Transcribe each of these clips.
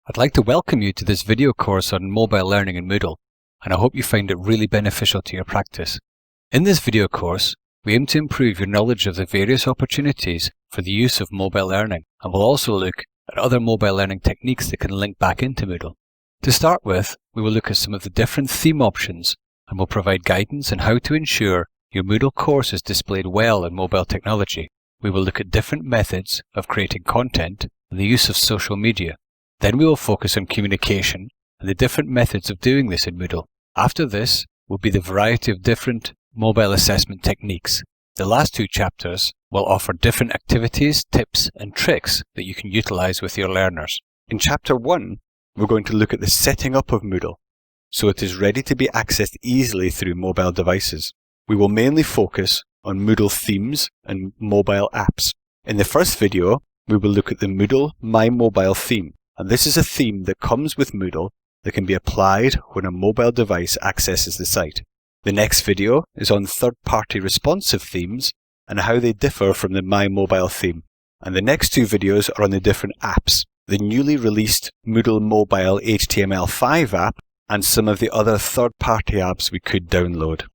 I'd like to welcome you to this video course on mobile learning in Moodle, and I hope you find it really beneficial to your practice. In this video course, we aim to improve your knowledge of the various opportunities for the use of mobile learning, and we'll also look at other mobile learning techniques that can link back into Moodle. To start with, we will look at some of the different theme options, and we'll provide guidance on how to ensure your Moodle course is displayed well in mobile technology. We will look at different methods of creating content and the use of social media. Then we will focus on communication and the different methods of doing this in Moodle. After this will be the variety of different mobile assessment techniques. The last two chapters will offer different activities, tips and tricks that you can utilize with your learners. In Chapter 1, we're going to look at the setting up of Moodle, so it is ready to be accessed easily through mobile devices. We will mainly focus on Moodle themes and mobile apps. In the first video, we will look at the Moodle My Mobile theme. And this is a theme that comes with Moodle that can be applied when a mobile device accesses the site. The next video is on third-party responsive themes and how they differ from the My Mobile theme. And the next two videos are on the different apps, the newly released Moodle Mobile HTML5 app and some of the other third-party apps we could download.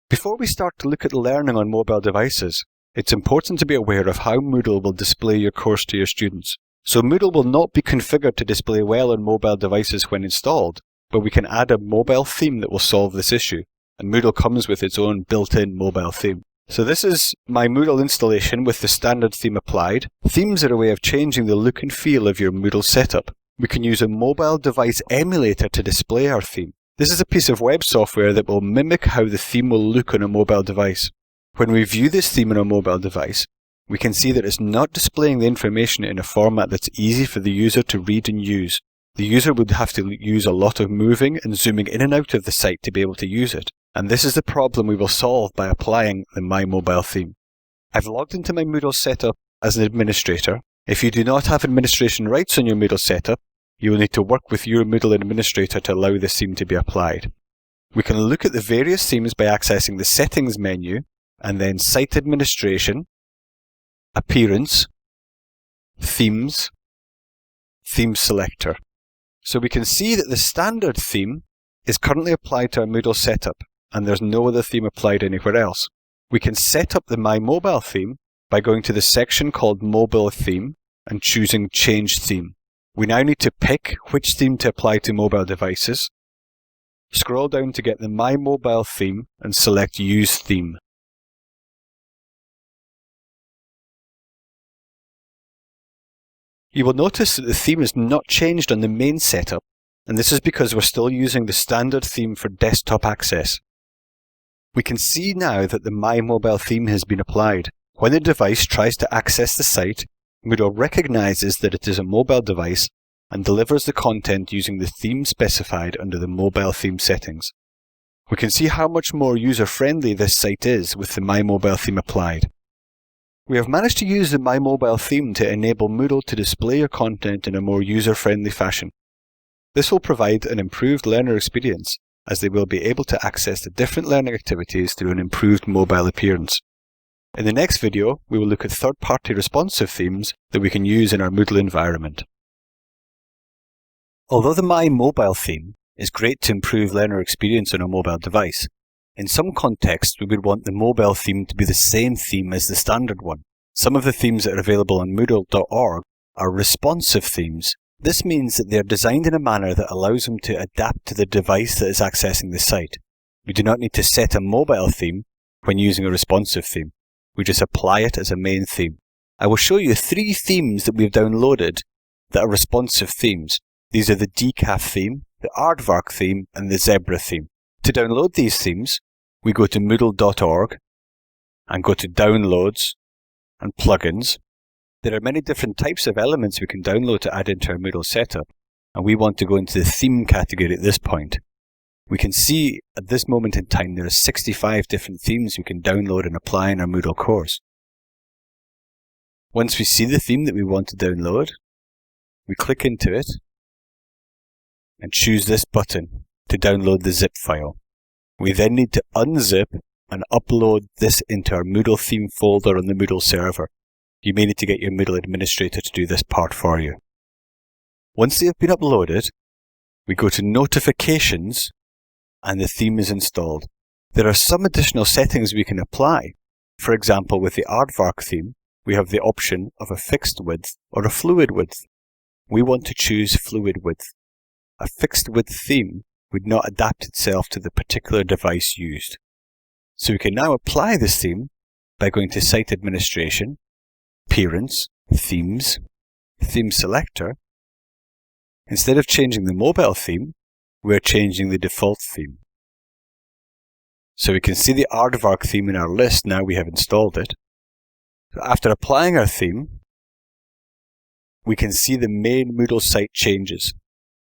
Before we start to look at learning on mobile devices, it's important to be aware of how Moodle will display your course to your students. So Moodle will not be configured to display well on mobile devices when installed, but we can add a mobile theme that will solve this issue, and Moodle comes with its own built-in mobile theme. So this is my Moodle installation with the standard theme applied. Themes are a way of changing the look and feel of your Moodle setup. We can use a mobile device emulator to display our theme. This is a piece of web software that will mimic how the theme will look on a mobile device. When we view this theme on a mobile device, we can see that it's not displaying the information in a format that's easy for the user to read and use. The user would have to use a lot of moving and zooming in and out of the site to be able to use it. And this is the problem we will solve by applying the My Mobile theme. I've logged into my Moodle setup as an administrator. If you do not have administration rights on your Moodle setup, you will need to work with your Moodle administrator to allow this theme to be applied. We can look at the various themes by accessing the Settings menu and then Site Administration, Appearance, Themes, Theme Selector. So we can see that the standard theme is currently applied to our Moodle setup, and there's no other theme applied anywhere else. We can set up the My Mobile theme by going to the section called Mobile Theme and choosing Change Theme. We now need to pick which theme to apply to mobile devices. Scroll down to get the My Mobile theme and select Use Theme. You will notice that the theme is not changed on the main setup, and this is because we're still using the standard theme for desktop access. We can see now that the My Mobile theme has been applied. When the device tries to access the site, Moodle recognizes that it is a mobile device and delivers the content using the theme specified under the mobile theme settings. We can see how much more user-friendly this site is with the My Mobile theme applied. We have managed to use the My Mobile theme to enable Moodle to display your content in a more user-friendly fashion. This will provide an improved learner experience, as they will be able to access the different learning activities through an improved mobile appearance. In the next video, we will look at third-party responsive themes that we can use in our Moodle environment. Although the My Mobile theme is great to improve learner experience on a mobile device, in some contexts, we would want the mobile theme to be the same theme as the standard one. Some of the themes that are available on Moodle.org are responsive themes. This means that they are designed in a manner that allows them to adapt to the device that is accessing the site. We do not need to set a mobile theme when using a responsive theme. We just apply it as a main theme. I will show you 3 themes that we've downloaded that are responsive themes. These are the Decaf theme, the Aardvark theme, and the Zebra theme. To download these themes, we go to Moodle.org and go to Downloads and Plugins. There are many different types of elements we can download to add into our Moodle setup, and we want to go into the theme category at this point. We can see at this moment in time there are 65 different themes we can download and apply in our Moodle course. Once we see the theme that we want to download, we click into it and choose this button to download the zip file. We then need to unzip and upload this into our Moodle theme folder on the Moodle server. You may need to get your Moodle administrator to do this part for you. Once they have been uploaded, we go to Notifications and the theme is installed. There are some additional settings we can apply. For example, with the Aardvark theme, we have the option of a fixed width or a fluid width. We want to choose fluid width. A fixed width theme would not adapt itself to the particular device used. So we can now apply this theme by going to Site Administration, Appearance, Themes, Theme Selector. Instead of changing the mobile theme, we're changing the default theme. So we can see the Aardvark theme in our list now we have installed it. So after applying our theme, we can see the main Moodle site changes.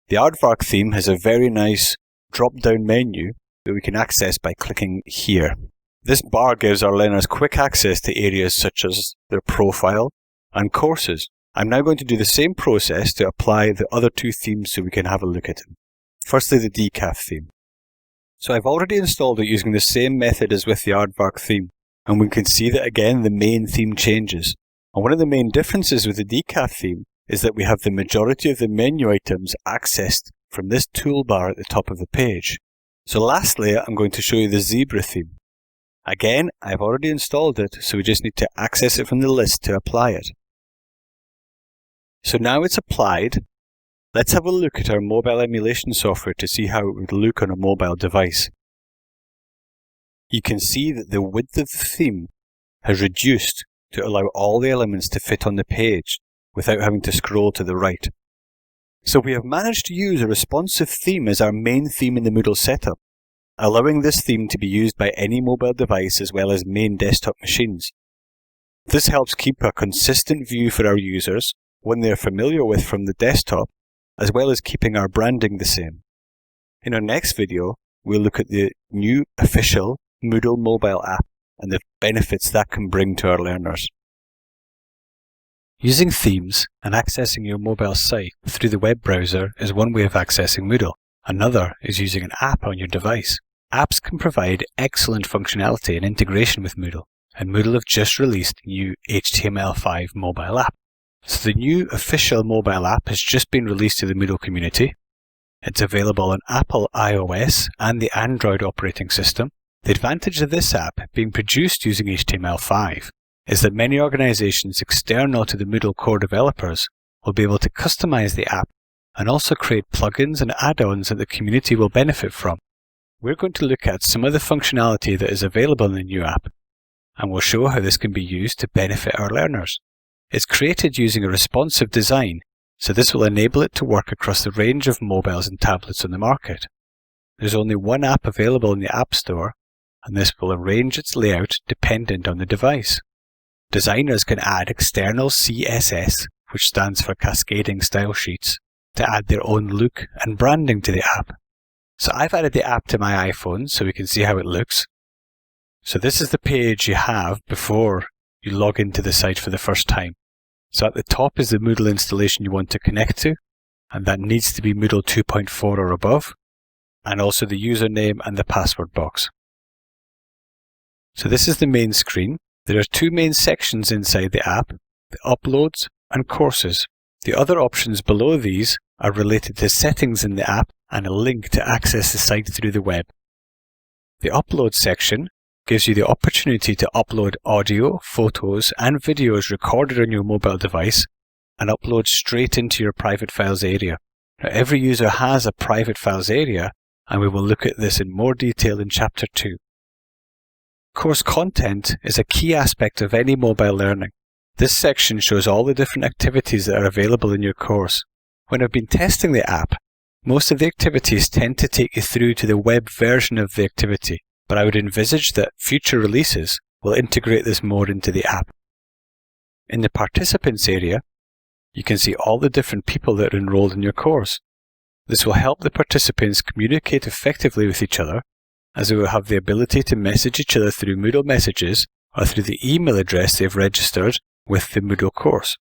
The Aardvark theme has a very nice drop-down menu that we can access by clicking here. This bar gives our learners quick access to areas such as their profile and courses. I'm now going to do the same process to apply the other two themes so we can have a look at them. Firstly, the decaf theme. So I've already installed it using the same method as with the Aardvark theme, and we can see that again the main theme changes. And one of the main differences with the decaf theme is that we have the majority of the menu items accessed from this toolbar at the top of the page. So lastly, I'm going to show you the zebra theme. Again, I've already installed it, so we just need to access it from the list to apply it. So now it's applied, let's have a look at our mobile emulation software to see how it would look on a mobile device. You can see that the width of the theme has reduced to allow all the elements to fit on the page without having to scroll to the right. So we have managed to use a responsive theme as our main theme in the Moodle setup, allowing this theme to be used by any mobile device as well as main desktop machines. This helps keep a consistent view for our users, one they are familiar with from the desktop, as well as keeping our branding the same. In our next video, we'll look at the new official Moodle mobile app and the benefits that can bring to our learners. Using themes and accessing your mobile site through the web browser is one way of accessing Moodle. Another is using an app on your device. Apps can provide excellent functionality and integration with Moodle, and Moodle have just released the new HTML5 mobile app. So the new official mobile app has just been released to the Moodle community. It's available on Apple iOS and the Android operating system. The advantage of this app being produced using HTML5 is that many organizations external to the Moodle core developers will be able to customize the app and also create plugins and add-ons that the community will benefit from. We're going to look at some of the functionality that is available in the new app, and we'll show how this can be used to benefit our learners. It's created using a responsive design, so this will enable it to work across the range of mobiles and tablets on the market. There's only one app available in the App Store, and this will arrange its layout dependent on the device. Designers can add external CSS, which stands for Cascading Style Sheets, to add their own look and branding to the app. So I've added the app to my iPhone so we can see how it looks. So this is the page you have before you log into the site for the first time. So at the top is the Moodle installation you want to connect to, and that needs to be Moodle 2.4 or above, and also the username and the password box. So this is the main screen. There are two main sections inside the app, the Uploads and Courses. The other options below these are related to settings in the app and a link to access the site through the web. The Upload section gives you the opportunity to upload audio, photos and videos recorded on your mobile device and upload straight into your private files area. Now, every user has a private files area, and we will look at this in more detail in Chapter 2. Course content is a key aspect of any mobile learning. This section shows all the different activities that are available in your course. When I've been testing the app, most of the activities tend to take you through to the web version of the activity, but I would envisage that future releases will integrate this more into the app. In the Participants area, you can see all the different people that are enrolled in your course. This will help the participants communicate effectively with each other, as they will have the ability to message each other through Moodle messages or through the email address they've registered with the Moodle course.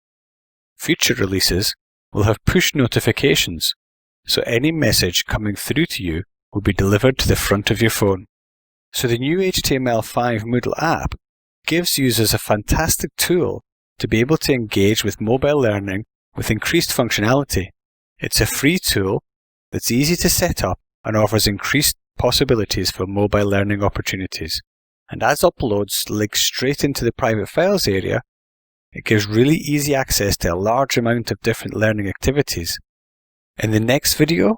Future releases will have push notifications, so any message coming through to you will be delivered to the front of your phone. So the new HTML5 Moodle app gives users a fantastic tool to be able to engage with mobile learning with increased functionality, It's a free tool that's easy to set up and offers increased possibilities for mobile learning opportunities. And as uploads link straight into the private files area, it gives really easy access to a large amount of different learning activities. In the next video,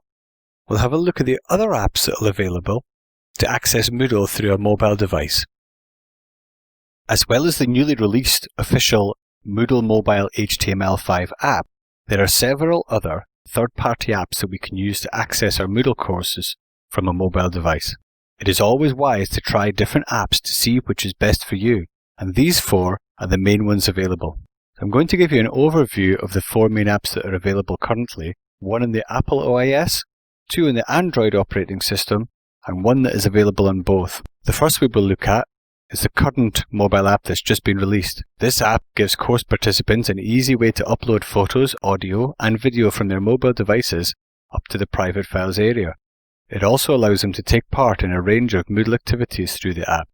we'll have a look at the other apps that are available to access Moodle through a mobile device. As well as the newly released official Moodle Mobile HTML5 app, there are several other third-party apps that we can use to access our Moodle courses from a mobile device. It is always wise to try different apps to see which is best for you, and these 4 are the main ones available. I'm going to give you an overview of the 4 main apps that are available currently, 1 in the Apple OS, 2 in the Android operating system, and 1 that is available on both. The first we will look at is the current mobile app that's just been released. This app gives course participants an easy way to upload photos, audio, and video from their mobile devices up to the private files area. It also allows them to take part in a range of Moodle activities through the app.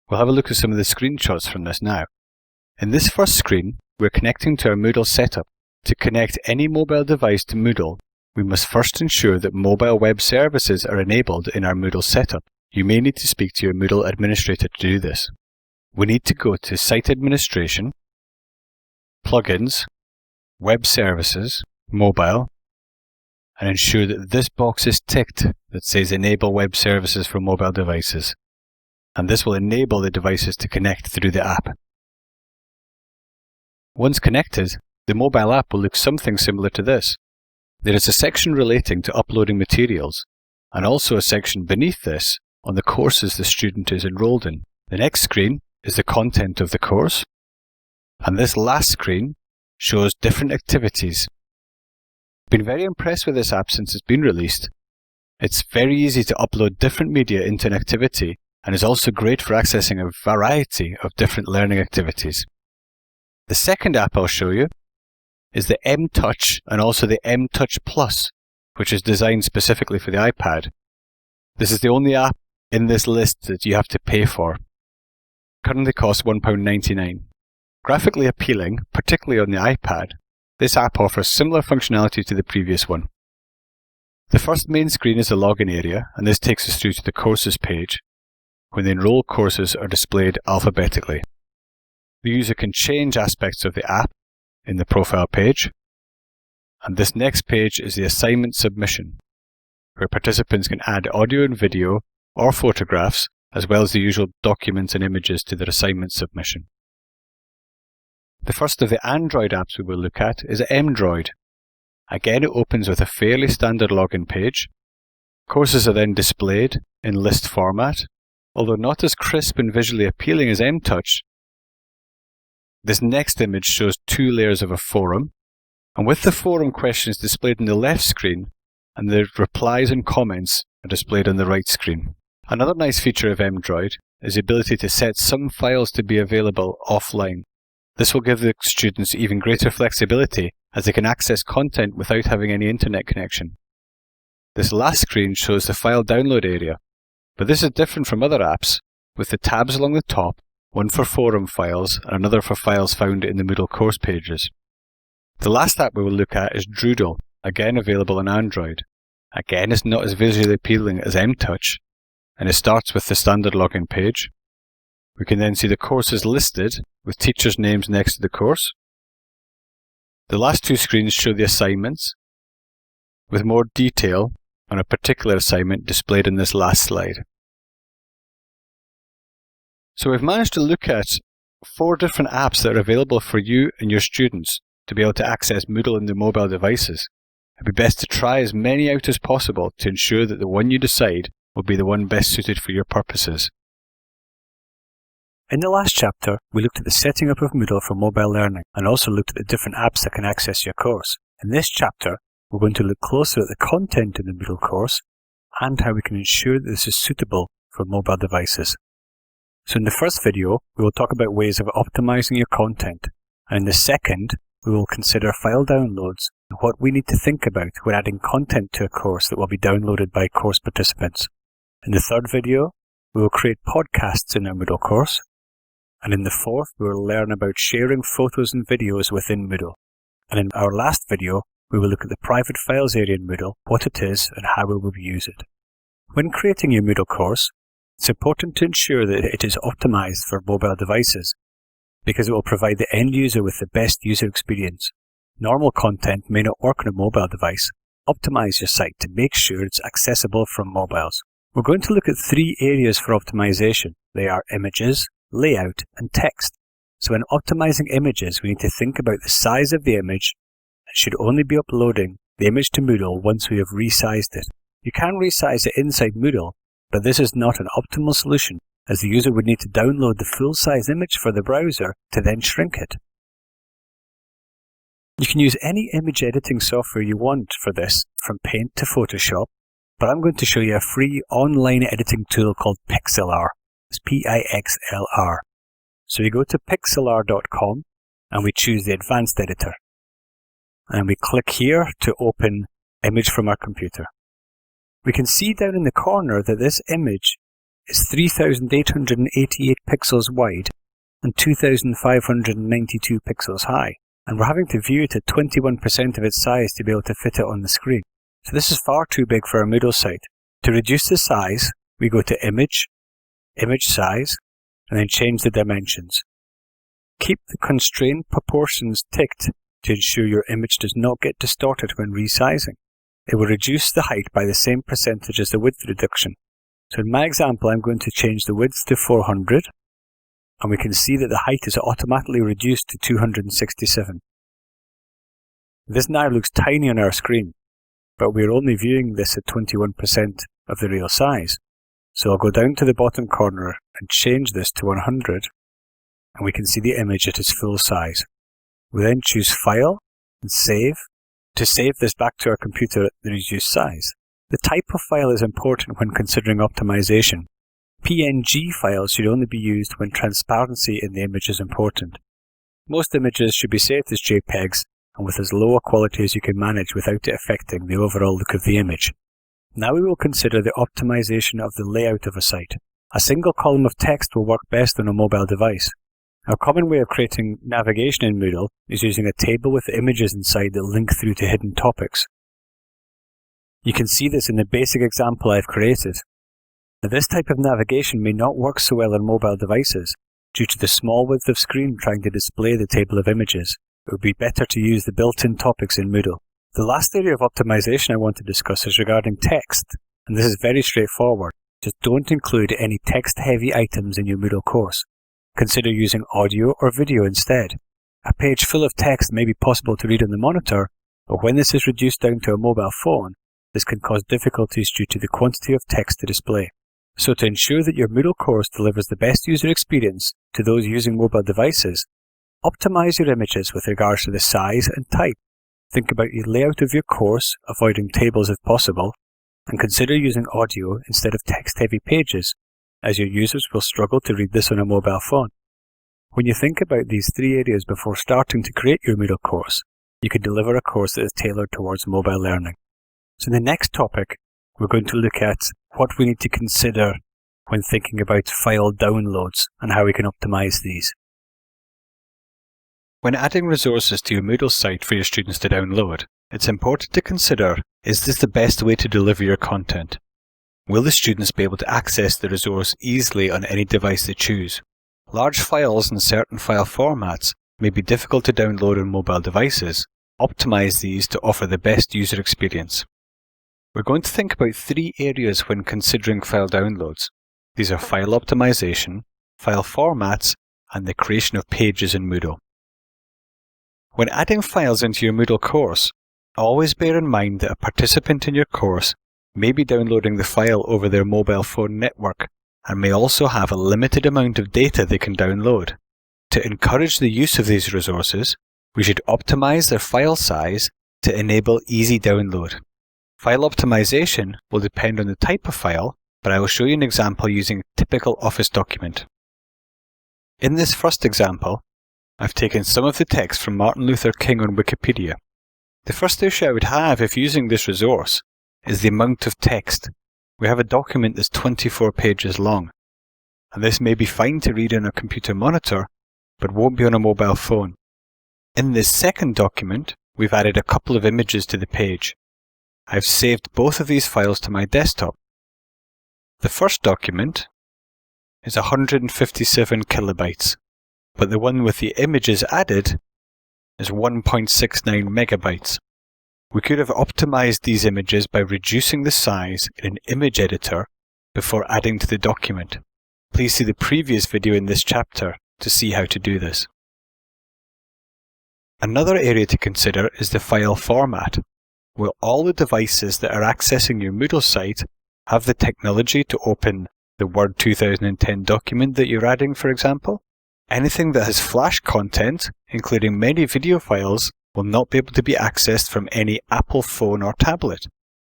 We'll have a look at some of the screenshots from this now. In this first screen, we're connecting to our Moodle setup. To connect any mobile device to Moodle, we must first ensure that mobile web services are enabled in our Moodle setup. You may need to speak to your Moodle administrator to do this. We need to go to Site Administration, Plugins, Web Services, Mobile, and ensure that this box is ticked that says Enable Web Services for mobile devices. And this will enable the devices to connect through the app. Once connected, the mobile app will look something similar to this. There is a section relating to uploading materials, and also a section beneath this on the courses the student is enrolled in. The next screen is the content of the course, and this last screen shows different activities. I've been very impressed with this app since it's been released. It's very easy to upload different media into an activity, and is also great for accessing a variety of different learning activities. The second app I'll show you is the M-Touch and also the M-Touch Plus, which is designed specifically for the iPad. This is the only app in this list that you have to pay for. Currently costs £1.99. Graphically appealing, particularly on the iPad, this app offers similar functionality to the previous one. The first main screen is the login area, and this takes us through to the courses page, when the enrolled courses are displayed alphabetically. The user can change aspects of the app in the profile page, and this next page is the assignment submission, where participants can add audio and video or photographs, as well as the usual documents and images to their assignment submission. The first of the Android apps we will look at is Mdroid. Again, it opens with a fairly standard login page. Courses are then displayed in list format. Although not as crisp and visually appealing as M-Touch, this next image shows 2 layers of a forum, and with the forum questions displayed in the left screen, and the replies and comments are displayed on the right screen. Another nice feature of Mdroid is the ability to set some files to be available offline. This will give the students even greater flexibility, as they can access content without having any internet connection. This last screen shows the file download area, but this is different from other apps, with the tabs along the top, one for forum files and another for files found in the Moodle course pages. The last app we will look at is Doodle, again available on Android. Again, it's not as visually appealing as M-Touch, and it starts with the standard login page. We can then see the courses listed with teachers' names next to the course. The last 2 screens show the assignments, with more detail on a particular assignment displayed in this last slide. So we've managed to look at 4 different apps that are available for you and your students to be able to access Moodle in their mobile devices. It'd be best to try as many out as possible to ensure that the one you decide will be the one best suited for your purposes. In the last chapter, we looked at the setting up of Moodle for mobile learning and also looked at the different apps that can access your course. In this chapter, we're going to look closer at the content in the Moodle course and how we can ensure that this is suitable for mobile devices. So in the first video, we will talk about ways of optimizing your content, and in the second, we will consider file downloads and what we need to think about when adding content to a course that will be downloaded by course participants. In the third video, we will create podcasts in our Moodle course, and in the fourth, we will learn about sharing photos and videos within Moodle. And in our last video, we will look at the private files area in Moodle, what it is, and how we will use it. When creating your Moodle course, it's important to ensure that it is optimized for mobile devices, because it will provide the end user with the best user experience. Normal content may not work on a mobile device. Optimize your site to make sure it's accessible from mobiles. We're going to look at 3 areas for optimization. They are images, layout, and text. So when optimizing images, we need to think about the size of the image and should only be uploading the image to Moodle once we have resized it. You can resize it inside Moodle, but this is not an optimal solution, as the user would need to download the full-size image for the browser to then shrink it. You can use any image editing software you want for this, from Paint to Photoshop, but I'm going to show you a free online editing tool called Pixlr. It's Pixlr. So we go to pixlr.com and we choose the Advanced Editor. And we click here to open Image from our computer. We can see down in the corner that this image is 3,888 pixels wide and 2,592 pixels high. And we're having to view it at 21% of its size to be able to fit it on the screen. So this is far too big for our Moodle site. To reduce the size, we go to Image, Image Size, and then change the dimensions. Keep the constrained proportions ticked to ensure your image does not get distorted when resizing. It will reduce the height by the same percentage as the width reduction. So in my example, I'm going to change the width to 400, and we can see that the height is automatically reduced to 267. This now looks tiny on our screen, but we're only viewing this at 21% of the real size. So I'll go down to the bottom corner and change this to 100, and we can see the image at its full size. We then choose File and Save to save this back to our computer at the reduced size. The type of file is important when considering optimization. PNG files should only be used when transparency in the image is important. Most images should be saved as JPEGs and with as low a quality as you can manage without it affecting the overall look of the image. Now we will consider the optimization of the layout of a site. A single column of text will work best on a mobile device. A common way of creating navigation in Moodle is using a table with images inside that link through to hidden topics. You can see this in the basic example I've created. Now, this type of navigation may not work so well on mobile devices due to the small width of screen trying to display the table of images. It would be better to use the built-in topics in Moodle. The last area of optimization I want to discuss is regarding text, and this is very straightforward. Just don't include any text-heavy items in your Moodle course. Consider using audio or video instead. A page full of text may be possible to read on the monitor, but when this is reduced down to a mobile phone, this can cause difficulties due to the quantity of text to display. So to ensure that your Moodle course delivers the best user experience to those using mobile devices, optimize your images with regards to the size and type. Think about the layout of your course, avoiding tables if possible, and consider using audio instead of text-heavy pages, as your users will struggle to read this on a mobile phone. When you think about these 3 areas before starting to create your Moodle course, you can deliver a course that is tailored towards mobile learning. So in the next topic, we're going to look at what we need to consider when thinking about file downloads and how we can optimize these. When adding resources to your Moodle site for your students to download, it's important to consider, is this the best way to deliver your content? Will the students be able to access the resource easily on any device they choose? Large files and certain file formats may be difficult to download on mobile devices. Optimize these to offer the best user experience. We're going to think about 3 areas when considering file downloads. These are file optimization, file formats, and the creation of pages in Moodle. When adding files into your Moodle course, always bear in mind that a participant in your course may be downloading the file over their mobile phone network and may also have a limited amount of data they can download. To encourage the use of these resources, we should optimize their file size to enable easy download. File optimization will depend on the type of file, but I will show you an example using a typical Office document. In this first example, I've taken some of the text from Martin Luther King on Wikipedia. The first issue I would have if using this resource is the amount of text. We have a document that's 24 pages long, and this may be fine to read on a computer monitor, but won't be on a mobile phone. In this second document, we've added a couple of images to the page. I've saved both of these files to my desktop. The first document is 157 kilobytes, but the one with the images added is 1.69 megabytes. We could have optimized these images by reducing the size in an image editor before adding to the document. Please see the previous video in this chapter to see how to do this. Another area to consider is the file format. Will all the devices that are accessing your Moodle site have the technology to open the Word 2010 document that you're adding, for example? Anything that has Flash content, including many video files, will not be able to be accessed from any Apple phone or tablet.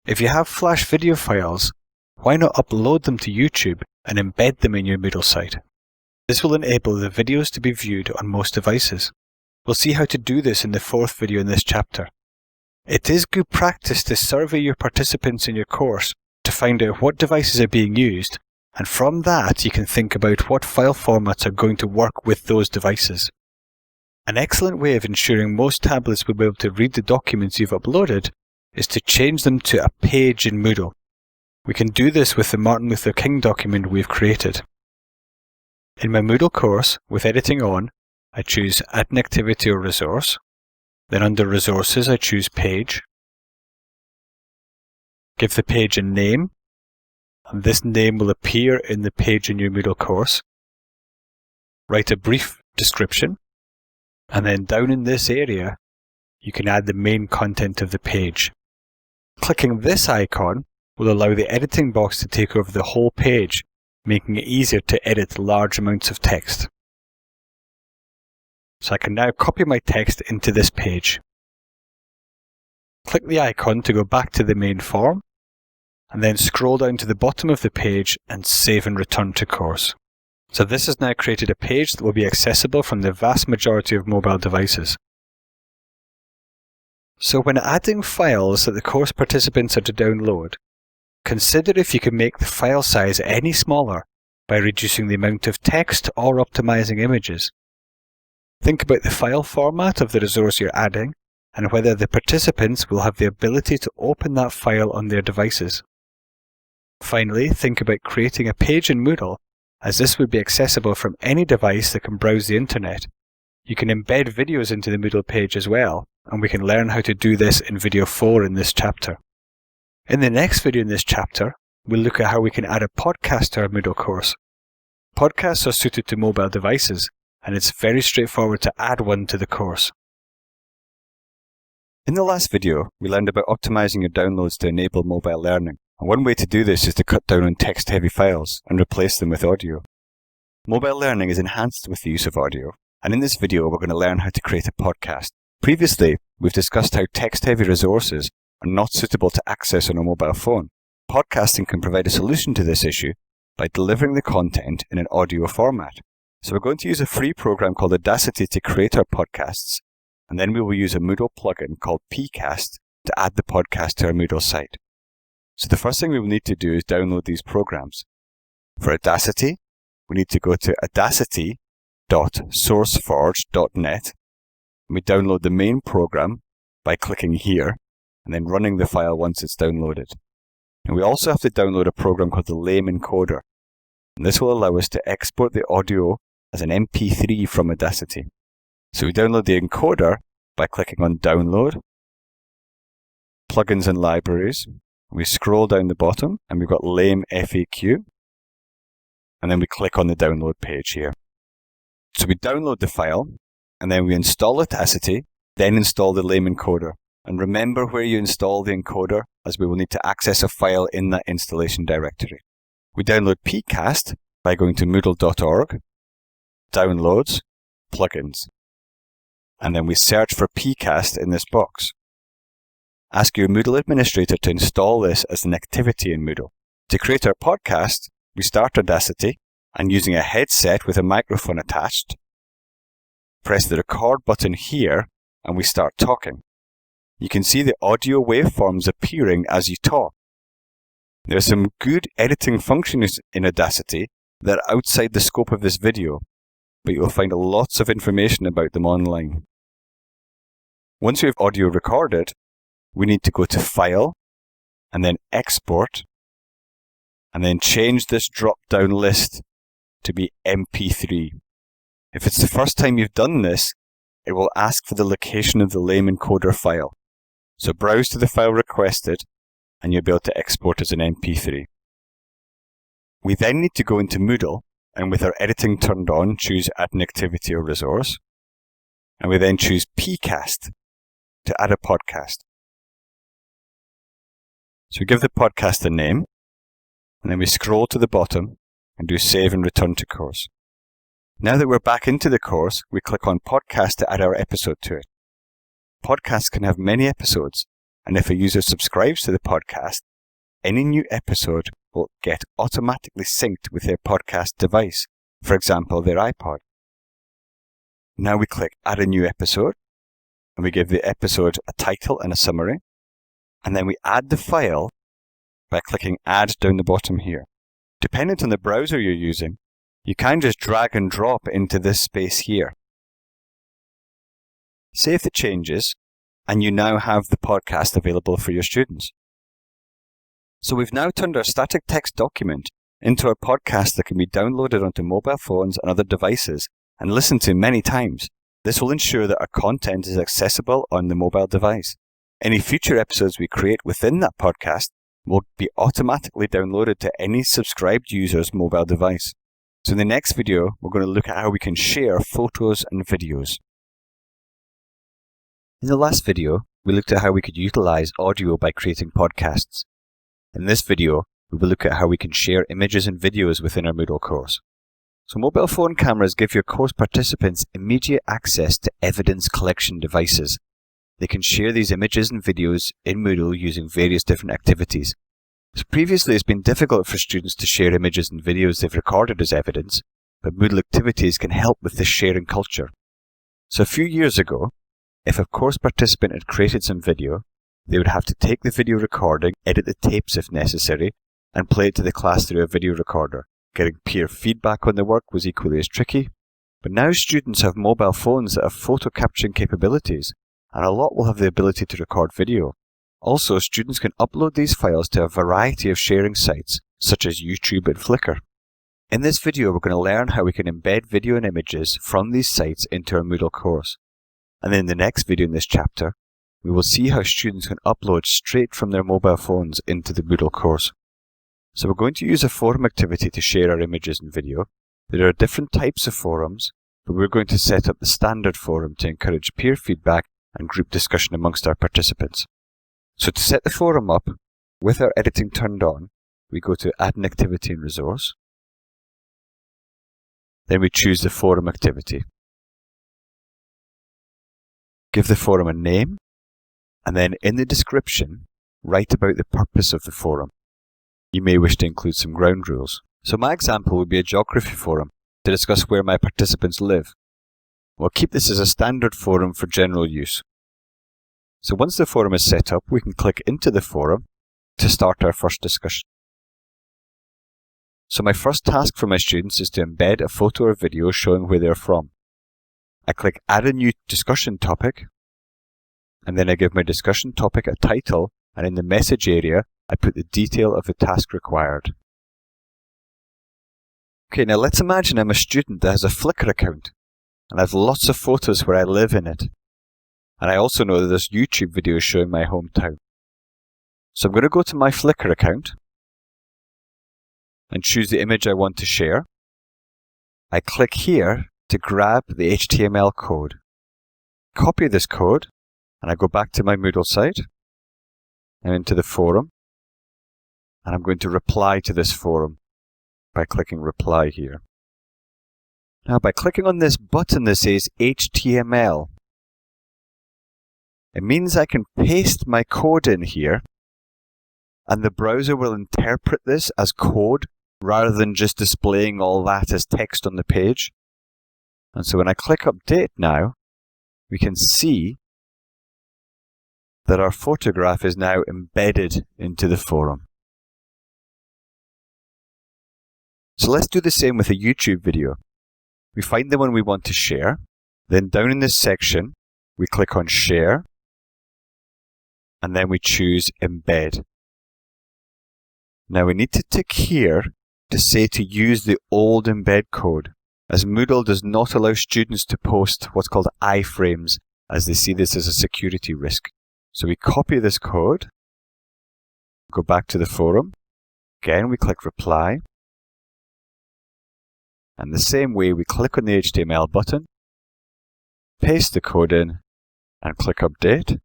If you have Flash video files, why not upload them to YouTube and embed them in your Moodle site? This will enable the videos to be viewed on most devices. We'll see how to do this in the fourth video in this chapter. It is good practice to survey your participants in your course to find out what devices are being used, and from that you can think about what file formats are going to work with those devices. An excellent way of ensuring most tablets will be able to read the documents you've uploaded is to change them to a page in Moodle. We can do this with the Martin Luther King document we've created. In my Moodle course, with editing on, I choose Add an Activity or Resource. Then under Resources, I choose Page. Give the page a name, and this name will appear in the page in your Moodle course. Write a brief description, and then down in this area, you can add the main content of the page. Clicking this icon will allow the editing box to take over the whole page, making it easier to edit large amounts of text. So I can now copy my text into this page. Click the icon to go back to the main form, and then scroll down to the bottom of the page and save and return to course. So this has now created a page that will be accessible from the vast majority of mobile devices. So when adding files that the course participants are to download, consider if you can make the file size any smaller by reducing the amount of text or optimizing images. Think about the file format of the resource you're adding and whether the participants will have the ability to open that file on their devices. Finally, think about creating a page in Moodle, as this would be accessible from any device that can browse the internet. You can embed videos into the Moodle page as well, and we can learn how to do this in video 4 in this chapter. In the next video in this chapter, we'll look at how we can add a podcast to our Moodle course. Podcasts are suited to mobile devices, and it's very straightforward to add one to the course. In the last video, we learned about optimizing your downloads to enable mobile learning. And one way to do this is to cut down on text-heavy files and replace them with audio. Mobile learning is enhanced with the use of audio, and in this video we're going to learn how to create a podcast. Previously, we've discussed how text-heavy resources are not suitable to access on a mobile phone. Podcasting can provide a solution to this issue by delivering the content in an audio format. So we're going to use a free program called Audacity to create our podcasts, and then we will use a Moodle plugin called PCast to add the podcast to our Moodle site. So the first thing we will need to do is download these programs. For Audacity, we need to go to audacity.sourceforge.net, and we download the main program by clicking here, and then running the file once it's downloaded. And we also have to download a program called the Lame Encoder, and this will allow us to export the audio as an MP3 from Audacity. So we download the encoder by clicking on Download, Plugins and Libraries. We scroll down the bottom and we've got Lame FAQ, and then we click on the download page here. So we download the file, and then we install Audacity, then install the Lame encoder. And remember where you install the encoder, as we will need to access a file in that installation directory. We download PCast by going to moodle.org, Downloads, Plugins, and then we search for PCast in this box. Ask your Moodle administrator to install this as an activity in Moodle. To create our podcast, we start Audacity, and using a headset with a microphone attached, press the record button here, and we start talking. You can see the audio waveforms appearing as you talk. There are some good editing functions in Audacity that are outside the scope of this video, but you will find lots of information about them online. Once we have audio recorded, we need to go to File, and then Export, and then change this drop-down list to be MP3. If it's the first time you've done this, it will ask for the location of the lame encoder file. So browse to the file requested, and you'll be able to export as an MP3. We then need to go into Moodle, and with our editing turned on, choose Add an Activity or Resource. And we then choose PCast to add a podcast. So we give the podcast a name, and then we scroll to the bottom and do Save and Return to Course. Now that we're back into the course, we click on Podcast to add our episode to it. Podcasts can have many episodes, and if a user subscribes to the podcast, any new episode will get automatically synced with their podcast device, for example, their iPod. Now we click Add a New Episode, and we give the episode a title and a summary, and then we add the file by clicking Add down the bottom here. Dependent on the browser you're using, you can just drag and drop into this space here. Save the changes, and you now have the podcast available for your students. So we've now turned our static text document into a podcast that can be downloaded onto mobile phones and other devices and listened to many times. This will ensure that our content is accessible on the mobile device. Any future episodes we create within that podcast will be automatically downloaded to any subscribed user's mobile device. So in the next video, we're going to look at how we can share photos and videos. In the last video, we looked at how we could utilize audio by creating podcasts. In this video, we will look at how we can share images and videos within our Moodle course. So mobile phone cameras give your course participants immediate access to evidence collection devices. They can share these images and videos in Moodle using various different activities. So previously, it's been difficult for students to share images and videos they've recorded as evidence, but Moodle activities can help with this sharing culture. So a few years ago, if a course participant had created some video, they would have to take the video recording, edit the tapes if necessary, and play it to the class through a video recorder. Getting peer feedback on the work was equally as tricky. But now students have mobile phones that have photo capturing capabilities, and a lot will have the ability to record video. Also, students can upload these files to a variety of sharing sites, such as YouTube and Flickr. In this video, we're going to learn how we can embed video and images from these sites into our Moodle course. And then in the next video in this chapter, we will see how students can upload straight from their mobile phones into the Moodle course. So we're going to use a forum activity to share our images and video. There are different types of forums, but we're going to set up the standard forum to encourage peer feedback and group discussion amongst our participants. So to set the forum up, with our editing turned on, we go to Add an Activity and Resource. Then we choose the forum activity. Give the forum a name, and then in the description, write about the purpose of the forum. You may wish to include some ground rules. So my example would be a geography forum to discuss where my participants live. We'll keep this as a standard forum for general use. So once the forum is set up, we can click into the forum to start our first discussion. So my first task for my students is to embed a photo or video showing where they're from. I click Add a New Discussion Topic, and then I give my discussion topic a title, and in the message area, I put the detail of the task required. Okay, now let's imagine I'm a student that has a Flickr account, and I have lots of photos where I live in it. And I also know that there's YouTube videos showing my hometown. So I'm going to go to my Flickr account and choose the image I want to share. I click here to grab the HTML code. Copy this code, and I go back to my Moodle site and into the forum. And I'm going to reply to this forum by clicking Reply here. Now by clicking on this button that says HTML, it means I can paste my code in here, and the browser will interpret this as code rather than just displaying all that as text on the page. And so when I click Update now, we can see that our photograph is now embedded into the forum. So let's do the same with a YouTube video. We find the one we want to share, then down in this section, we click on Share, and then we choose Embed. Now we need to tick here to say to use the old embed code, as Moodle does not allow students to post what's called iframes, as they see this as a security risk. So we copy this code, go back to the forum, again we click Reply, and the same way we click on the HTML button, paste the code in, and click Update.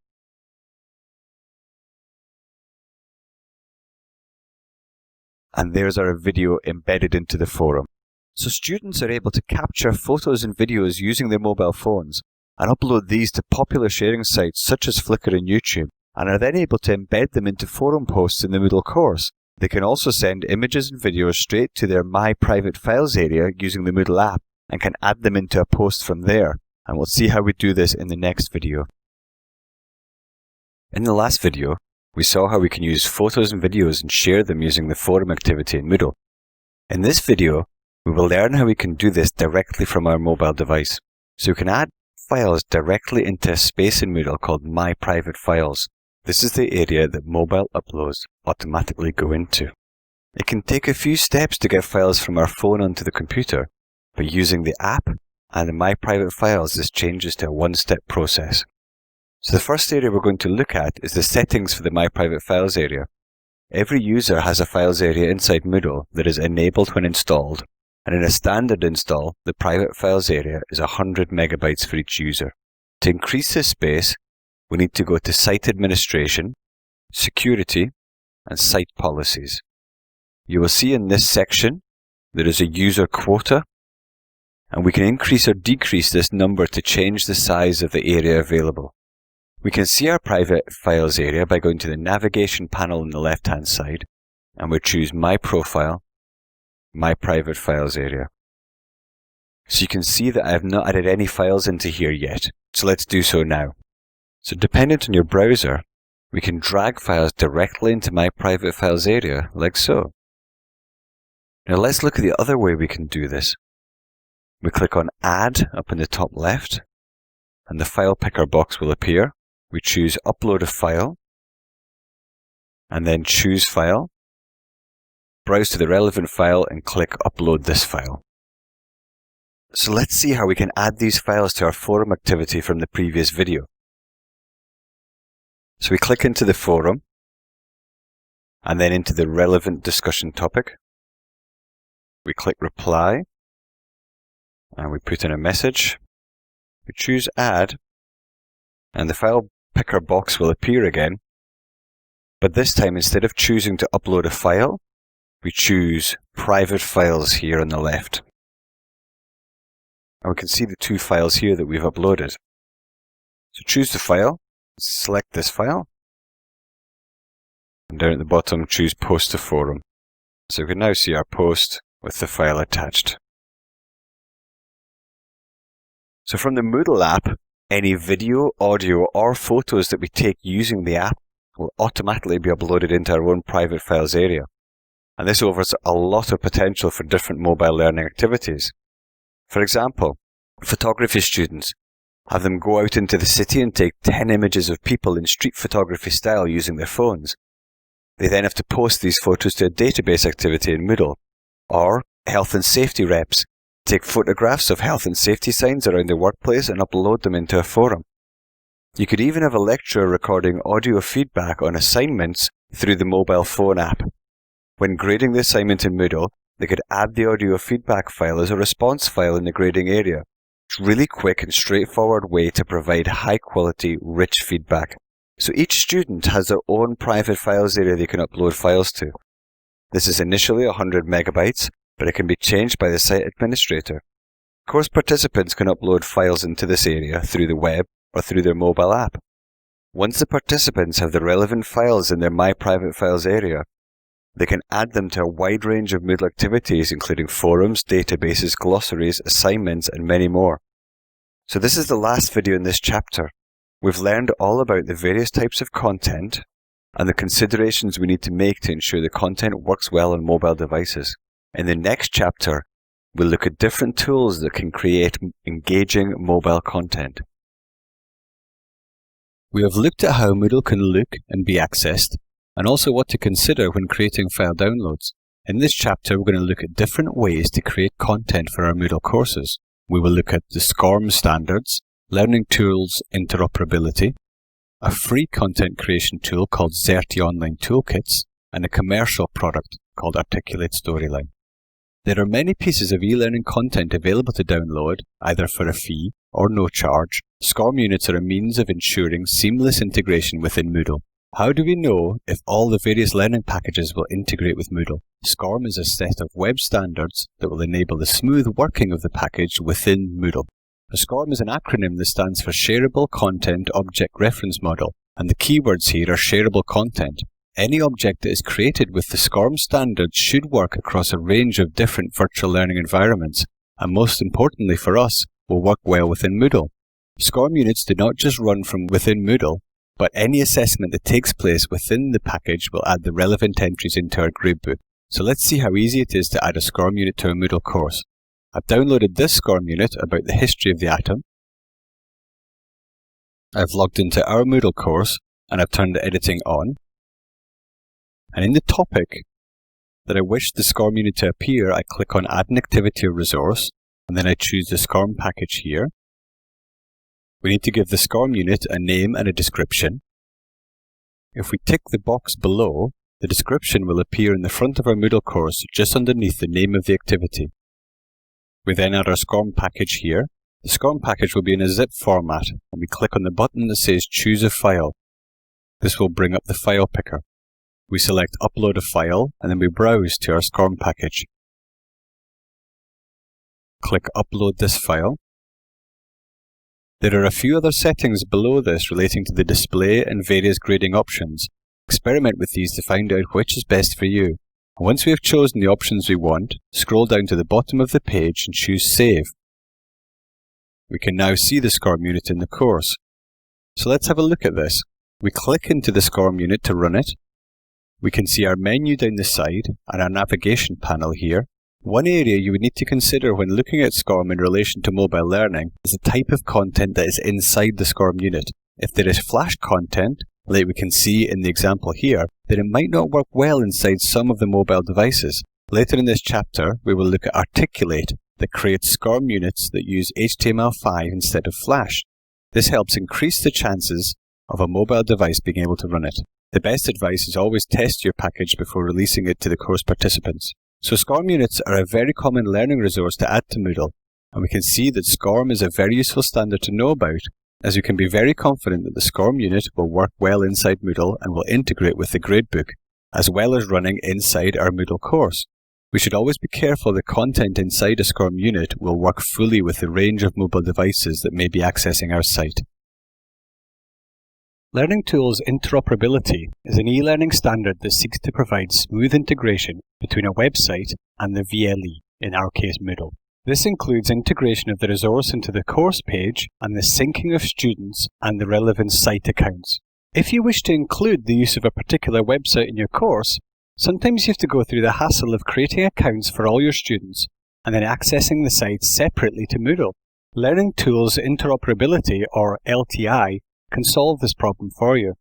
And there's our video embedded into the forum. So students are able to capture photos and videos using their mobile phones and upload these to popular sharing sites such as Flickr and YouTube, and are then able to embed them into forum posts in the Moodle course. They can also send images and videos straight to their My Private Files area using the Moodle app and can add them into a post from there. And we'll see how we do this in the next video. In the last video, we saw how we can use photos and videos and share them using the forum activity in Moodle. In this video, we will learn how we can do this directly from our mobile device. So we can add files directly into a space in Moodle called My Private Files. This is the area that mobile uploads automatically go into. It can take a few steps to get files from our phone onto the computer, but using the app and the My Private Files, this changes to a one-step process. So the first area we're going to look at is the settings for the My Private Files area. Every user has a files area inside Moodle that is enabled when installed, and in a standard install, the private files area is 100 megabytes for each user. To increase this space, we need to go to Site Administration, Security, and Site Policies. You will see in this section there is a user quota, and we can increase or decrease this number to change the size of the area available. We can see our private files area by going to the navigation panel on the left-hand side, and we choose My Profile, My Private Files area. So you can see that I have not added any files into here yet, so let's do so now. So dependent on your browser, we can drag files directly into My Private Files area, like so. Now let's look at the other way we can do this. We click on Add up in the top left, and the file picker box will appear. We choose Upload a File, and then choose File, browse to the relevant file and click Upload this file. So let's see how we can add these files to our forum activity from the previous video. So we click into the forum, and then into the relevant discussion topic. We click Reply, and we put in a message. We choose Add, and the file picker box will appear again, but this time instead of choosing to upload a file, we choose Private Files here on the left. And we can see the two files here that we've uploaded. So choose the file, select this file, and down at the bottom choose Post to Forum. So we can now see our post with the file attached. So from the Moodle app, any video, audio, or photos that we take using the app will automatically be uploaded into our own private files area. And this offers a lot of potential for different mobile learning activities. For example, photography students, have them go out into the city and take 10 images of people in street photography style using their phones. They then have to post these photos to a database activity in Moodle. Or health and safety reps take photographs of health and safety signs around the workplace and upload them into a forum. You could even have a lecturer recording audio feedback on assignments through the mobile phone app. When grading the assignment in Moodle, they could add the audio feedback file as a response file in the grading area. It's a really quick and straightforward way to provide high-quality, rich feedback. So each student has their own private files area they can upload files to. This is initially 100 megabytes, but it can be changed by the site administrator. Course participants can upload files into this area through the web or through their mobile app. Once the participants have the relevant files in their My Private Files area, they can add them to a wide range of Moodle activities, including forums, databases, glossaries, assignments, and many more. So this is the last video in this chapter. We've learned all about the various types of content and the considerations we need to make to ensure the content works well on mobile devices. In the next chapter, we'll look at different tools that can create engaging mobile content. We have looked at how Moodle can look and be accessed, and also what to consider when creating file downloads. In this chapter, we're going to look at different ways to create content for our Moodle courses. We will look at the SCORM standards, learning tools interoperability, a free content creation tool called Xerte Online Toolkits, and a commercial product called Articulate Storyline. There are many pieces of e-learning content available to download, either for a fee or no charge. SCORM units are a means of ensuring seamless integration within Moodle. How do we know if all the various learning packages will integrate with Moodle? SCORM is a set of web standards that will enable the smooth working of the package within Moodle. A SCORM is an acronym that stands for Shareable Content Object Reference Model, and the keywords here are shareable content. Any object that is created with the SCORM standards should work across a range of different virtual learning environments, and most importantly for us, will work well within Moodle. SCORM units do not just run from within Moodle, but any assessment that takes place within the package will add the relevant entries into our gradebook. So let's see how easy it is to add a SCORM unit to a Moodle course. I've downloaded this SCORM unit about the history of the atom. I've logged into our Moodle course and I've turned the editing on. And in the topic that I wish the SCORM unit to appear, I click on Add an Activity or Resource, and then I choose the SCORM package here. We need to give the SCORM unit a name and a description. If we tick the box below, the description will appear in the front of our Moodle course just underneath the name of the activity. We then add our SCORM package here. The SCORM package will be in a zip format, and we click on the button that says Choose a File. This will bring up the file picker. We select Upload a File, and then we browse to our SCORM package. Click Upload this file. There are a few other settings below this relating to the display and various grading options. Experiment with these to find out which is best for you. Once we have chosen the options we want, scroll down to the bottom of the page and choose Save. We can now see the SCORM unit in the course. So let's have a look at this. We click into the SCORM unit to run it. We can see our menu down the side and our navigation panel here. One area you would need to consider when looking at SCORM in relation to mobile learning is the type of content that is inside the SCORM unit. If there is flash content, like we can see in the example here, then it might not work well inside some of the mobile devices. Later in this chapter, we will look at Articulate that creates SCORM units that use HTML5 instead of Flash. This helps increase the chances of a mobile device being able to run it. The best advice is always test your package before releasing it to the course participants. So SCORM units are a very common learning resource to add to Moodle, and we can see that SCORM is a very useful standard to know about, as we can be very confident that the SCORM unit will work well inside Moodle and will integrate with the gradebook, as well as running inside our Moodle course. We should always be careful the content inside a SCORM unit will work fully with the range of mobile devices that may be accessing our site. Learning Tools Interoperability is an e-learning standard that seeks to provide smooth integration between a website and the VLE, in our case Moodle. This includes integration of the resource into the course page and the syncing of students and the relevant site accounts. If you wish to include the use of a particular website in your course, sometimes you have to go through the hassle of creating accounts for all your students and then accessing the site separately to Moodle. Learning Tools Interoperability, or LTI, can solve this problem for you.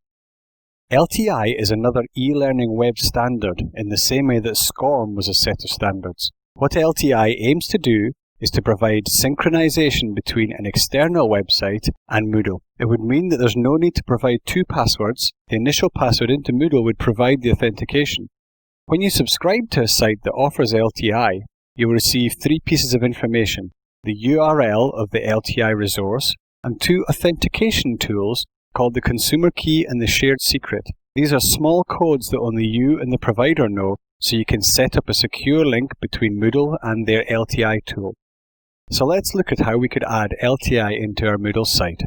LTI is another e-learning web standard in the same way that SCORM was a set of standards. What LTI aims to do is to provide synchronization between an external website and Moodle. It would mean that there's no need to provide two passwords. The initial password into Moodle would provide the authentication. When you subscribe to a site that offers LTI, you will receive three pieces of information: the URL of the LTI resource, and two authentication tools called the consumer key and the shared secret. These are small codes that only you and the provider know, so you can set up a secure link between Moodle and their LTI tool. So let's look at how we could add LTI into our Moodle site.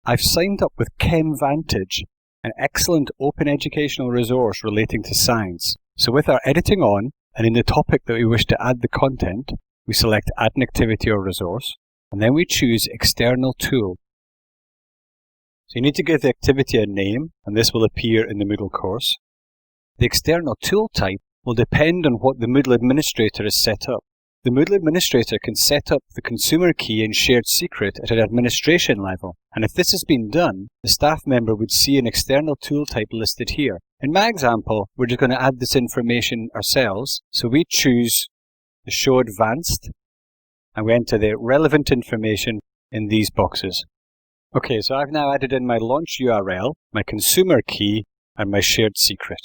I've signed up with ChemVantage, an excellent open educational resource relating to science. So with our editing on, and in the topic that we wish to add the content, we select Add an Activity or Resource, and then we choose External Tool. So you need to give the activity a name, and this will appear in the Moodle course. The external tool type will depend on what the Moodle administrator has set up. The Moodle administrator can set up the consumer key and shared secret at an administration level, and if this has been done, the staff member would see an external tool type listed here. In my example, we're just going to add this information ourselves, so we choose the Show Advanced, and we enter the relevant information in these boxes. Okay, so I've now added in my launch URL, my consumer key, and my shared secret.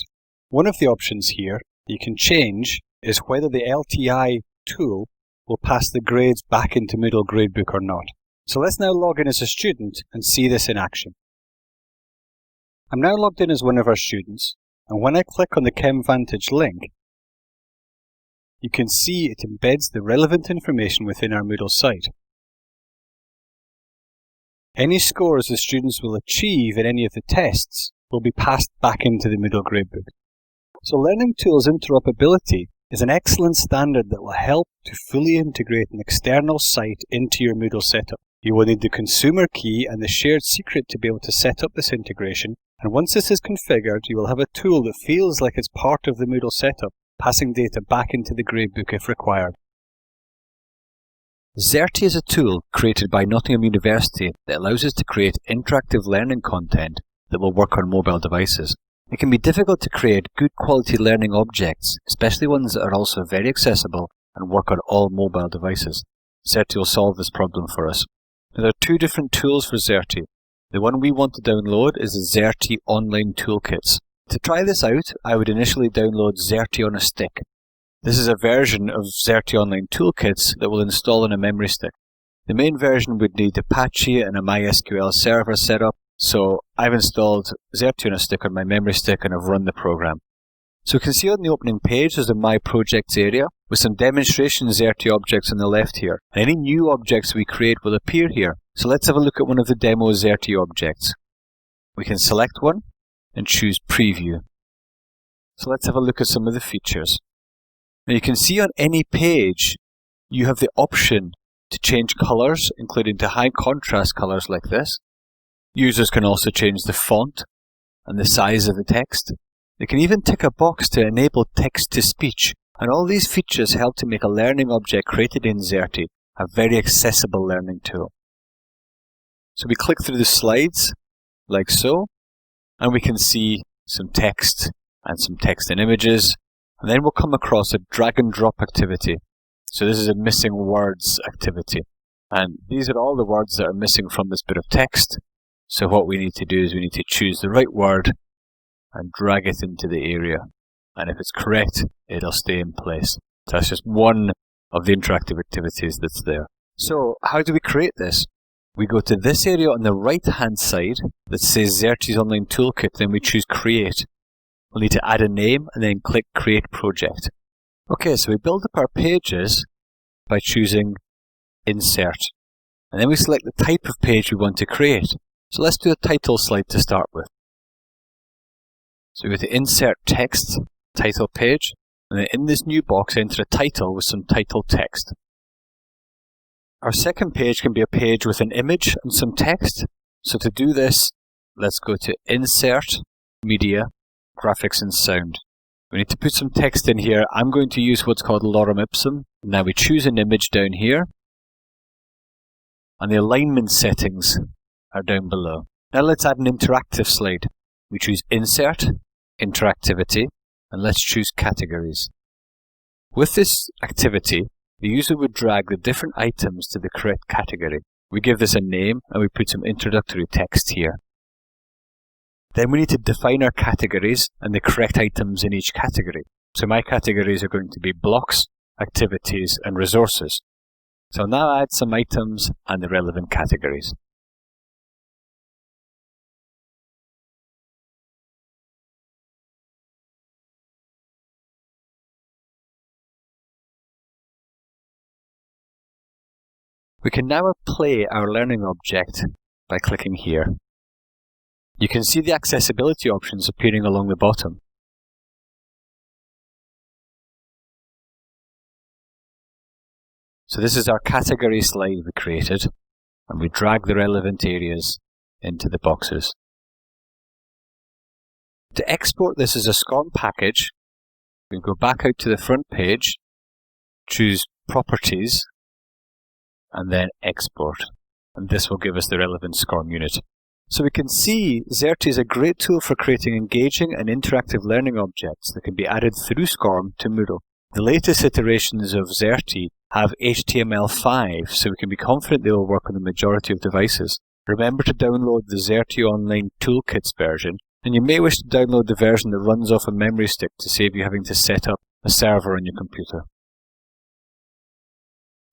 One of the options here you can change is whether the LTI tool will pass the grades back into Moodle Gradebook or not. So let's now log in as a student and see this in action. I'm now logged in as one of our students, and when I click on the ChemVantage link, you can see it embeds the relevant information within our Moodle site. Any scores the students will achieve in any of the tests will be passed back into the Moodle Gradebook. So Learning Tools interoperability is an excellent standard that will help to fully integrate an external site into your Moodle setup. You will need the consumer key and the shared secret to be able to set up this integration, and once this is configured, you will have a tool that feels like it's part of the Moodle setup, passing data back into the Gradebook if required. Xerte is a tool created by Nottingham University that allows us to create interactive learning content that will work on mobile devices. It can be difficult to create good quality learning objects, especially ones that are also very accessible and work on all mobile devices. Xerte will solve this problem for us. Now, there are two different tools for Xerte. The one we want to download is the Xerte Online Toolkits. To try this out, I would initially download Xerte on a stick. This is a version of Xerte Online Toolkits that will install on a memory stick. The main version would need Apache and a MySQL server setup, so I've installed Xerte on a stick on my memory stick and I've run the program. So you can see on the opening page there's a My Projects area with some demonstration Xerte objects on the left here. Any new objects we create will appear here. So let's have a look at one of the demo Xerte objects. We can select one and choose Preview. So let's have a look at some of the features. Now you can see on any page you have the option to change colours, including to high contrast colours like this. Users can also change the font and the size of the text. They can even tick a box to enable text-to-speech, and all these features help to make a learning object created in Xerte a very accessible learning tool. So we click through the slides, like so, and we can see some text and some text and images, and then we'll come across a drag and drop activity. So this is a missing words activity, and these are all the words that are missing from this bit of text. So what we need to do is we need to choose the right word and drag it into the area. And if it's correct, it'll stay in place. So that's just one of the interactive activities that's there. So how do we create this? We go to this area on the right-hand side that says Xerte's Online Toolkit, then we choose Create. We'll need to add a name and then click Create Project. Okay, so we build up our pages by choosing Insert. And then we select the type of page we want to create. So let's do a title slide to start with. So we go to Insert Text, Title Page, and then in this new box enter a title with some title text. Our second page can be a page with an image and some text. So to do this, let's go to Insert, Media, Graphics and Sound. We need to put some text in here. I'm going to use what's called Lorem Ipsum. Now we choose an image down here, and the alignment settings are down below. Now let's add an interactive slide. We choose Insert, Interactivity, and let's choose Categories. With this activity, the user would drag the different items to the correct category. We give this a name and we put some introductory text here. Then we need to define our categories and the correct items in each category. So my categories are going to be blocks, activities, and resources. So I'll now add some items and the relevant categories. We can now play our learning object by clicking here. You can see the accessibility options appearing along the bottom. So this is our category slide we created, and we drag the relevant areas into the boxes. To export this as a SCORM package, we go back out to the front page, choose Properties, and then Export. And this will give us the relevant SCORM unit. So we can see Xerte is a great tool for creating engaging and interactive learning objects that can be added through SCORM to Moodle. The latest iterations of Xerte have HTML5, so we can be confident they will work on the majority of devices. Remember to download the Xerte Online Toolkits version, and you may wish to download the version that runs off a memory stick to save you having to set up a server on your computer.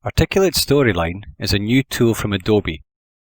Articulate Storyline is a new tool from Adobe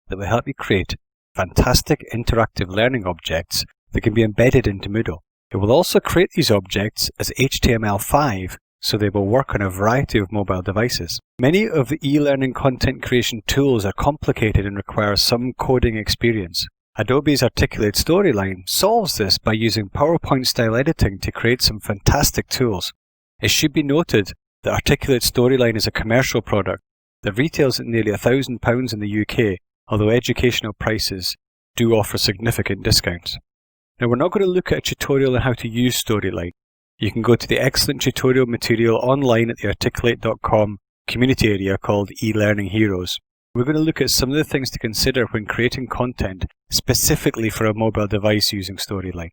that will help you create fantastic interactive learning objects that can be embedded into Moodle. It will also create these objects as HTML5 so they will work on a variety of mobile devices. Many of the e-learning content creation tools are complicated and require some coding experience. Adobe's Articulate Storyline solves this by using PowerPoint style editing to create some fantastic tools. It should be noted that Articulate Storyline is a commercial product that retails at nearly £1,000 in the UK, although educational prices do offer significant discounts. Now, we're not going to look at a tutorial on how to use Storyline. You can go to the excellent tutorial material online at the articulate.com community area called E-Learning Heroes. We're going to look at some of the things to consider when creating content specifically for a mobile device using Storyline.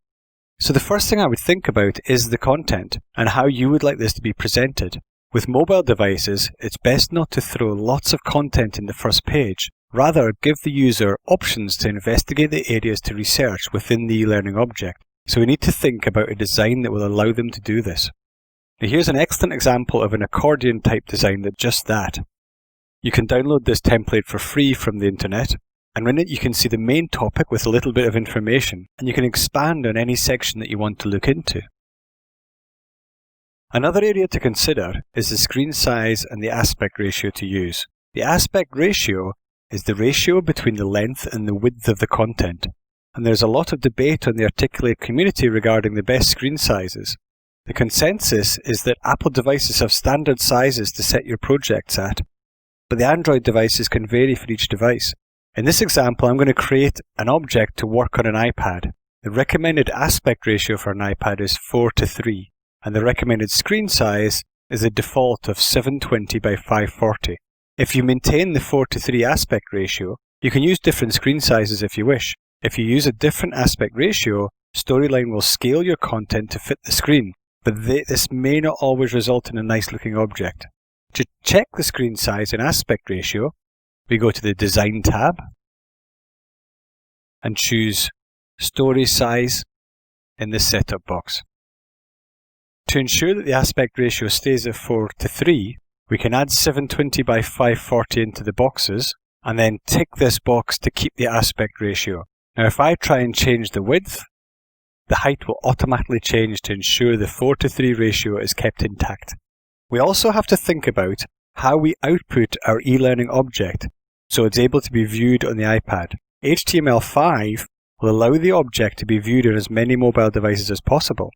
So the first thing I would think about is the content and how you would like this to be presented. With mobile devices, it's best not to throw lots of content in the first page. Rather, give the user options to investigate the areas to research within the e-learning object. So we need to think about a design that will allow them to do this. Now here's an excellent example of an accordion type design that does that. You can download this template for free from the internet, and in it you can see the main topic with a little bit of information, and you can expand on any section that you want to look into. Another area to consider is the screen size and the aspect ratio to use. The aspect ratio is the ratio between the length and the width of the content, and there's a lot of debate on the Articulate community regarding the best screen sizes. The consensus is that Apple devices have standard sizes to set your projects at, but the Android devices can vary for each device. In this example, I'm going to create an object to work on an iPad. The recommended aspect ratio for an iPad is 4:3, and the recommended screen size is a default of 720 by 540. If you maintain the 4:3 aspect ratio, you can use different screen sizes if you wish. If you use a different aspect ratio, Storyline will scale your content to fit the screen, but this may not always result in a nice looking object. To check the screen size and aspect ratio, we go to the Design tab and choose Story Size in this setup box. To ensure that the aspect ratio stays at 4:3, we can add 720 by 540 into the boxes and then tick this box to keep the aspect ratio. Now if I try and change the width, the height will automatically change to ensure the 4:3 ratio is kept intact. We also have to think about how we output our e-learning object so it's able to be viewed on the iPad. HTML5 will allow the object to be viewed on as many mobile devices as possible.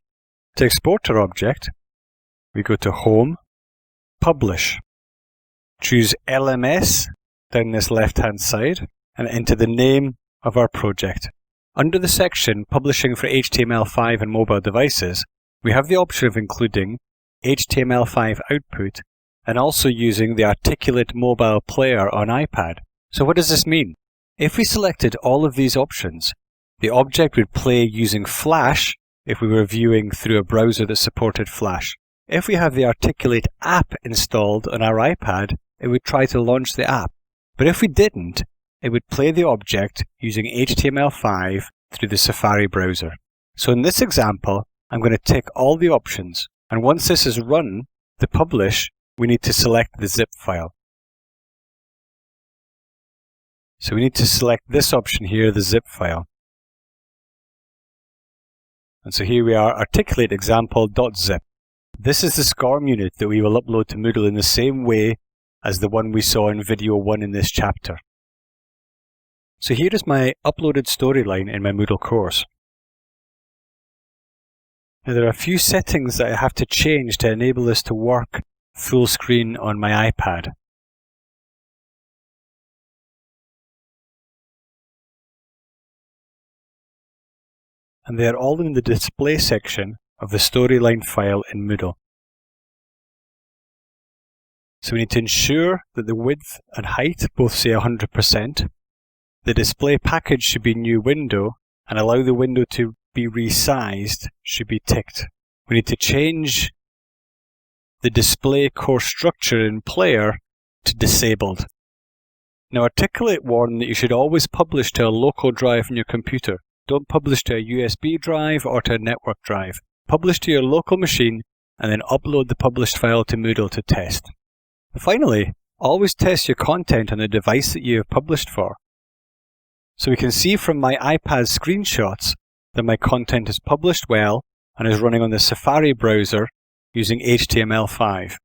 To export our object, we go to Home, Publish, choose LMS down this left-hand side, and enter the name of our project. Under the section Publishing for HTML5 and Mobile Devices, we have the option of including HTML5 output and also using the Articulate mobile player on iPad. So what does this mean? If we selected all of these options, the object would play using Flash if we were viewing through a browser that supported Flash. If we have the Articulate app installed on our iPad, it would try to launch the app. But if we didn't, it would play the object using HTML5 through the Safari browser. So in this example, I'm going to tick all the options. And once this is run, the publish, we need to select the zip file. So we need to select this option here, the zip file. And so here we are, articulate example.zip. This is the SCORM unit that we will upload to Moodle in the same way as the one we saw in video 1 in this chapter. So here is my uploaded storyline in my Moodle course. Now there are a few settings that I have to change to enable this to work full screen on my iPad. And they are all in the display section of the storyline file in Moodle. So we need to ensure that the width and height both say 100%. The display package should be new window, and allow the window to be resized should be ticked. We need to change the display course structure in player to disabled. Now Articulate warned that you should always publish to a local drive on your computer. Don't publish to a USB drive or to a network drive. Publish to your local machine and then upload the published file to Moodle to test. Finally, always test your content on the device that you have published for. So we can see from my iPad screenshots that my content is published well and is running on the Safari browser using HTML5.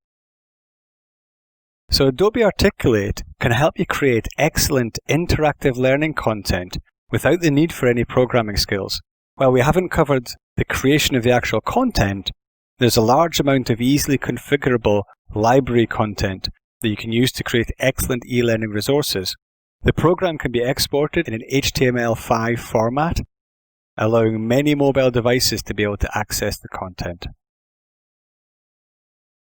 So Adobe Articulate can help you create excellent interactive learning content without the need for any programming skills. While we haven't covered the creation of the actual content, there's a large amount of easily configurable library content that you can use to create excellent e-learning resources. The program can be exported in an HTML5 format, allowing many mobile devices to be able to access the content.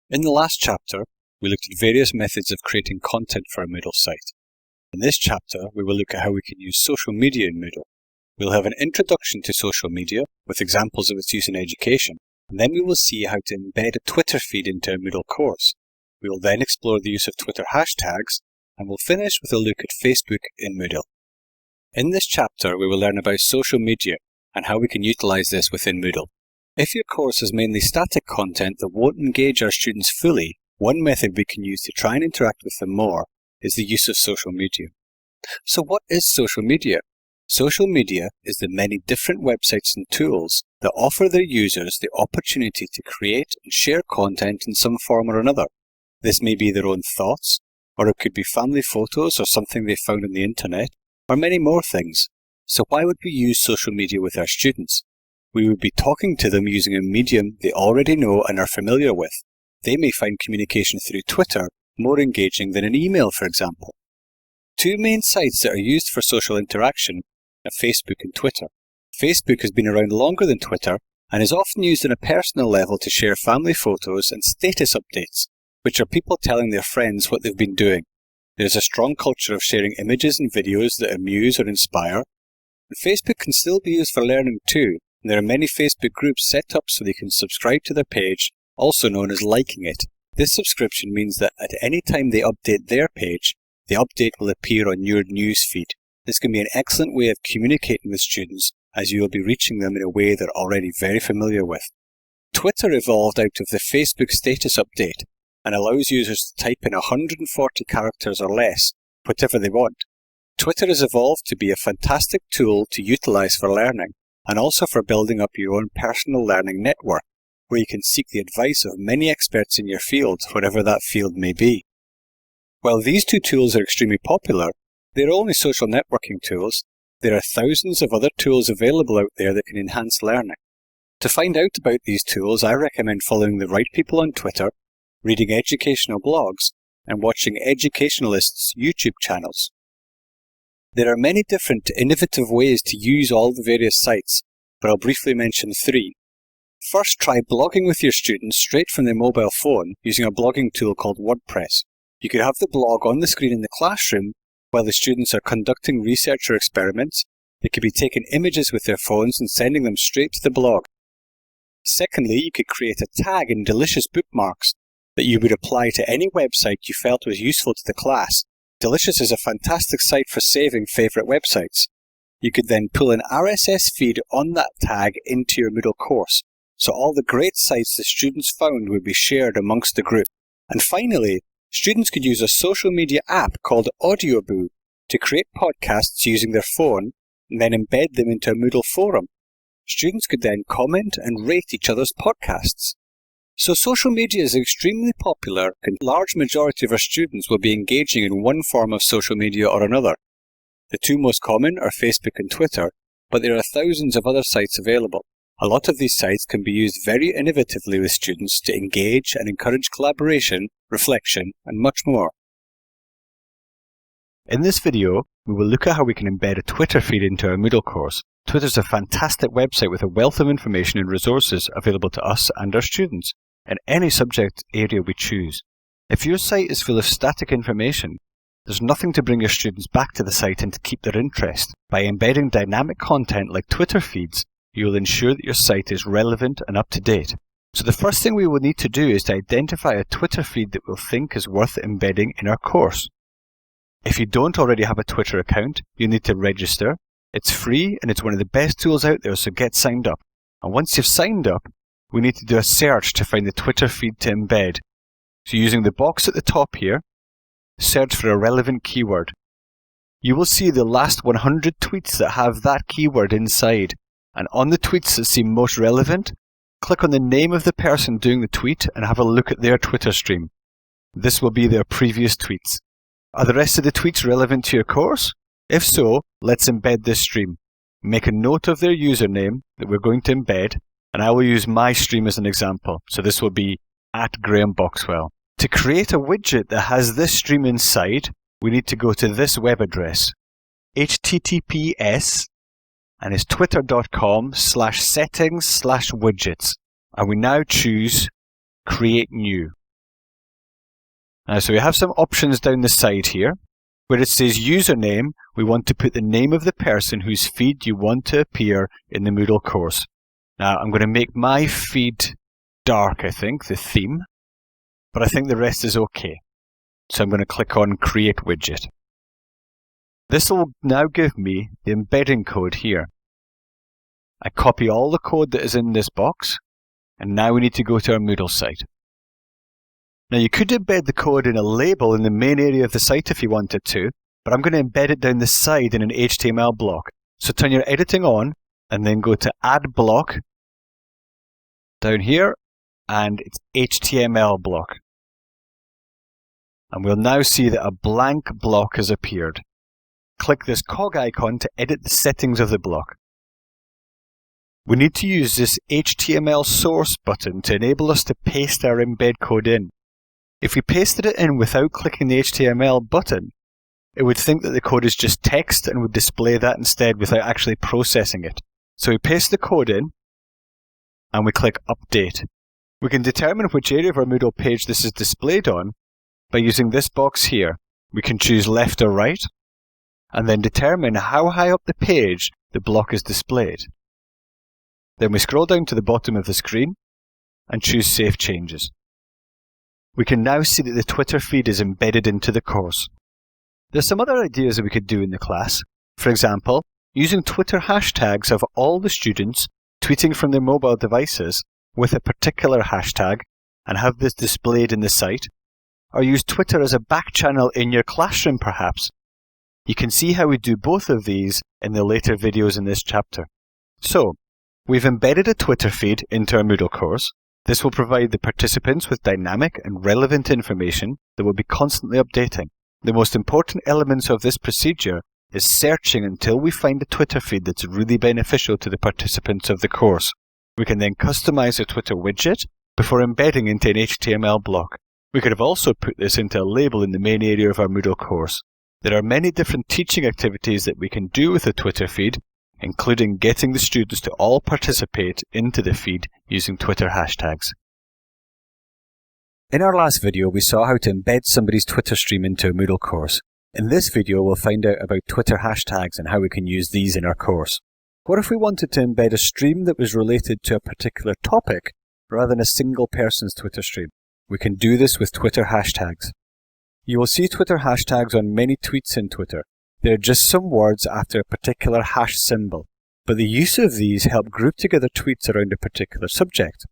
In the last chapter, we looked at various methods of creating content for a Moodle site. In this chapter, we will look at how we can use social media in Moodle. We'll have an introduction to social media with examples of its use in education, and then we will see how to embed a Twitter feed into a Moodle course. We will then explore the use of Twitter hashtags, and we'll finish with a look at Facebook in Moodle. In this chapter, we will learn about social media and how we can utilize this within Moodle. If your course is mainly static content that won't engage our students fully, one method we can use to try and interact with them more is the use of social media. So what is social media? Social media is the many different websites and tools that offer their users the opportunity to create and share content in some form or another. This may be their own thoughts, or it could be family photos or something they found on the internet, or many more things. So why would we use social media with our students? We would be talking to them using a medium they already know and are familiar with. They may find communication through Twitter more engaging than an email, for example. Two main sites that are used for social interaction are Facebook and Twitter. Facebook has been around longer than Twitter and is often used on a personal level to share family photos and status updates, which are people telling their friends what they've been doing. There's a strong culture of sharing images and videos that amuse or inspire. And Facebook can still be used for learning too, and there are many Facebook groups set up so they can subscribe to their page, also known as liking it. This subscription means that at any time they update their page, the update will appear on your news feed. This can be an excellent way of communicating with students, as you will be reaching them in a way they're already very familiar with. Twitter evolved out of the Facebook status update and allows users to type in 140 characters or less, whatever they want. Twitter has evolved to be a fantastic tool to utilize for learning, and also for building up your own personal learning network, where you can seek the advice of many experts in your field, whatever that field may be. While these two tools are extremely popular, they are only social networking tools. There are thousands of other tools available out there that can enhance learning. To find out about these tools, I recommend following the right people on Twitter, reading educational blogs, and watching educationalists' YouTube channels. There are many different innovative ways to use all the various sites, but I'll briefly mention three. First, try blogging with your students straight from their mobile phone using a blogging tool called WordPress. You could have the blog on the screen in the classroom while the students are conducting research or experiments. They could be taking images with their phones and sending them straight to the blog. Secondly, you could create a tag in Delicious bookmarks that you would apply to any website you felt was useful to the class. Delicious is a fantastic site for saving favourite websites. You could then pull an RSS feed on that tag into your Moodle course, so all the great sites the students found would be shared amongst the group. And finally, students could use a social media app called Audioboo to create podcasts using their phone and then embed them into a Moodle forum. Students could then comment and rate each other's podcasts. So social media is extremely popular, and a large majority of our students will be engaging in one form of social media or another. The two most common are Facebook and Twitter, but there are thousands of other sites available. A lot of these sites can be used very innovatively with students to engage and encourage collaboration, reflection, and much more. In this video, we will look at how we can embed a Twitter feed into our Moodle course. Twitter is a fantastic website with a wealth of information and resources available to us and our students in any subject area we choose. If your site is full of static information, there's nothing to bring your students back to the site and to keep their interest. By embedding dynamic content like Twitter feeds, you will ensure that your site is relevant and up to date. So the first thing we will need to do is to identify a Twitter feed that we'll think is worth embedding in our course. If you don't already have a Twitter account, you need to register. It's free and it's one of the best tools out there, so get signed up. And once you've signed up, we need to do a search to find the Twitter feed to embed. So using the box at the top here, search for a relevant keyword. You will see the last 100 tweets that have that keyword inside. And on the tweets that seem most relevant, click on the name of the person doing the tweet and have a look at their Twitter stream. This will be their previous tweets. Are the rest of the tweets relevant to your course? If so, let's embed this stream. Make a note of their username that we're going to embed, and I will use my stream as an example. So this will be @GrahamBoxwell. To create a widget that has this stream inside, we need to go to this web address, https, and it's twitter.com/settings/widgets. And we now choose Create New. So we have some options down the side here. Where it says username, we want to put the name of the person whose feed you want to appear in the Moodle course. Now I'm going to make my feed dark, I think, the theme. But I think the rest is okay. So I'm going to click on Create Widget. This will now give me the embedding code here. I copy all the code that is in this box, and now we need to go to our Moodle site. Now you could embed the code in a label in the main area of the site if you wanted to, but I'm going to embed it down the side in an HTML block. So turn your editing on, and then go to Add Block, down here, and it's HTML block. And we'll now see that a blank block has appeared. Click this cog icon to edit the settings of the block. We need to use this HTML source button to enable us to paste our embed code in. If we pasted it in without clicking the HTML button, it would think that the code is just text and would display that instead without actually processing it. So we paste the code in, and we click Update. We can determine which area of our Moodle page this is displayed on by using this box here. We can choose left or right, and then determine how high up the page the block is displayed. Then we scroll down to the bottom of the screen and choose Save Changes. We can now see that the Twitter feed is embedded into the course. There's some other ideas that we could do in the class. For example, using Twitter hashtags of all the students tweeting from their mobile devices with a particular hashtag and have this displayed in the site, or use Twitter as a back channel in your classroom perhaps. You can see how we do both of these in the later videos in this chapter. So, we've embedded a Twitter feed into our Moodle course. This will provide the participants with dynamic and relevant information that will be constantly updating. The most important elements of this procedure is searching until we find a Twitter feed that's really beneficial to the participants of the course. We can then customize a Twitter widget before embedding into an HTML block. We could have also put this into a label in the main area of our Moodle course. There are many different teaching activities that we can do with a Twitter feed, including getting the students to all participate into the feed using Twitter hashtags. In our last video, we saw how to embed somebody's Twitter stream into a Moodle course. In this video, we'll find out about Twitter hashtags and how we can use these in our course. What if we wanted to embed a stream that was related to a particular topic rather than a single person's Twitter stream? We can do this with Twitter hashtags. You will see Twitter hashtags on many tweets in Twitter. They are just some words after a particular hash symbol, but the use of these help group together tweets around a particular subject.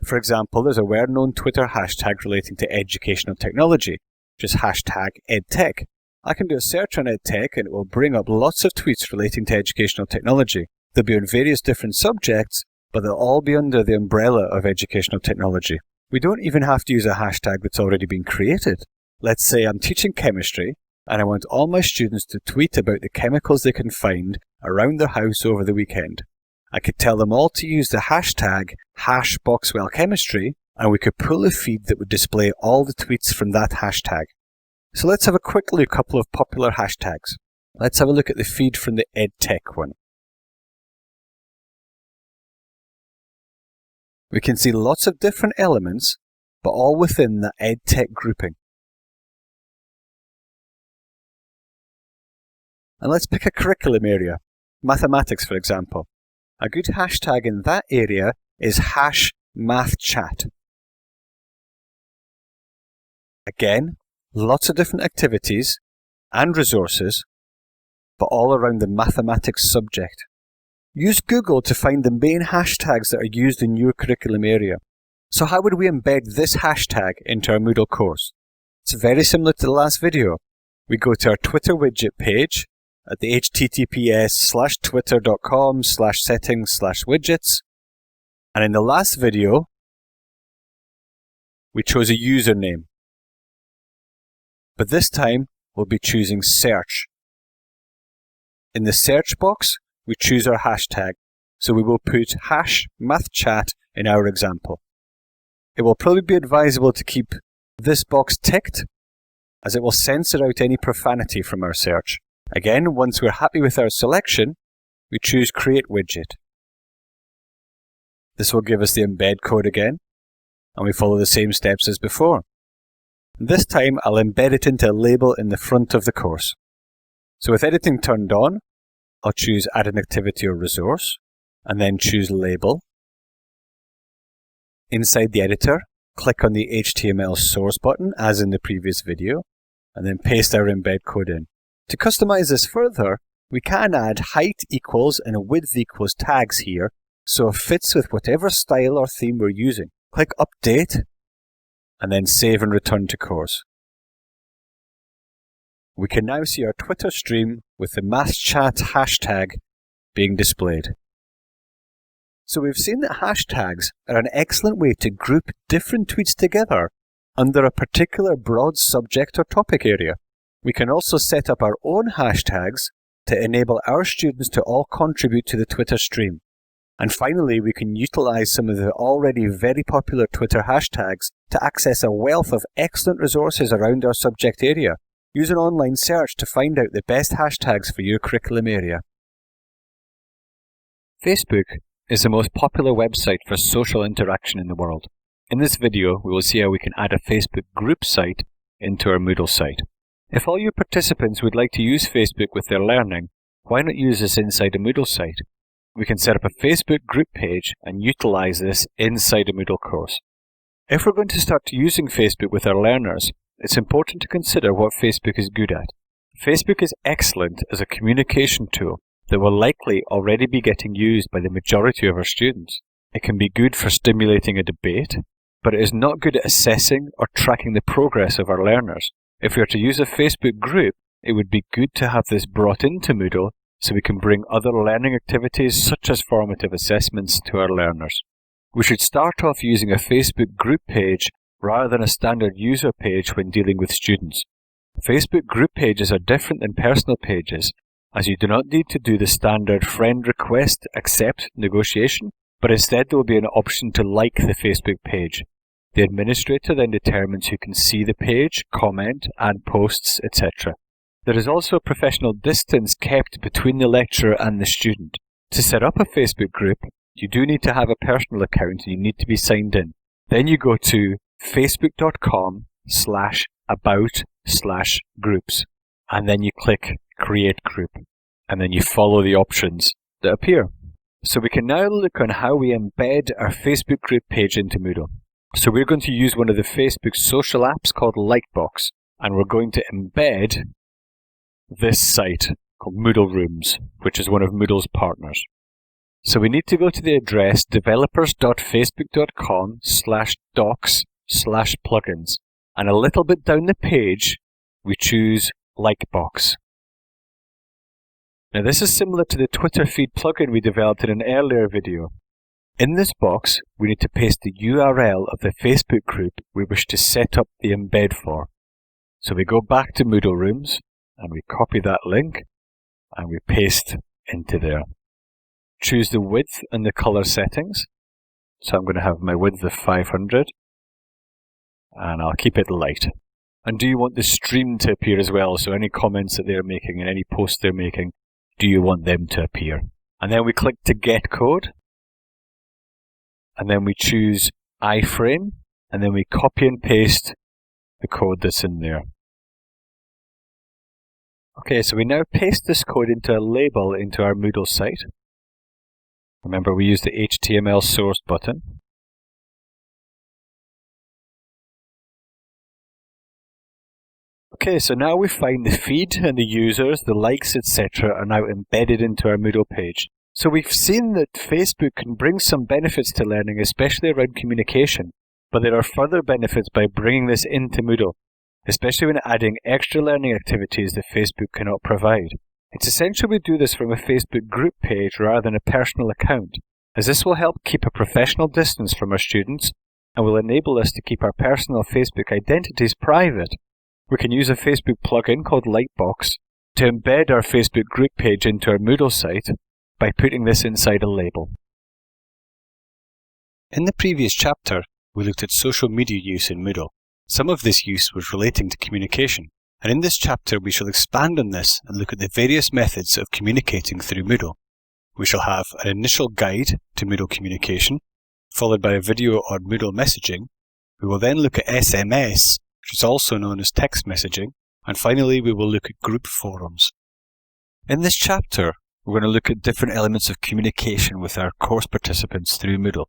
For example, there's a well-known Twitter hashtag relating to educational technology, just hashtag EdTech. I can do a search on EdTech and it will bring up lots of tweets relating to educational technology. They'll be on various different subjects, but they'll all be under the umbrella of educational technology. We don't even have to use a hashtag that's already been created. Let's say I'm teaching chemistry, and I want all my students to tweet about the chemicals they can find around their house over the weekend. I could tell them all to use the hashtag #BoxwellChemistry, and we could pull a feed that would display all the tweets from that hashtag. So let's have a quick look at a couple of popular hashtags. Let's have a look at the feed from the EdTech one. We can see lots of different elements, but all within the EdTech grouping. And let's pick a curriculum area, mathematics for example. A good hashtag in that area is #mathchat. Again, lots of different activities and resources, but all around the mathematics subject. Use Google to find the main hashtags that are used in your curriculum area. So how would we embed this hashtag into our Moodle course? It's very similar to the last video. We go to our Twitter widget page at the https:/twitter.com/settings/widgets. And in the last video, we chose a username. But this time, we'll be choosing search. In the search box, we choose our hashtag. So we will put #mathchat in our example. It will probably be advisable to keep this box ticked, as it will censor out any profanity from our search. Again, once we're happy with our selection, we choose Create Widget. This will give us the embed code again, and we follow the same steps as before. This time, I'll embed it into a label in the front of the course. So with editing turned on, I'll choose Add an Activity or Resource, and then choose Label. Inside the editor, click on the HTML source button, as in the previous video, and then paste our embed code in. To customize this further, we can add height equals and width equals tags here, so it fits with whatever style or theme we're using. Click Update, and then save and return to course. We can now see our Twitter stream with the MathChat hashtag being displayed. So we've seen that hashtags are an excellent way to group different tweets together under a particular broad subject or topic area. We can also set up our own hashtags to enable our students to all contribute to the Twitter stream. And finally, we can utilize some of the already very popular Twitter hashtags to access a wealth of excellent resources around our subject area. Use an online search to find out the best hashtags for your curriculum area. Facebook is the most popular website for social interaction in the world. In this video, we will see how we can add a Facebook group site into our Moodle site. If all your participants would like to use Facebook with their learning, why not use this inside a Moodle site? We can set up a Facebook group page and utilize this inside a Moodle course. If we're going to start using Facebook with our learners, it's important to consider what Facebook is good at. Facebook is excellent as a communication tool that will likely already be getting used by the majority of our students. It can be good for stimulating a debate, but it is not good at assessing or tracking the progress of our learners. If we are to use a Facebook group, it would be good to have this brought into Moodle so we can bring other learning activities such as formative assessments to our learners. We should start off using a Facebook group page rather than a standard user page when dealing with students. Facebook group pages are different than personal pages, as you do not need to do the standard friend request accept negotiation, but instead there will be an option to like the Facebook page. The administrator then determines who can see the page, comment, add posts, etc. There is also a professional distance kept between the lecturer and the student. To set up a Facebook group, you do need to have a personal account and you need to be signed in. Then you go to facebook.com/about/groups and then you click Create Group and then you follow the options that appear. So we can now look on how we embed our Facebook group page into Moodle. So we're going to use one of the Facebook social apps called Lightbox, and we're going to embed this site called Moodle Rooms, which is one of Moodle's partners. So we need to go to the address developers.facebook.com/docs/plugins, and a little bit down the page we choose Lightbox. Now this is similar to the Twitter feed plugin we developed in an earlier video. In this box, we need to paste the URL of the Facebook group we wish to set up the embed for. So we go back to Moodle Rooms, and we copy that link, and we paste into there. Choose the width and the color settings. So I'm going to have my width of 500, and I'll keep it light. And do you want the stream to appear as well? So any comments that they're making and any posts they're making, do you want them to appear? And then we click to get code. And then we choose iframe, and then we copy and paste the code that's in there. Okay, so we now paste this code into a label into our Moodle site. Remember, we use the HTML source button. Okay, so now we find the feed and the users, the likes, etc. are now embedded into our Moodle page. So we've seen that Facebook can bring some benefits to learning, especially around communication, but there are further benefits by bringing this into Moodle, especially when adding extra learning activities that Facebook cannot provide. It's essential we do this from a Facebook group page rather than a personal account, as this will help keep a professional distance from our students and will enable us to keep our personal Facebook identities private. We can use a Facebook plugin called Lightbox to embed our Facebook group page into our Moodle site by putting this inside a label. In the previous chapter, we looked at social media use in Moodle. Some of this use was relating to communication, and in this chapter we shall expand on this and look at the various methods of communicating through Moodle. We shall have an initial guide to Moodle communication, followed by a video on Moodle messaging. We will then look at SMS, which is also known as text messaging, and finally we will look at group forums. In this chapter, we're going to look at different elements of communication with our course participants through Moodle.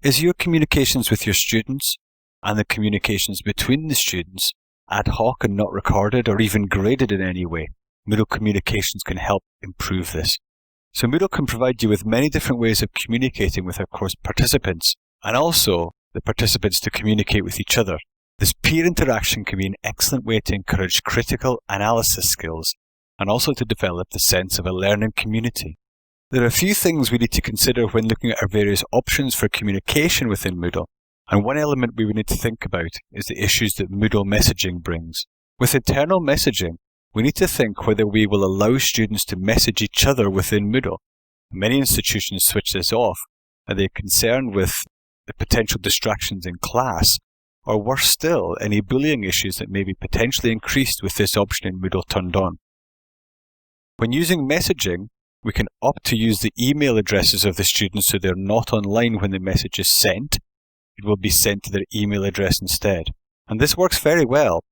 Is your communications with your students and the communications between the students ad hoc and not recorded or even graded in any way? Moodle communications can help improve this. So Moodle can provide you with many different ways of communicating with our course participants, and also the participants to communicate with each other. This peer interaction can be an excellent way to encourage critical analysis skills and also to develop the sense of a learning community. There are a few things we need to consider when looking at our various options for communication within Moodle, and one element we would need to think about is the issues that Moodle messaging brings. With internal messaging, we need to think whether we will allow students to message each other within Moodle. Many institutions switch this off. Are they concerned with the potential distractions in class? Or worse still, any bullying issues that may be potentially increased with this option in Moodle turned on. When using messaging, we can opt to use the email addresses of the students so they're not online when the message is sent. It will be sent to their email address instead. And this works very well,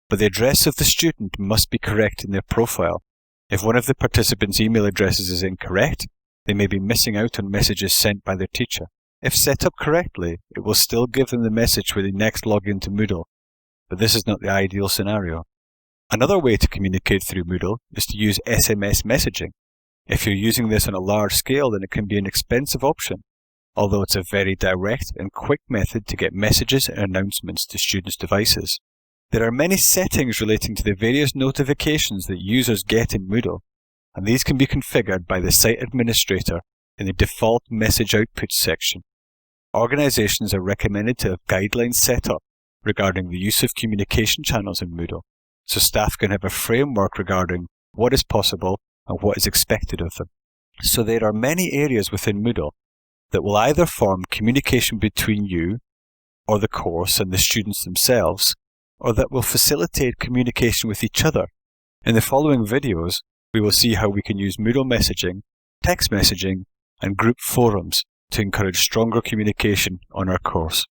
but the address of the student must be correct in their profile. If one of the participants' email addresses is incorrect, they may be missing out on messages sent by their teacher. If set up correctly, it will still give them the message when they next log into Moodle, but this is not the ideal scenario. Another way to communicate through Moodle is to use SMS messaging. If you're using this on a large scale, then it can be an expensive option, although it's a very direct and quick method to get messages and announcements to students' devices. There are many settings relating to the various notifications that users get in Moodle, and these can be configured by the site administrator in the default message output section. Organizations are recommended to have guidelines set up regarding the use of communication channels in Moodle, so staff can have a framework regarding what is possible and what is expected of them. So there are many areas within Moodle that will either form communication between you or the course and the students themselves, or that will facilitate communication with each other. In the following videos, we will see how we can use Moodle messaging, text messaging, and group forums to encourage stronger communication on our course.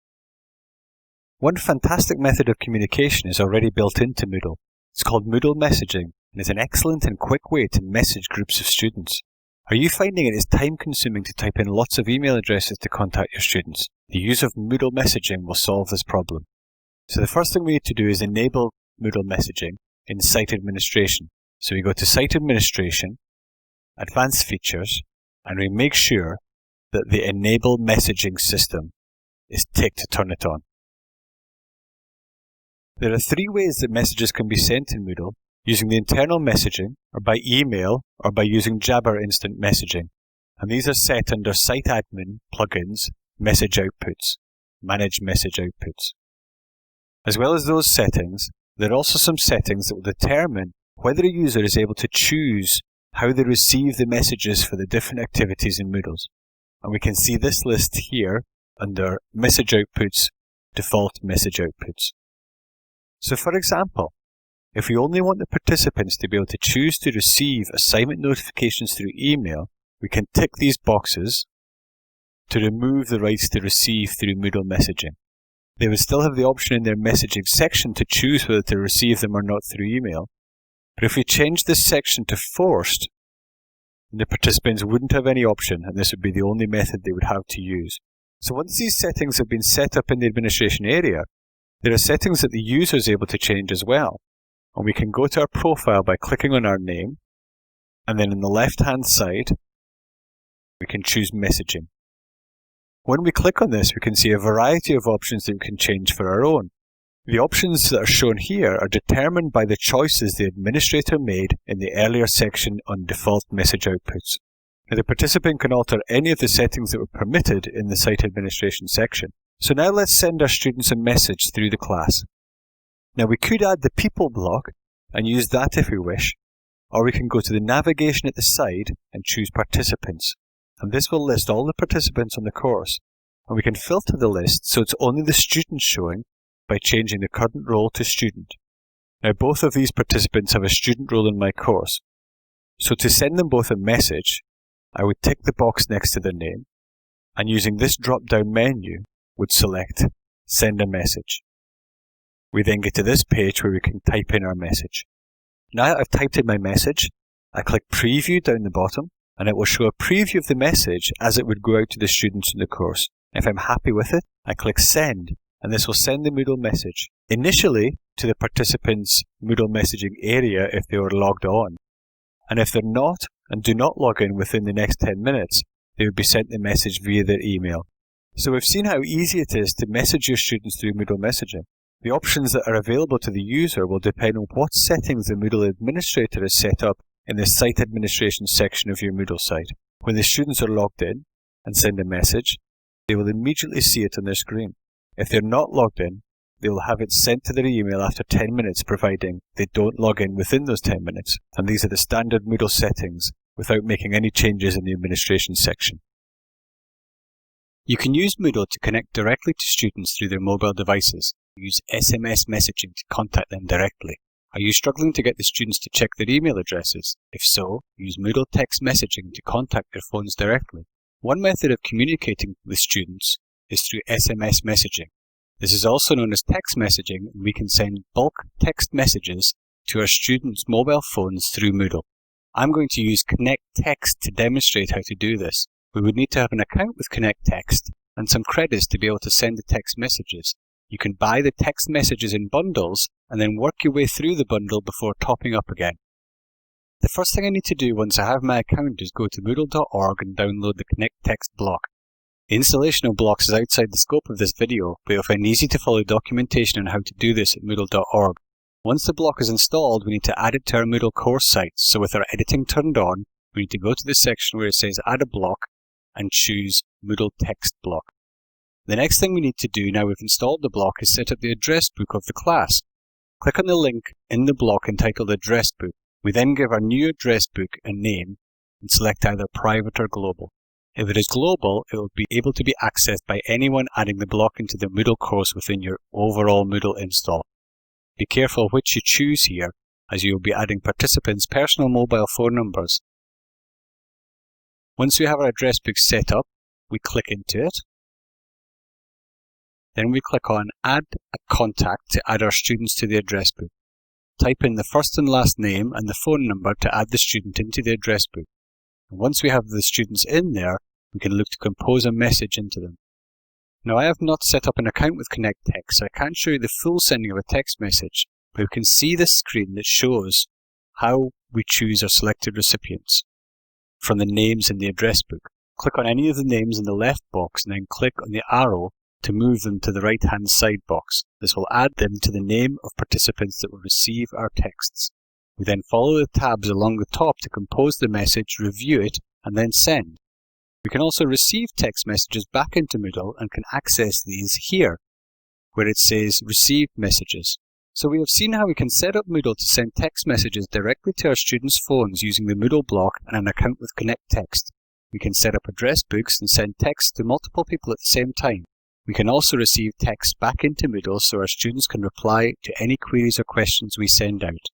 One fantastic method of communication is already built into Moodle. It's called Moodle messaging, and is an excellent and quick way to message groups of students. Are you finding it is time-consuming to type in lots of email addresses to contact your students? The use of Moodle messaging will solve this problem. So the first thing we need to do is enable Moodle messaging in Site Administration. So we go to Site Administration, Advanced Features, and we make sure that the Enable Messaging system is ticked to turn it on. There are three ways that messages can be sent in Moodle: using the internal messaging, or by email, or by using Jabber Instant Messaging. And these are set under Site Admin, Plugins, Message Outputs, Manage Message Outputs. As well as those settings, there are also some settings that will determine whether a user is able to choose how they receive the messages for the different activities in Moodle. And we can see this list here under Message Outputs, Default Message Outputs. So for example, if we only want the participants to be able to choose to receive assignment notifications through email, we can tick these boxes to remove the rights to receive through Moodle messaging. They would still have the option in their messaging section to choose whether to receive them or not through email. But if we change this section to forced, the participants wouldn't have any option, and this would be the only method they would have to use. So once these settings have been set up in the administration area, there are settings that the user is able to change as well. And we can go to our profile by clicking on our name, and then on the left-hand side, we can choose messaging. When we click on this, we can see a variety of options that we can change for our own. The options that are shown here are determined by the choices the administrator made in the earlier section on default message outputs. Now, the participant can alter any of the settings that were permitted in the site administration section. So now let's send our students a message through the class. Now we could add the people block and use that if we wish, or we can go to the navigation at the side and choose participants. And this will list all the participants on the course. And we can filter the list so it's only the students showing by changing the current role to student. Now both of these participants have a student role in my course. So to send them both a message, I would tick the box next to their name, and using this drop-down menu, would select Send a Message. We then get to this page where we can type in our message. Now that I've typed in my message, I click Preview down the bottom, and it will show a preview of the message as it would go out to the students in the course. If I'm happy with it, I click Send, and this will send the Moodle message, initially to the participants' Moodle messaging area if they were logged on. And if they're not, and do not log in within the next 10 minutes, they would be sent the message via their email. So we've seen how easy it is to message your students through Moodle messaging. The options that are available to the user will depend on what settings the Moodle administrator has set up in the site administration section of your Moodle site. When the students are logged in and send a message, they will immediately see it on their screen. If they're not logged in, they will have it sent to their email after 10 minutes, providing they don't log in within those 10 minutes. And these are the standard Moodle settings without making any changes in the administration section. You can use Moodle to connect directly to students through their mobile devices. Use SMS messaging to contact them directly. Are you struggling to get the students to check their email addresses? If so, use Moodle text messaging to contact their phones directly. One method of communicating with students is through SMS messaging. This is also known as text messaging, and we can send bulk text messages to our students' mobile phones through Moodle. I'm going to use Connect Text to demonstrate how to do this. We would need to have an account with Connect Text and some credits to be able to send the text messages. You can buy the text messages in bundles and then work your way through the bundle before topping up again. The first thing I need to do once I have my account is go to moodle.org and download the Connect Text block. The installation of blocks is outside the scope of this video, but you'll find easy to follow documentation on how to do this at moodle.org. Once the block is installed, we need to add it to our Moodle course site. So with our editing turned on, we need to go to the section where it says Add a Block and choose Moodle Text Block. The next thing we need to do now we've installed the block is set up the address book of the class. Click on the link in the block entitled Address Book. We then give our new address book a name and select either private or global. If it is global, it will be able to be accessed by anyone adding the block into the Moodle course within your overall Moodle install. Be careful which you choose here, as you will be adding participants' personal mobile phone numbers. Once we have our address book set up, we click into it. Then we click on Add a Contact to add our students to the address book. Type in the first and last name and the phone number to add the student into the address book. And once we have the students in there, we can look to compose a message into them. Now I have not set up an account with Connect Text, so I can't show you the full sending of a text message, but we can see this screen that shows how we choose our selected recipients from the names in the address book. Click on any of the names in the left box and then click on the arrow to move them to the right-hand side box. This will add them to the name of participants that will receive our texts. We then follow the tabs along the top to compose the message, review it, and then send. We can also receive text messages back into Moodle and can access these here, where it says Received Messages. So we have seen how we can set up Moodle to send text messages directly to our students' phones using the Moodle block and an account with Connect Text. We can set up address books and send text to multiple people at the same time. We can also receive text back into Moodle so our students can reply to any queries or questions we send out.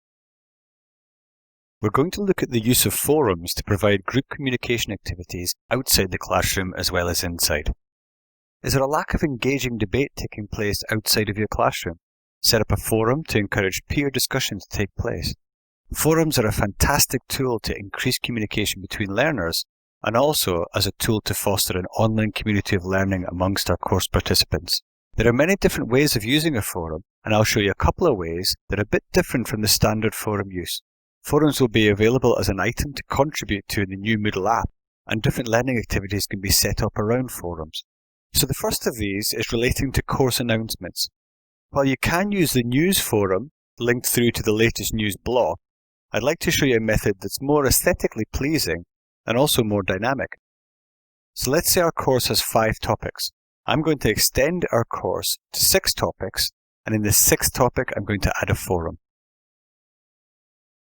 We're going to look at the use of forums to provide group communication activities outside the classroom as well as inside. Is there a lack of engaging debate taking place outside of your classroom? Set up a forum to encourage peer discussion to take place. Forums are a fantastic tool to increase communication between learners and also as a tool to foster an online community of learning amongst our course participants. There are many different ways of using a forum, and I'll show you a couple of ways that are a bit different from the standard forum use. Forums will be available as an item to contribute to in the new Moodle app, and different learning activities can be set up around forums. So the first of these is relating to course announcements. While you can use the news forum linked through to the latest news blog, I'd like to show you a method that's more aesthetically pleasing and also more dynamic. So let's say our course has 5 topics. I'm going to extend our course to 6 topics, and in the 6th topic I'm going to add a forum.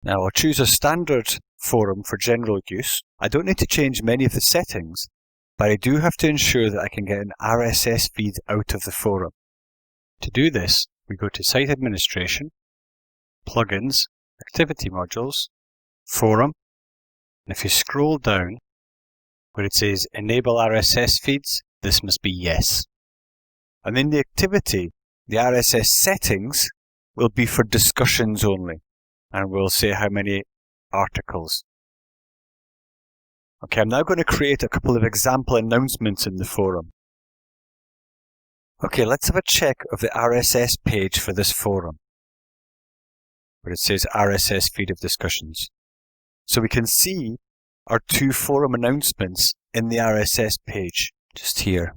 Now I'll choose a standard forum for general use. I don't need to change many of the settings, but I do have to ensure that I can get an RSS feed out of the forum. To do this, we go to Site Administration, Plugins, Activity Modules, Forum, and if you scroll down where it says Enable RSS Feeds, this must be yes. And in the activity, the RSS settings will be for discussions only, and we'll say how many articles. Okay, I'm now going to create a couple of example announcements in the forum. Okay, let's have a check of the RSS page for this forum, where it says RSS feed of discussions. So we can see our 2 forum announcements in the RSS page, just here.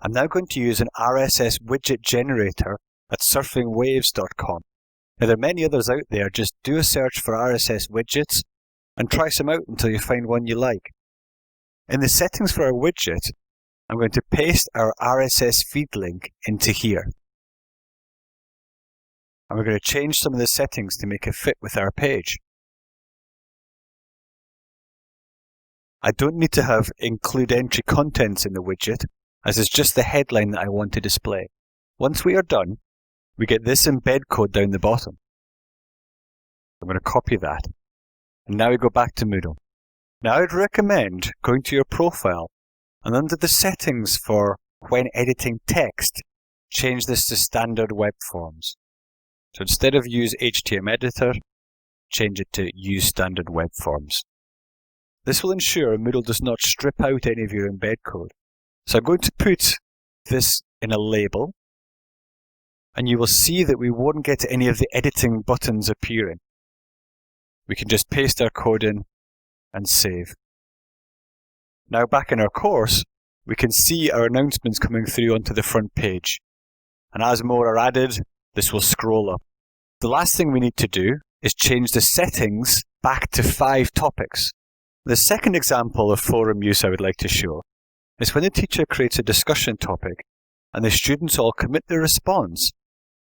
I'm now going to use an RSS widget generator at surfingwaves.com. Now there are many others out there, just do a search for RSS widgets and try some out until you find one you like. In the settings for our widget, I'm going to paste our RSS feed link into here. And we're going to change some of the settings to make it fit with our page. I don't need to have include entry contents in the widget, as it's just the headline that I want to display. Once we are done, we get this embed code down the bottom. I'm going to copy that. And now we go back to Moodle. Now I'd recommend going to your profile and under the settings for when editing text, change this to standard web forms. So instead of use HTML editor, change it to use standard web forms. This will ensure Moodle does not strip out any of your embed code. So I'm going to put this in a label, and you will see that we won't get any of the editing buttons appearing. We can just paste our code in and save. Now back in our course, we can see our announcements coming through onto the front page. And as more are added, this will scroll up. The last thing we need to do is change the settings back to 5 topics. The second example of forum use I would like to show is when the teacher creates a discussion topic and the students all commit their response,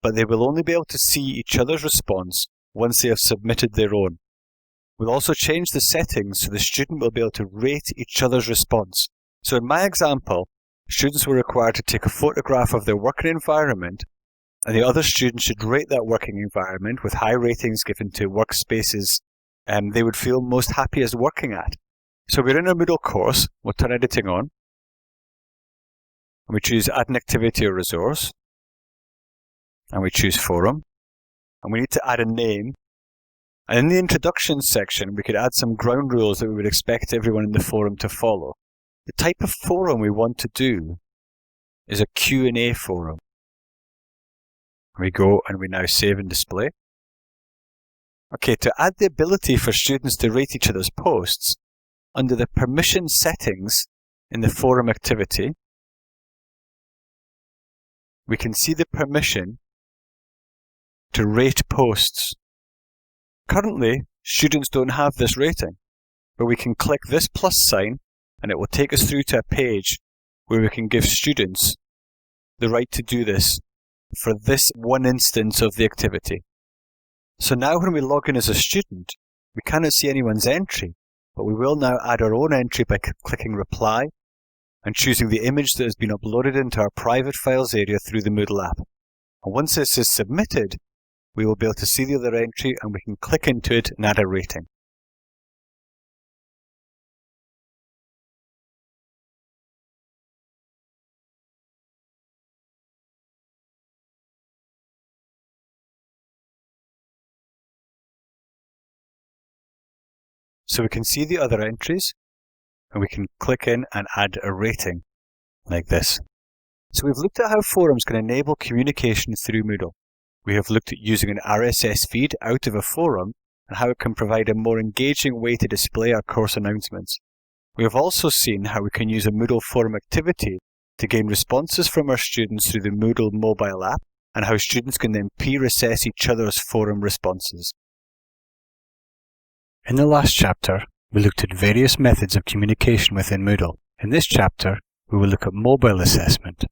but they will only be able to see each other's response once they have submitted their own. We'll also change the settings so the student will be able to rate each other's response. So in my example, students were required to take a photograph of their working environment, and the other students should rate that working environment with high ratings given to workspaces they would feel most happiest working at. So we're in our Moodle course, we'll turn editing on, and we choose add an activity or resource, and we choose forum, and we need to add a name. And in the introduction section, we could add some ground rules that we would expect everyone in the forum to follow. The type of forum we want to do is a Q&A forum. We go and we now save and display. Okay, to add the ability for students to rate each other's posts, under the permission settings in the forum activity, we can see the permission to rate posts. Currently, students don't have this rating, but we can click this plus sign and it will take us through to a page where we can give students the right to do this for this one instance of the activity. So now when we log in as a student, we cannot see anyone's entry, but we will now add our own entry by clicking reply and choosing the image that has been uploaded into our private files area through the Moodle app. And once this is submitted, we will be able to see the other entry and we can click into it and add a rating. So we can see the other entries, and we can click in and add a rating, like this. So we've looked at how forums can enable communication through Moodle. We have looked at using an RSS feed out of a forum and how it can provide a more engaging way to display our course announcements. We have also seen how we can use a Moodle forum activity to gain responses from our students through the Moodle mobile app, and how students can then peer assess each other's forum responses. In the last chapter, we looked at various methods of communication within Moodle. In this chapter, we will look at mobile assessment.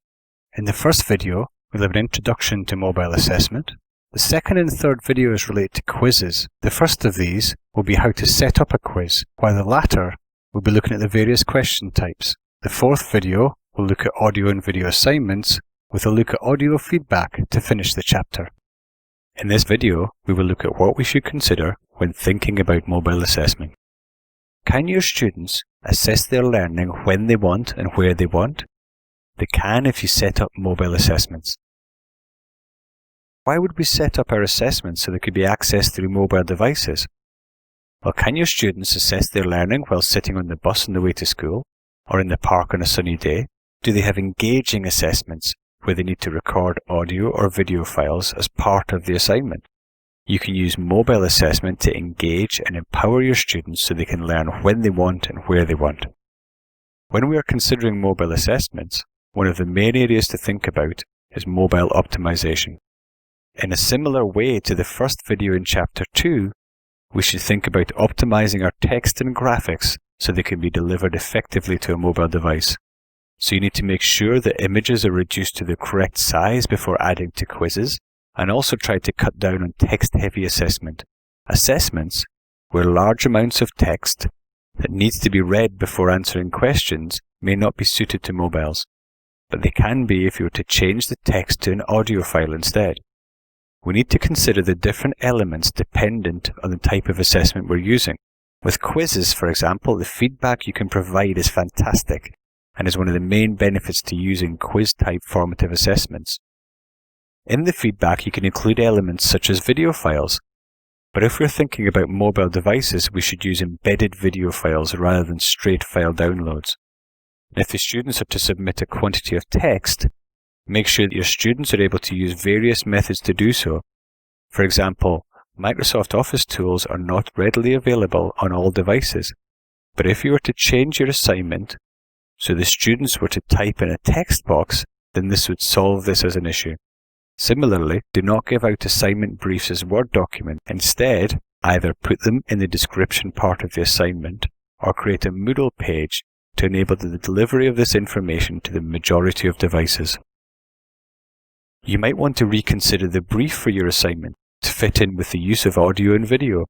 In the first video, we'll have an introduction to mobile assessment. The second and third videos relate to quizzes. The first of these will be how to set up a quiz, while the latter will be looking at the various question types. The fourth video will look at audio and video assignments, with a look at audio feedback to finish the chapter. In this video, we will look at what we should consider when thinking about mobile assessment. Can your students assess their learning when they want and where they want? They can if you set up mobile assessments. Why would we set up our assessments so they could be accessed through mobile devices? Well, can your students assess their learning while sitting on the bus on the way to school, or in the park on a sunny day? Do they have engaging assessments where they need to record audio or video files as part of the assignment? You can use mobile assessment to engage and empower your students so they can learn when they want and where they want. When we are considering mobile assessments, one of the main areas to think about is mobile optimization. In a similar way to the first video in Chapter 2, we should think about optimizing our text and graphics so they can be delivered effectively to a mobile device. So you need to make sure that images are reduced to the correct size before adding to quizzes, and also try to cut down on text-heavy assessment. Assessments where large amounts of text that needs to be read before answering questions may not be suited to mobiles, but they can be if you were to change the text to an audio file instead. We need to consider the different elements dependent on the type of assessment we're using. With quizzes, for example, the feedback you can provide is fantastic and is one of the main benefits to using quiz-type formative assessments. In the feedback, you can include elements such as video files, but if we're thinking about mobile devices, we should use embedded video files rather than straight file downloads. And if the students are to submit a quantity of text, make sure that your students are able to use various methods to do so. For example, Microsoft Office tools are not readily available on all devices, but if you were to change your assignment so the students were to type in a text box, then this would solve this as an issue. Similarly, do not give out assignment briefs as Word documents. Instead, either put them in the description part of the assignment or create a Moodle page to enable the delivery of this information to the majority of devices. You might want to reconsider the brief for your assignment to fit in with the use of audio and video.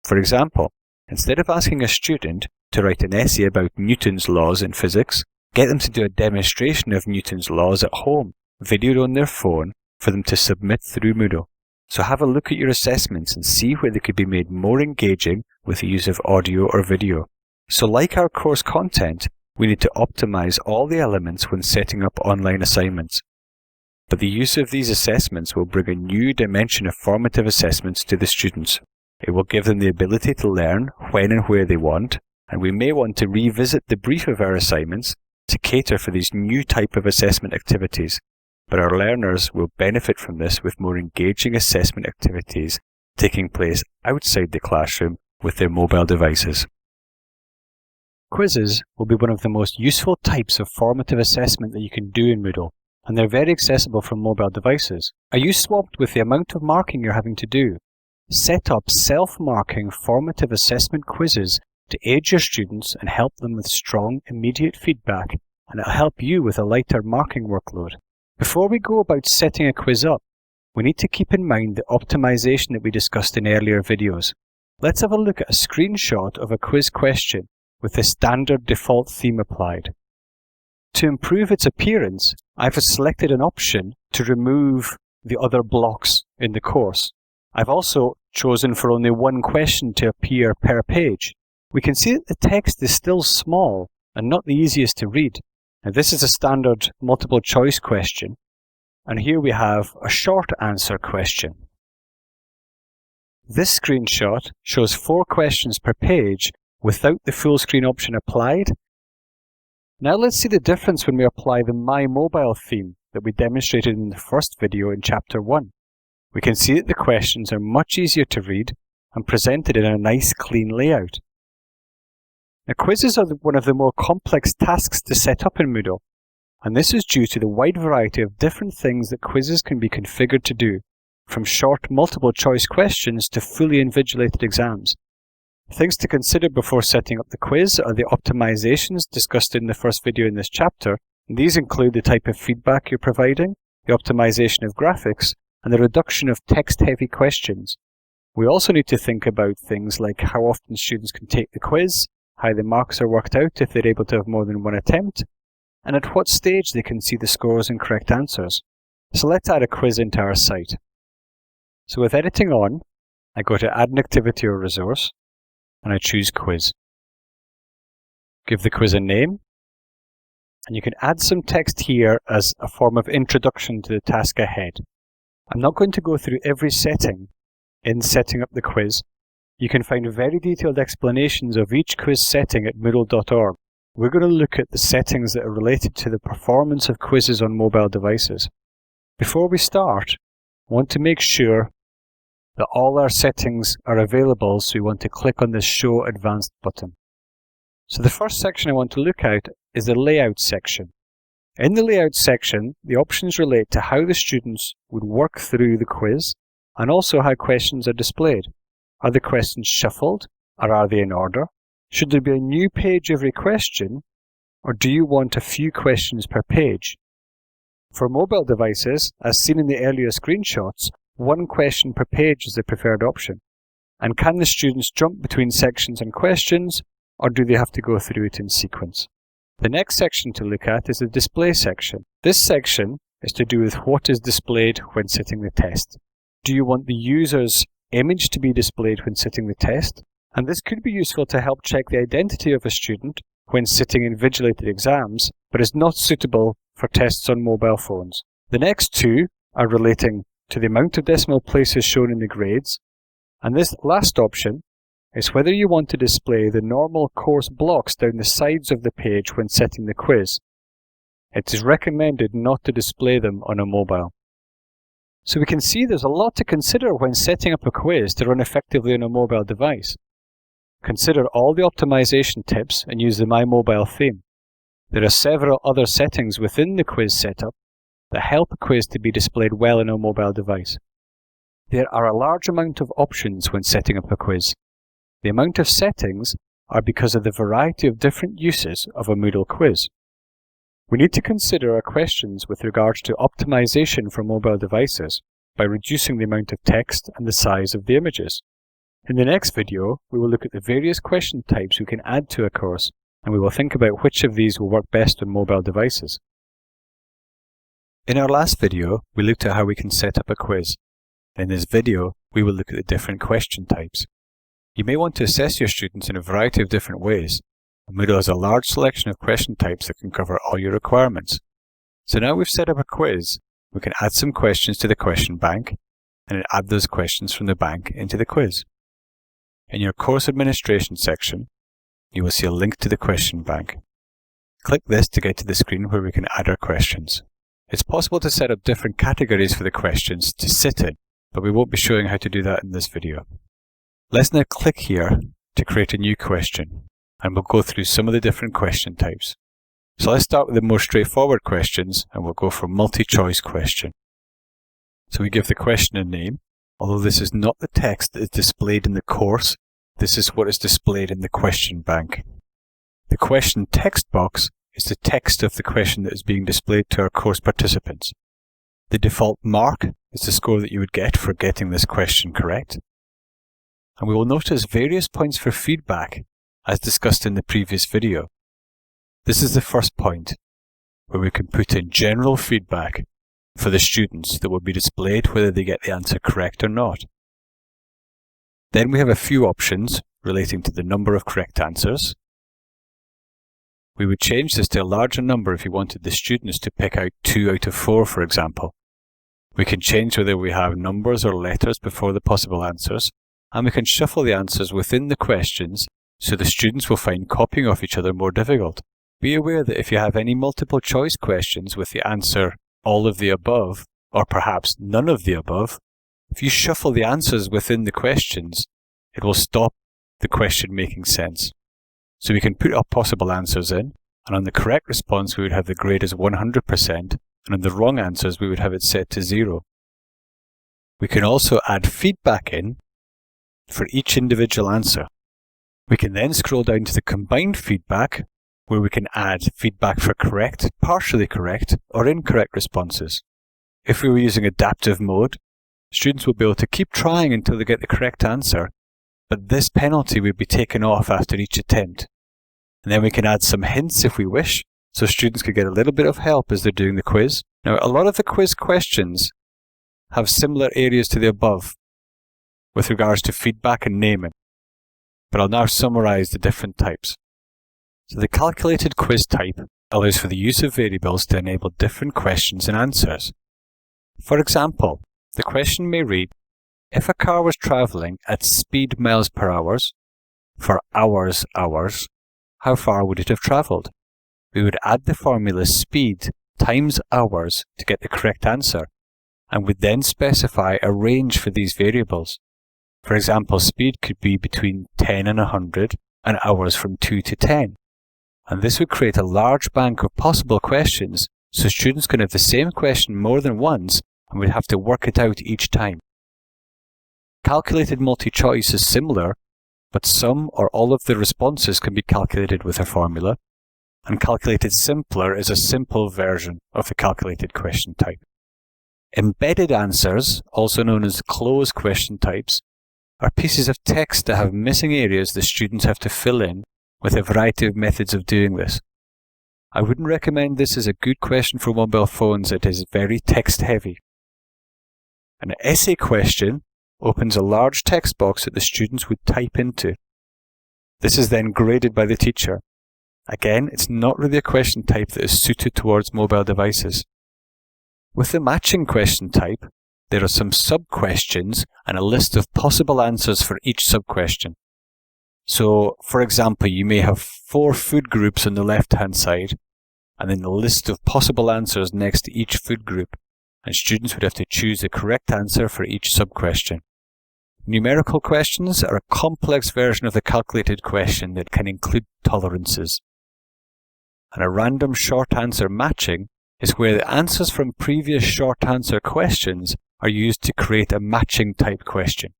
For example, instead of asking a student to write an essay about Newton's laws in physics, get them to do a demonstration of Newton's laws at home, videoed on their phone, for them to submit through Moodle. So have a look at your assessments and see where they could be made more engaging with the use of audio or video. So like our course content, we need to optimize all the elements when setting up online assignments. But the use of these assessments will bring a new dimension of formative assessments to the students. It will give them the ability to learn when and where they want, and we may want to revisit the brief of our assignments to cater for these new type of assessment activities. But our learners will benefit from this with more engaging assessment activities taking place outside the classroom with their mobile devices. Quizzes will be one of the most useful types of formative assessment that you can do in Moodle, and they're very accessible from mobile devices. Are you swamped with the amount of marking you're having to do? Set up self-marking formative assessment quizzes to aid your students and help them with strong, immediate feedback, and it'll help you with a lighter marking workload. Before we go about setting a quiz up, we need to keep in mind the optimization that we discussed in earlier videos. Let's have a look at a screenshot of a quiz question with the standard default theme applied. To improve its appearance, I've selected an option to remove the other blocks in the course. I've also chosen for only one question to appear per page. We can see that the text is still small and not the easiest to read. Now, this is a standard multiple choice question, and here we have a short answer question. This screenshot shows 4 questions per page without the full screen option applied. Now let's see the difference when we apply the My Mobile theme that we demonstrated in the first video in Chapter 1. We can see that the questions are much easier to read and presented in a nice clean layout. Now, quizzes are one of the more complex tasks to set up in Moodle, and this is due to the wide variety of different things that quizzes can be configured to do, from short multiple choice questions to fully invigilated exams. Things to consider before setting up the quiz are the optimizations discussed in the first video in this chapter. These include the type of feedback you're providing, the optimization of graphics, and the reduction of text-heavy questions. We also need to think about things like how often students can take the quiz, how the marks are worked out if they're able to have more than one attempt, and at what stage they can see the scores and correct answers. So let's add a quiz into our site. So with editing on, I go to Add an Activity or Resource, and I choose Quiz. Give the quiz a name, and you can add some text here as a form of introduction to the task ahead. I'm not going to go through every setting in setting up the quiz. You can find very detailed explanations of each quiz setting at moodle.org. We're going to look at the settings that are related to the performance of quizzes on mobile devices. Before we start, I want to make sure that all our settings are available, so we want to click on the Show Advanced button. So the first section I want to look at is the Layout section. In the Layout section, the options relate to how the students would work through the quiz and also how questions are displayed. Are the questions shuffled, or are they in order? Should there be a new page every question, or do you want a few questions per page? For mobile devices, as seen in the earlier screenshots, one question per page is the preferred option. And can the students jump between sections and questions, or do they have to go through it in sequence? The next section to look at is the Display section. This section is to do with what is displayed when sitting the test. Do you want the user's image to be displayed when sitting the test? And this could be useful to help check the identity of a student when sitting invigilated exams, but is not suitable for tests on mobile phones. The next two are relating to the amount of decimal places shown in the grades, and this last option is whether you want to display the normal course blocks down the sides of the page when setting the quiz. It is recommended not to display them on a mobile. So we can see there's a lot to consider when setting up a quiz to run effectively on a mobile device. Consider all the optimization tips and use the My Mobile theme. There are several other settings within the quiz setup that help a quiz to be displayed well on a mobile device. There are a large amount of options when setting up a quiz. The amount of settings are because of the variety of different uses of a Moodle quiz. We need to consider our questions with regards to optimization for mobile devices by reducing the amount of text and the size of the images. In the next video, we will look at the various question types we can add to a course, and we will think about which of these will work best on mobile devices. In our last video, we looked at how we can set up a quiz. In this video, we will look at the different question types. You may want to assess your students in a variety of different ways. Moodle has a large selection of question types that can cover all your requirements. So now we've set up a quiz, we can add some questions to the question bank, and then add those questions from the bank into the quiz. In your course administration section, you will see a link to the question bank. Click this to get to the screen where we can add our questions. It's possible to set up different categories for the questions to sit in, but we won't be showing how to do that in this video. Let's now click here to create a new question, and we'll go through some of the different question types. So let's start with the more straightforward questions, and we'll go for multi-choice question. So we give the question a name. Although this is not the text that is displayed in the course, this is what is displayed in the question bank. The question text box is the text of the question that is being displayed to our course participants. The default mark is the score that you would get for getting this question correct. And we will notice various points for feedback, as discussed in the previous video. This is the first point, where we can put in general feedback for the students that will be displayed whether they get the answer correct or not. Then we have a few options relating to the number of correct answers. We would change this to a larger number if you wanted the students to pick out 2 out of 4, for example. We can change whether we have numbers or letters before the possible answers, and we can shuffle the answers within the questions so the students will find copying off each other more difficult. Be aware that if you have any multiple choice questions with the answer all of the above, or perhaps none of the above, if you shuffle the answers within the questions, it will stop the question making sense. So we can put our possible answers in, and on the correct response we would have the grade as 100%, and on the wrong answers we would have it set to 0. We can also add feedback in for each individual answer. We can then scroll down to the combined feedback, where we can add feedback for correct, partially correct, or incorrect responses. If we were using adaptive mode, students will be able to keep trying until they get the correct answer, but this penalty would be taken off after each attempt. And then we can add some hints if we wish, so students could get a little bit of help as they're doing the quiz. Now, a lot of the quiz questions have similar areas to the above with regards to feedback and naming, but I'll now summarize the different types. So the calculated quiz type allows for the use of variables to enable different questions and answers. For example, the question may read, if a car was travelling at speed miles per hour for hours, how far would it have travelled? We would add the formula speed times hours to get the correct answer, and would then specify a range for these variables. For example, speed could be between 10 and 100, and hours from 2 to 10. And this would create a large bank of possible questions, so students can have the same question more than once and would have to work it out each time. Calculated multi-choice is similar, but some or all of the responses can be calculated with a formula, and calculated simpler is a simple version of the calculated question type. Embedded answers, also known as closed question types, are pieces of text that have missing areas the students have to fill in with a variety of methods of doing this. I wouldn't recommend this as a good question for mobile phones. It is very text heavy. An essay question opens a large text box that the students would type into. This is then graded by the teacher. Again, it's not really a question type that is suited towards mobile devices. With the matching question type, there are some sub-questions and a list of possible answers for each sub-question. So, for example, you may have 4 food groups on the left-hand side, and then a list of possible answers next to each food group, and students would have to choose the correct answer for each sub-question. Numerical questions are a complex version of the calculated question that can include tolerances. And a random short answer matching is where the answers from previous short answer questions are used to create a matching type question.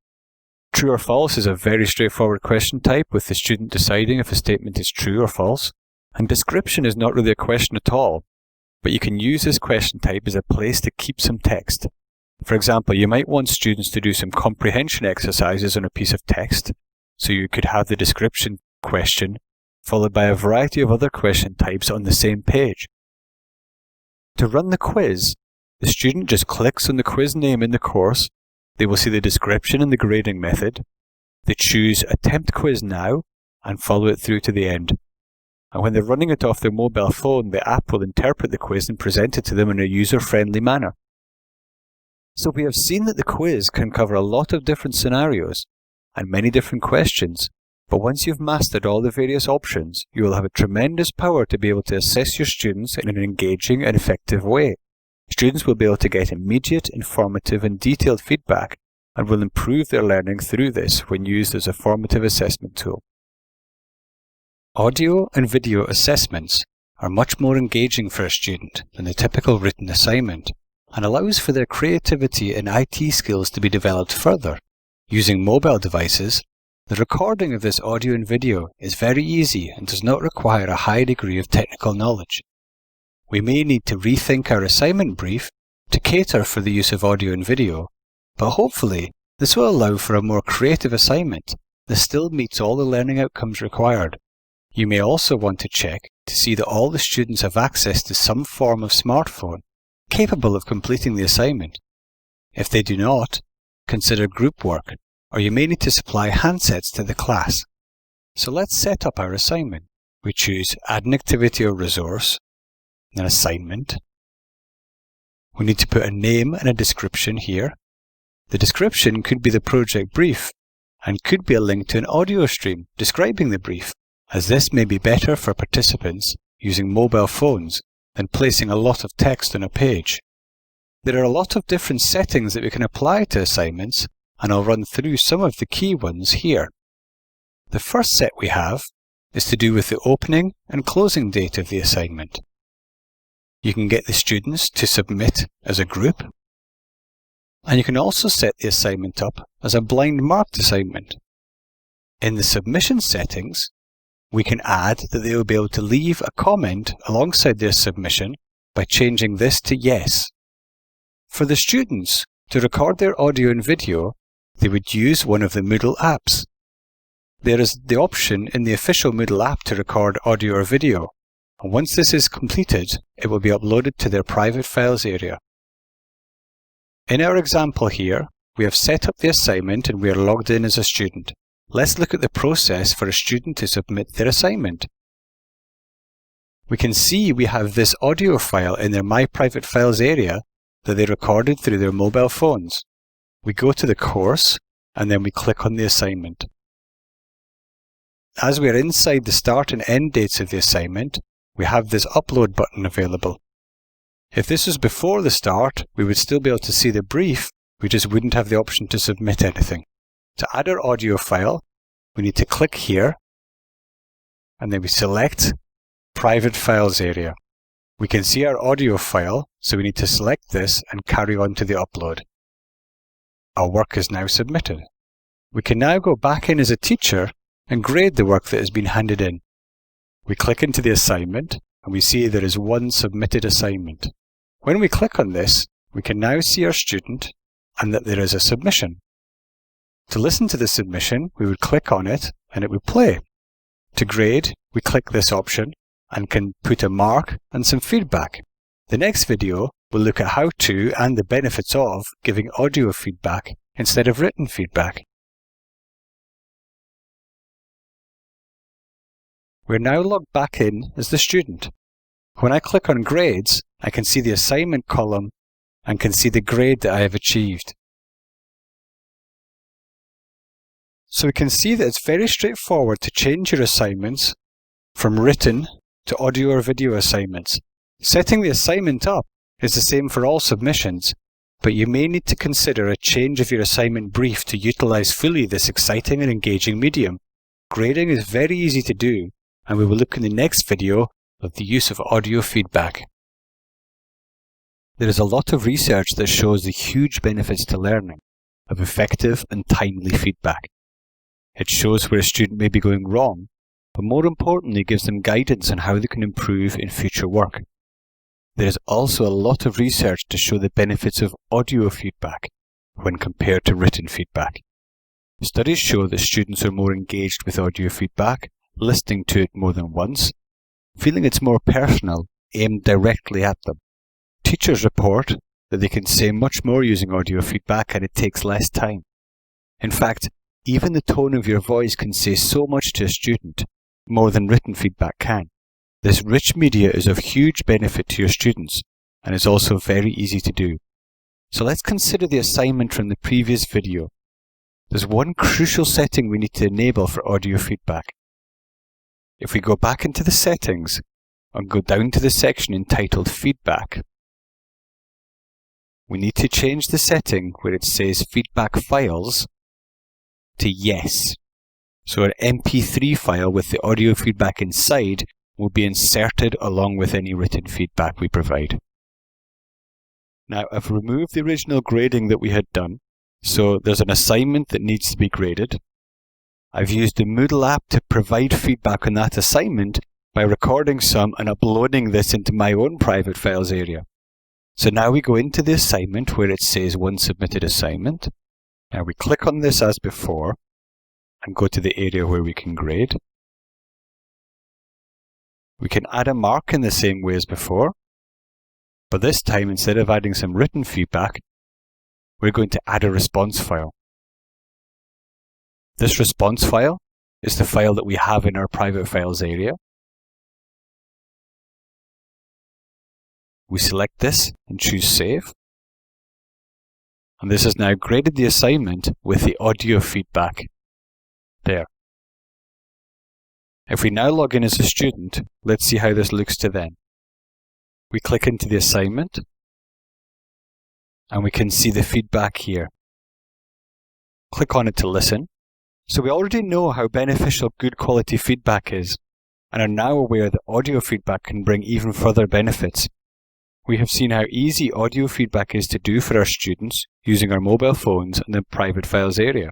True or false is a very straightforward question type, with the student deciding if a statement is true or false. And description is not really a question at all, but you can use this question type as a place to keep some text. For example, you might want students to do some comprehension exercises on a piece of text, so you could have the description question followed by a variety of other question types on the same page. To run the quiz, the student just clicks on the quiz name in the course. They will see the description and the grading method. They choose Attempt Quiz Now and follow it through to the end. And when they're running it off their mobile phone, the app will interpret the quiz and present it to them in a user-friendly manner. So we have seen that the quiz can cover a lot of different scenarios and many different questions, but once you've mastered all the various options, you will have a tremendous power to be able to assess your students in an engaging and effective way. Students will be able to get immediate, informative and detailed feedback and will improve their learning through this when used as a formative assessment tool. Audio and video assessments are much more engaging for a student than the typical written assignment, and allows for their creativity and IT skills to be developed further. Using mobile devices, the recording of this audio and video is very easy and does not require a high degree of technical knowledge. We may need to rethink our assignment brief to cater for the use of audio and video, but hopefully this will allow for a more creative assignment that still meets all the learning outcomes required. You may also want to check to see that all the students have access to some form of smartphone capable of completing the assignment. If they do not, consider group work, or you may need to supply handsets to the class. So let's set up our assignment. We choose Add an Activity or Resource, an assignment. We need to put a name and a description here. The description could be the project brief, and could be a link to an audio stream describing the brief, as this may be better for participants using mobile phones than placing a lot of text on a page. There are a lot of different settings that we can apply to assignments, and I'll run through some of the key ones here. The first set we have is to do with the opening and closing date of the assignment. You can get the students to submit as a group, and you can also set the assignment up as a blind marked assignment. In the submission settings, we can add that they will be able to leave a comment alongside their submission by changing this to yes. For the students to record their audio and video, they would use one of the Moodle apps. There is the option in the official Moodle app to record audio or video, and once this is completed, it will be uploaded to their private files area. In our example here, we have set up the assignment and we are logged in as a student. Let's look at the process for a student to submit their assignment. We can see we have this audio file in their My Private Files area that they recorded through their mobile phones. We go to the course and then we click on the assignment. As we are inside the start and end dates of the assignment, we have this upload button available. If this was before the start, we would still be able to see the brief, we just wouldn't have the option to submit anything. To add our audio file, we need to click here, and then we select Private Files area. We can see our audio file, so we need to select this and carry on to the upload. Our work is now submitted. We can now go back in as a teacher and grade the work that has been handed in. We click into the assignment, and we see there is one submitted assignment. When we click on this, we can now see our student and that there is a submission. To listen to the submission, we would click on it and it would play. To grade, we click this option and can put a mark and some feedback. The next video will look at how to and the benefits of giving audio feedback instead of written feedback. We're now logged back in as the student. When I click on grades, I can see the assignment column and can see the grade that I have achieved. So we can see that it's very straightforward to change your assignments from written to audio or video assignments. Setting the assignment up is the same for all submissions, but you may need to consider a change of your assignment brief to utilize fully this exciting and engaging medium. Grading is very easy to do, and we will look in the next video of the use of audio feedback. There is a lot of research that shows the huge benefits to learning of effective and timely feedback. It shows where a student may be going wrong, but more importantly gives them guidance on how they can improve in future work. There is also a lot of research to show the benefits of audio feedback when compared to written feedback. Studies show that students are more engaged with audio feedback, listening to it more than once, feeling it's more personal, aimed directly at them. Teachers report that they can say much more using audio feedback and it takes less time. In fact, even the tone of your voice can say so much to a student, more than written feedback can. This rich media is of huge benefit to your students and is also very easy to do. So let's consider the assignment from the previous video. There's one crucial setting we need to enable for audio feedback. If we go back into the settings and go down to the section entitled Feedback, we need to change the setting where it says Feedback Files to Yes. So our MP3 file with the audio feedback inside will be inserted along with any written feedback we provide. Now I've removed the original grading that we had done, so there's an assignment that needs to be graded. I've used the Moodle app to provide feedback on that assignment by recording some and uploading this into my own private files area. So now we go into the assignment where it says one submitted assignment. Now we click on this as before and go to the area where we can grade. We can add a mark in the same way as before, but this time instead of adding some written feedback, we're going to add a response file. This response file is the file that we have in our private files area. We select this and choose Save. And this has now graded the assignment with the audio feedback there. If we now log in as a student, let's see how this looks to them. We click into the assignment, and we can see the feedback here. Click on it to listen. So we already know how beneficial good quality feedback is, and are now aware that audio feedback can bring even further benefits. We have seen how easy audio feedback is to do for our students using our mobile phones in the private files area.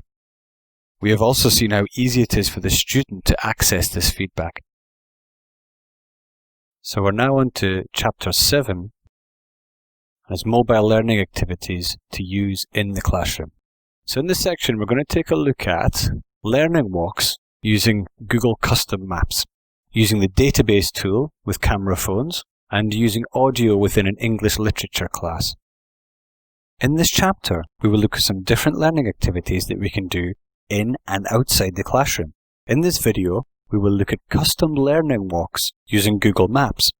We have also seen how easy it is for the student to access this feedback. So we're now on to Chapter 7 as mobile learning activities to use in the classroom. So in this section we're going to take a look at learning walks using Google Custom Maps, using the database tool with camera phones, and using audio within an English literature class. In this chapter, we will look at some different learning activities that we can do in and outside the classroom. In this video, we will look at custom learning walks using Google Maps.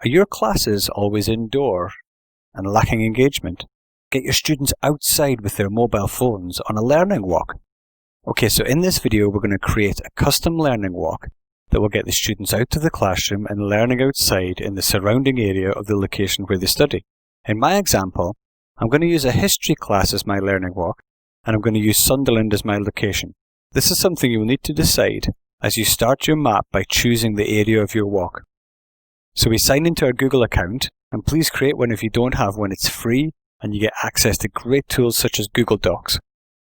Are your classes always indoor and lacking engagement? Get your students outside with their mobile phones on a learning walk. Okay, so in this video, we're going to create a custom learning walk that will get the students out of the classroom and learning outside in the surrounding area of the location where they study. In my example, I'm going to use a history class as my learning walk, and I'm going to use Sunderland as my location. This is something you will need to decide as you start your map by choosing the area of your walk. So we sign into our Google account, and please create one if you don't have one. It's free, and you get access to great tools such as Google Docs.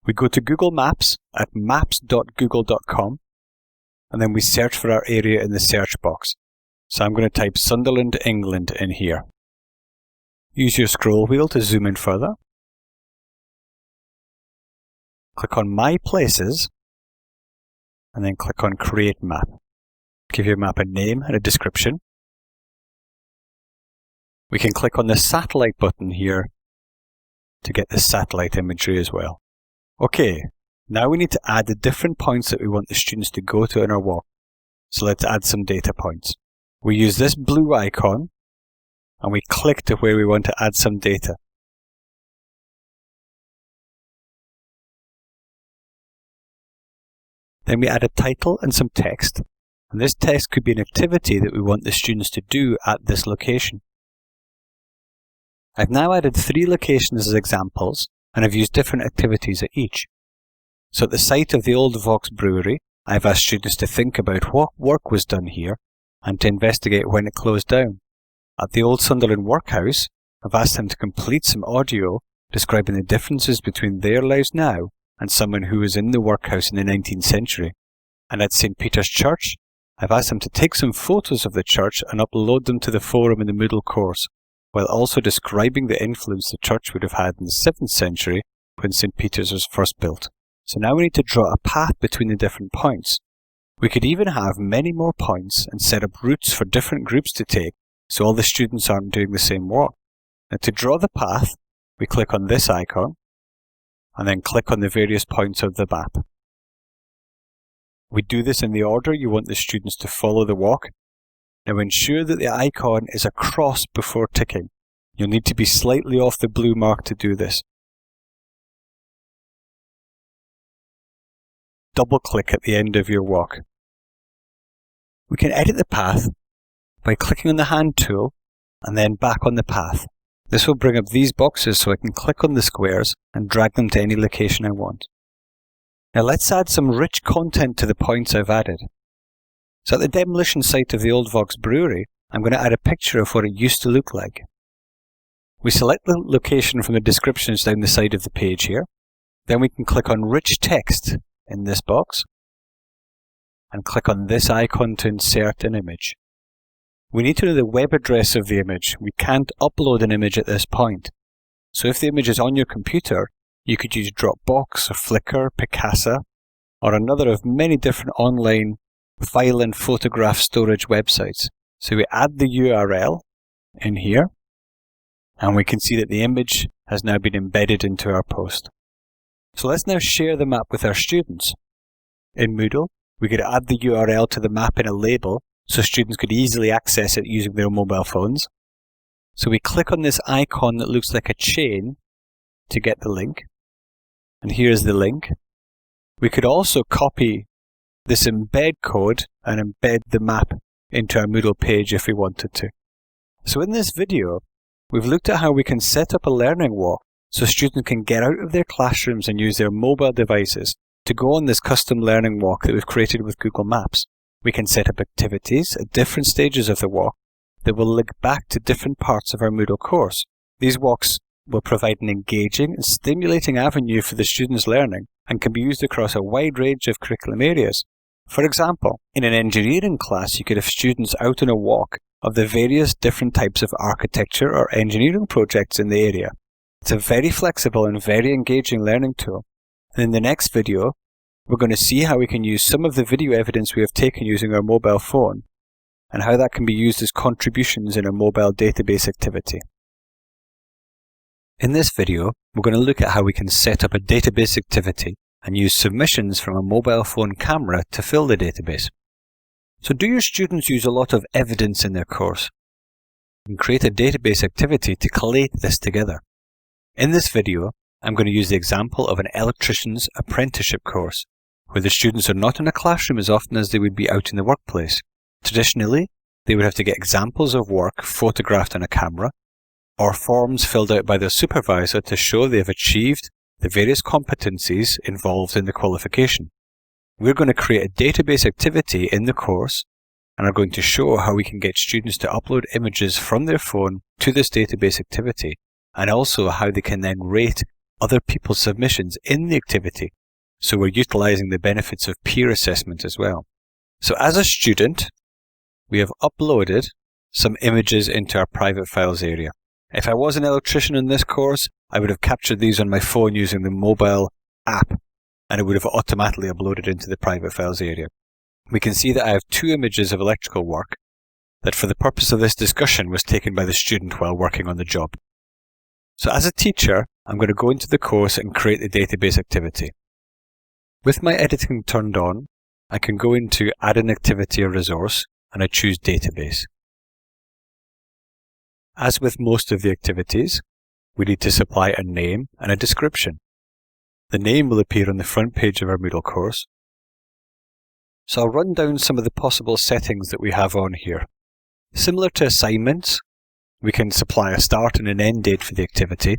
We go to Google Maps at maps.google.com, and then we search for our area in the search box. So I'm going to type Sunderland, England in here. Use your scroll wheel to zoom in further. Click on My Places, and then click on Create Map. Give your map a name and a description. We can click on the satellite button here to get the satellite imagery as well. Okay, now we need to add the different points that we want the students to go to in our walk. So let's add some data points. We use this blue icon and we click to where we want to add some data. Then we add a title and some text, and this text could be an activity that we want the students to do at this location. I've now added 3 locations as examples, and I've used different activities at each. So at the site of the Old Vaux Brewery, I've asked students to think about what work was done here and to investigate when it closed down. At the Old Sunderland Workhouse, I've asked them to complete some audio describing the differences between their lives now and someone who was in the workhouse in the 19th century. And at St. Peter's Church, I've asked them to take some photos of the church and upload them to the forum in the Moodle course, while also describing the influence the church would have had in the 7th century when St. Peter's was first built. So now we need to draw a path between the different points. We could even have many more points and set up routes for different groups to take so all the students aren't doing the same walk. Now to draw the path, we click on this icon and then click on the various points of the map. We do this in the order you want the students to follow the walk. Now ensure that the icon is across before ticking. You'll need to be slightly off the blue mark to do this. Double click at the end of your walk. We can edit the path by clicking on the hand tool and then back on the path. This will bring up these boxes so I can click on the squares and drag them to any location I want. Now let's add some rich content to the points I've added. So at the demolition site of the Old Vaux Brewery, I'm going to add a picture of what it used to look like. We select the location from the descriptions down the side of the page here. Then we can click on Rich Text in this box and click on this icon to insert an image. We need to know the web address of the image. We can't upload an image at this point. So if the image is on your computer, you could use Dropbox or Flickr, Picasa, or another of many different online file and photograph storage websites. So we add the URL in here, and we can see that the image has now been embedded into our post. So let's now share the map with our students. In Moodle, we could add the URL to the map in a label so students could easily access it using their mobile phones. So we click on this icon that looks like a chain to get the link. And here's the link. We could also copy this embed code and embed the map into our Moodle page if we wanted to. So in this video, we've looked at how we can set up a learning walk so students can get out of their classrooms and use their mobile devices to go on this custom learning walk that we've created with Google Maps. We can set up activities at different stages of the walk that will link back to different parts of our Moodle course. These walks will provide an engaging and stimulating avenue for the students' learning and can be used across a wide range of curriculum areas. For example, in an engineering class, you could have students out on a walk of the various different types of architecture or engineering projects in the area. It's a very flexible and very engaging learning tool. And in the next video, we're going to see how we can use some of the video evidence we have taken using our mobile phone and how that can be used as contributions in a mobile database activity. In this video, we're going to look at how we can set up a database activity and use submissions from a mobile phone camera to fill the database. So do your students use a lot of evidence in their course? And create a database activity to collate this together. In this video, I'm going to use the example of an electrician's apprenticeship course, where the students are not in a classroom as often as they would be out in the workplace. Traditionally, they would have to get examples of work photographed on a camera, or forms filled out by their supervisor to show they have achieved the various competencies involved in the qualification. We're going to create a database activity in the course and are going to show how we can get students to upload images from their phone to this database activity, and also how they can then rate other people's submissions in the activity. So we're utilizing the benefits of peer assessment as well. So as a student, we have uploaded some images into our private files area. If I was an electrician in this course, I would have captured these on my phone using the mobile app, and it would have automatically uploaded into the private files area. We can see that I have 2 images of electrical work that for the purpose of this discussion was taken by the student while working on the job. So as a teacher, I'm going to go into the course and create the database activity. With my editing turned on, I can go into Add an Activity or Resource, and I choose Database. As with most of the activities, we need to supply a name and a description. The name will appear on the front page of our Moodle course. So I'll run down some of the possible settings that we have on here. Similar to assignments, we can supply a start and an end date for the activity.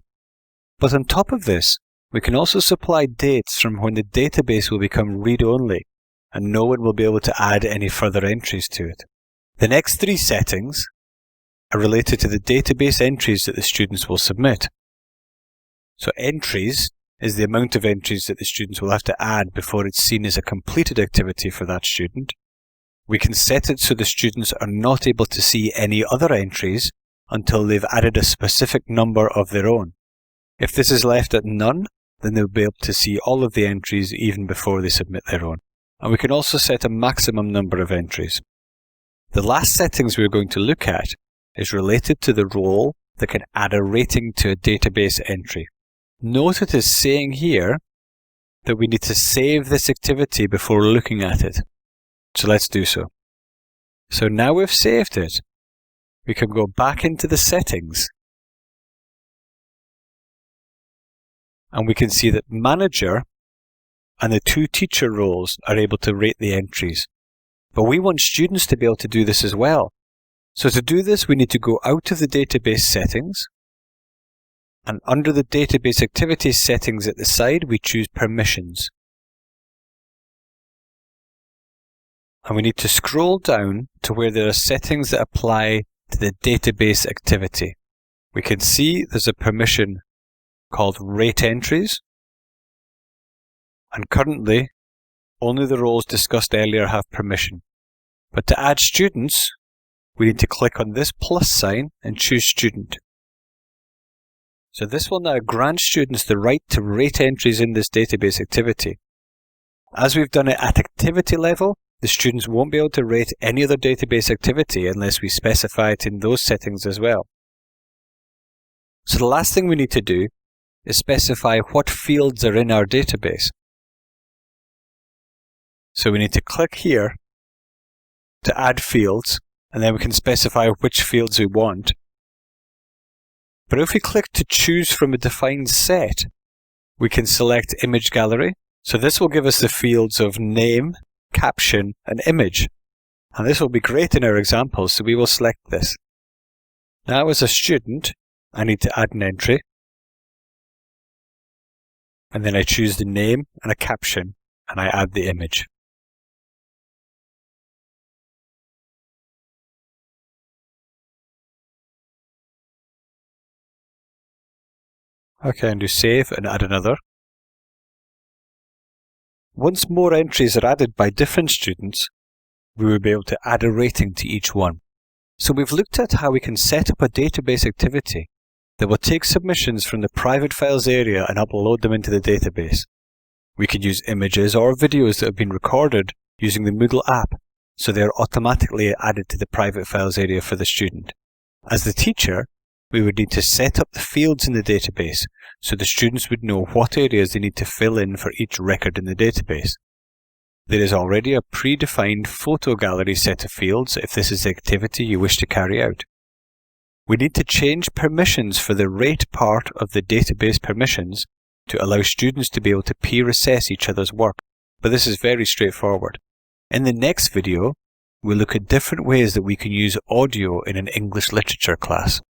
But on top of this, we can also supply dates from when the database will become read-only, and no one will be able to add any further entries to it. The next 3 settings are related to the database entries that the students will submit. So entries is the amount of entries that the students will have to add before it's seen as a completed activity for that student. We can set it so the students are not able to see any other entries until they've added a specific number of their own. If this is left at none, then they'll be able to see all of the entries even before they submit their own. And we can also set a maximum number of entries. The last settings we're going to look at is related to the role that can add a rating to a database entry. Note it is saying here that we need to save this activity before looking at it. So let's do so. So now we've saved it, we can go back into the settings and we can see that Manager and the 2 teacher roles are able to rate the entries. But we want students to be able to do this as well. So to do this, we need to go out of the database settings, and under the database activity settings at the side, we choose permissions. And we need to scroll down to where there are settings that apply to the database activity. We can see there's a permission called Rate Entries, and currently only the roles discussed earlier have permission. But to add students, we need to click on this plus sign and choose Student. So this will now grant students the right to rate entries in this database activity. As we've done it at activity level, the students won't be able to rate any other database activity unless we specify it in those settings as well. So the last thing we need to do is specify what fields are in our database. So we need to click here to add fields, and then we can specify which fields we want. But if we click to choose from a defined set, we can select Image Gallery. So this will give us the fields of name, caption, and image. And this will be great in our example, so we will select this. Now as a student, I need to add an entry. And then I choose the name and a caption, and I add the image. Okay, and do save and add another. Once more entries are added by different students, we will be able to add a rating to each one. So we've looked at how we can set up a database activity that will take submissions from the private files area and upload them into the database. We can use images or videos that have been recorded using the Moodle app, so they are automatically added to the private files area for the student. As the teacher, we would need to set up the fields in the database so the students would know what areas they need to fill in for each record in the database. There is already a predefined photo gallery set of fields if this is the activity you wish to carry out. We need to change permissions for the rate part of the database permissions to allow students to be able to peer assess each other's work, but this is very straightforward. In the next video, we'll look at different ways that we can use audio in an English literature class.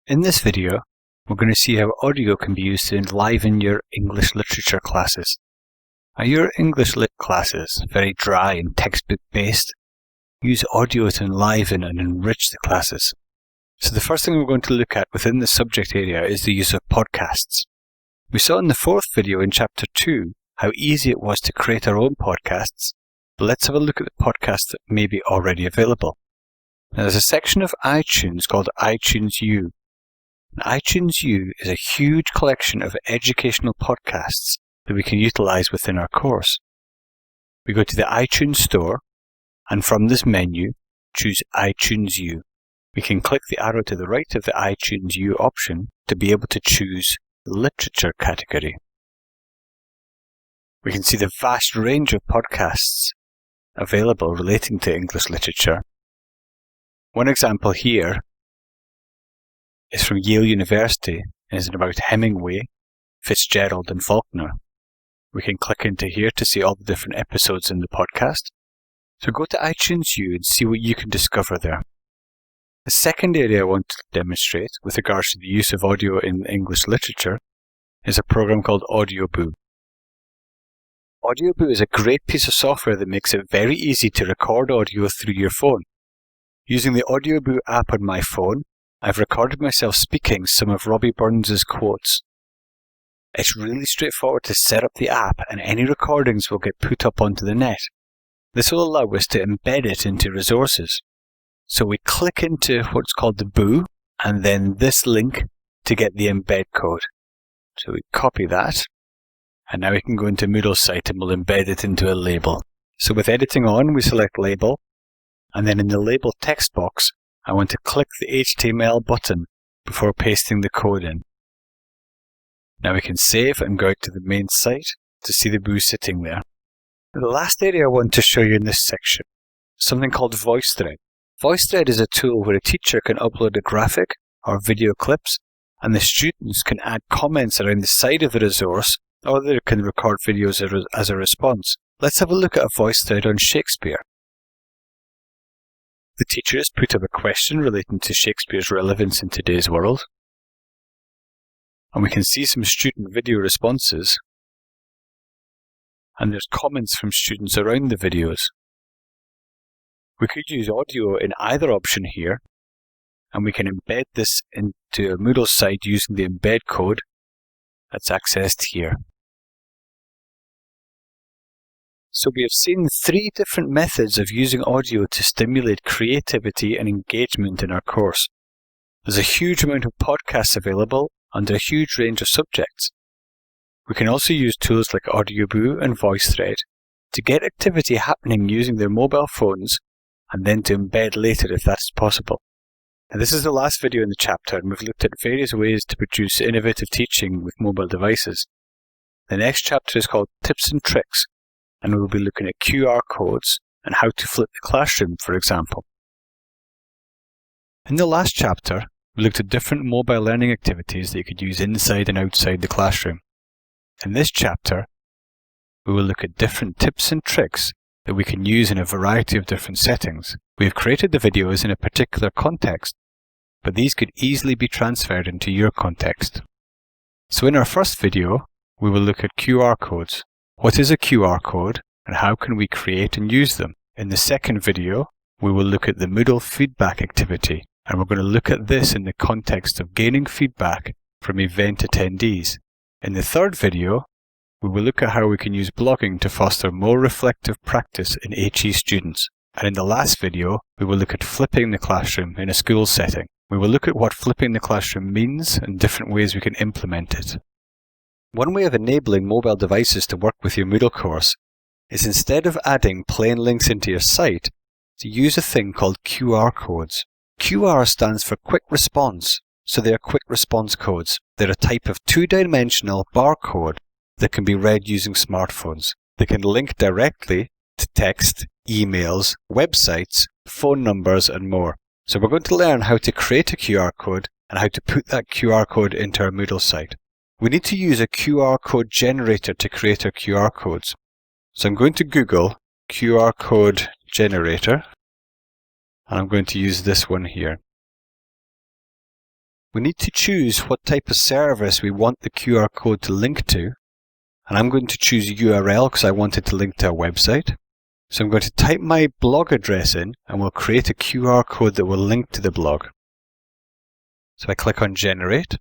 In this video, we're going to see how audio can be used to enliven your English literature classes. Are your English lit classes very dry and textbook based? Use audio to enliven and enrich the classes. So the first thing we're going to look at within the subject area is the use of podcasts. We saw in the fourth video in chapter 2 how easy it was to create our own podcasts, but let's have a look at the podcasts that may be already available. Now there's a section of iTunes called iTunes U. And iTunes U is a huge collection of educational podcasts that we can utilize within our course. We go to the iTunes store, and from this menu, choose iTunes U. We can click the arrow to the right of the iTunes U option to be able to choose the literature category. We can see the vast range of podcasts available relating to English literature. One example here is from Yale University and is about Hemingway, Fitzgerald and Faulkner. We can click into here to see all the different episodes in the podcast. So go to iTunes U and see what you can discover there. The second area I want to demonstrate with regards to the use of audio in English literature is a program called Audioboo. Audioboo is a great piece of software that makes it very easy to record audio through your phone. Using the Audioboo app on my phone, I've recorded myself speaking some of Robbie Burns' quotes. It's really straightforward to set up the app and any recordings will get put up onto the net. This will allow us to embed it into resources. So we click into what's called the Boo and then this link to get the embed code. So we copy that and now we can go into Moodle's site and we'll embed it into a label. So with editing on, we select label and then in the label text box, I want to click the HTML button before pasting the code in. Now we can save and go out to the main site to see the Boo sitting there. The last area I want to show you in this section is something called VoiceThread. VoiceThread is a tool where a teacher can upload a graphic or video clips and the students can add comments around the side of the resource or they can record videos as a response. Let's have a look at a VoiceThread on Shakespeare. The teacher has put up a question relating to Shakespeare's relevance in today's world. And we can see some student video responses. And there's comments from students around the videos. We could use audio in either option here. And we can embed this into a Moodle site using the embed code that's accessed here. So we have seen 3 different methods of using audio to stimulate creativity and engagement in our course. There's a huge amount of podcasts available under a huge range of subjects. We can also use tools like Audioboo and VoiceThread to get activity happening using their mobile phones and then to embed later if that's possible. And this is the last video in the chapter and we've looked at various ways to produce innovative teaching with mobile devices. The next chapter is called Tips and Tricks. And we'll be looking at QR codes and how to flip the classroom, for example. In the last chapter, we looked at different mobile learning activities that you could use inside and outside the classroom. In this chapter, we will look at different tips and tricks that we can use in a variety of different settings. We have created the videos in a particular context, but these could easily be transferred into your context. So in our first video, we will look at QR codes. What is a QR code and how can we create and use them? In the second video, we will look at the Moodle feedback activity, and we're going to look at this in the context of gaining feedback from event attendees. In the third video, we will look at how we can use blogging to foster more reflective practice in HE students. And in the last video, we will look at flipping the classroom in a school setting. We will look at what flipping the classroom means and different ways we can implement it. One way of enabling mobile devices to work with your Moodle course is, instead of adding plain links into your site, to use a thing called QR codes. QR stands for Quick Response, so they are quick response codes. They're a type of two-dimensional barcode that can be read using smartphones. They can link directly to text, emails, websites, phone numbers, and more. So we're going to learn how to create a QR code and how to put that QR code into our Moodle site. We need to use a QR code generator to create our QR codes. So I'm going to Google QR code generator, and I'm going to use this one here. We need to choose what type of service we want the QR code to link to, and I'm going to choose URL because I want it to link to a website. So I'm going to type my blog address in, and we'll create a QR code that will link to the blog. So I click on Generate.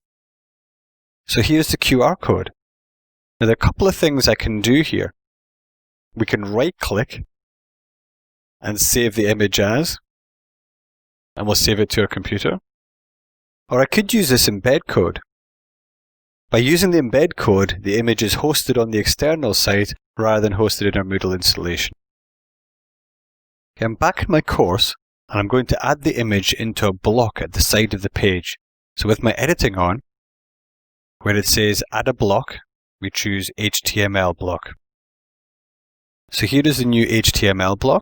So here's the QR code. Now there are a couple of things I can do here. We can right-click and save the image as, and we'll save it to our computer. Or I could use this embed code. By using the embed code, the image is hosted on the external site rather than hosted in our Moodle installation. Okay, I'm back in my course, and I'm going to add the image into a block at the side of the page. So with my editing on, where it says Add a block, we choose HTML block. So here is the new HTML block.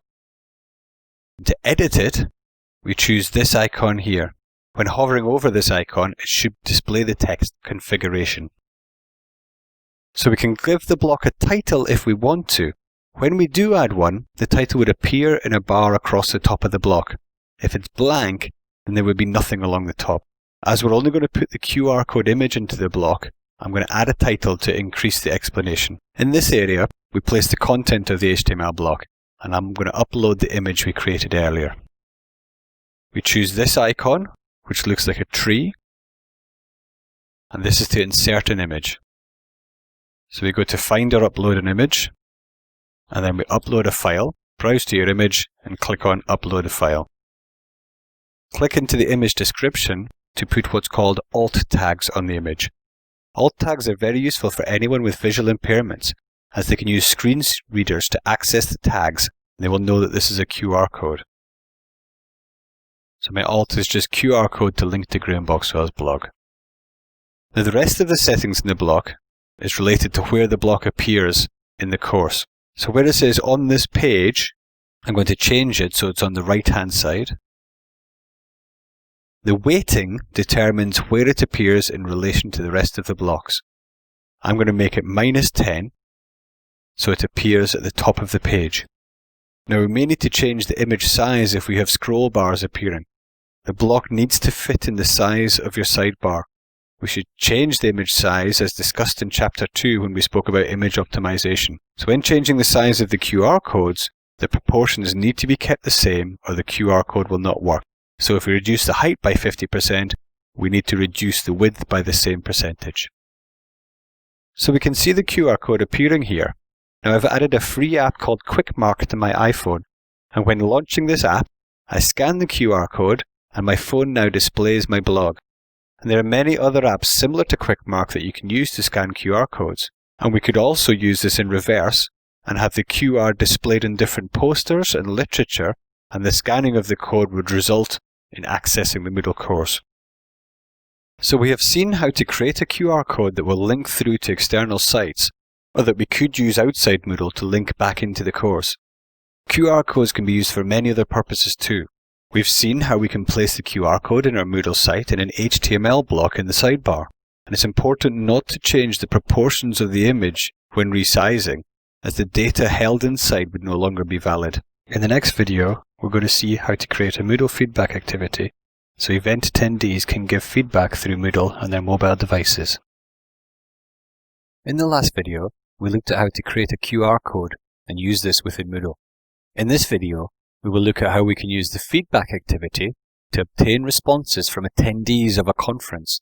To edit it, we choose this icon here. When hovering over this icon, it should display the text configuration. So we can give the block a title if we want to. When we do add one, the title would appear in a bar across the top of the block. If it's blank, then there would be nothing along the top. As we're only going to put the QR code image into the block, I'm going to add a title to increase the explanation. In this area, we place the content of the HTML block, and I'm going to upload the image we created earlier. We choose this icon, which looks like a tree, and this is to insert an image. So we go to Find or Upload an Image, and then we upload a file, browse to your image, and click on Upload a File. Click into the image description to put what's called alt tags on the image. Alt tags are very useful for anyone with visual impairments, as they can use screen readers to access the tags, and they will know that this is a QR code. So my alt is just QR code to link to Graham Boxwell's blog. Now the rest of the settings in the block is related to where the block appears in the course. So where it says on this page, I'm going to change it so it's on the right hand side. The weighting determines where it appears in relation to the rest of the blocks. I'm going to make it -10 so it appears at the top of the page. Now we may need to change the image size if we have scroll bars appearing. The block needs to fit in the size of your sidebar. We should change the image size as discussed in Chapter 2 when we spoke about image optimization. So when changing the size of the QR codes, the proportions need to be kept the same or the QR code will not work. So if we reduce the height by 50%, we need to reduce the width by the same percentage. So we can see the QR code appearing here. Now I've added a free app called QuickMark to my iPhone, and when launching this app, I scan the QR code and my phone now displays my blog. And there are many other apps similar to QuickMark that you can use to scan QR codes. And we could also use this in reverse and have the QR displayed in different posters and literature, and the scanning of the code would result in accessing the Moodle course. So we have seen how to create a QR code that will link through to external sites, or that we could use outside Moodle to link back into the course. QR codes can be used for many other purposes too. We've seen how we can place the QR code in our Moodle site in an HTML block in the sidebar. And it's important not to change the proportions of the image when resizing, as the data held inside would no longer be valid. In the next video, we're going to see how to create a Moodle feedback activity so event attendees can give feedback through Moodle on their mobile devices. In the last video, we looked at how to create a QR code and use this within Moodle. In this video, we will look at how we can use the feedback activity to obtain responses from attendees of a conference.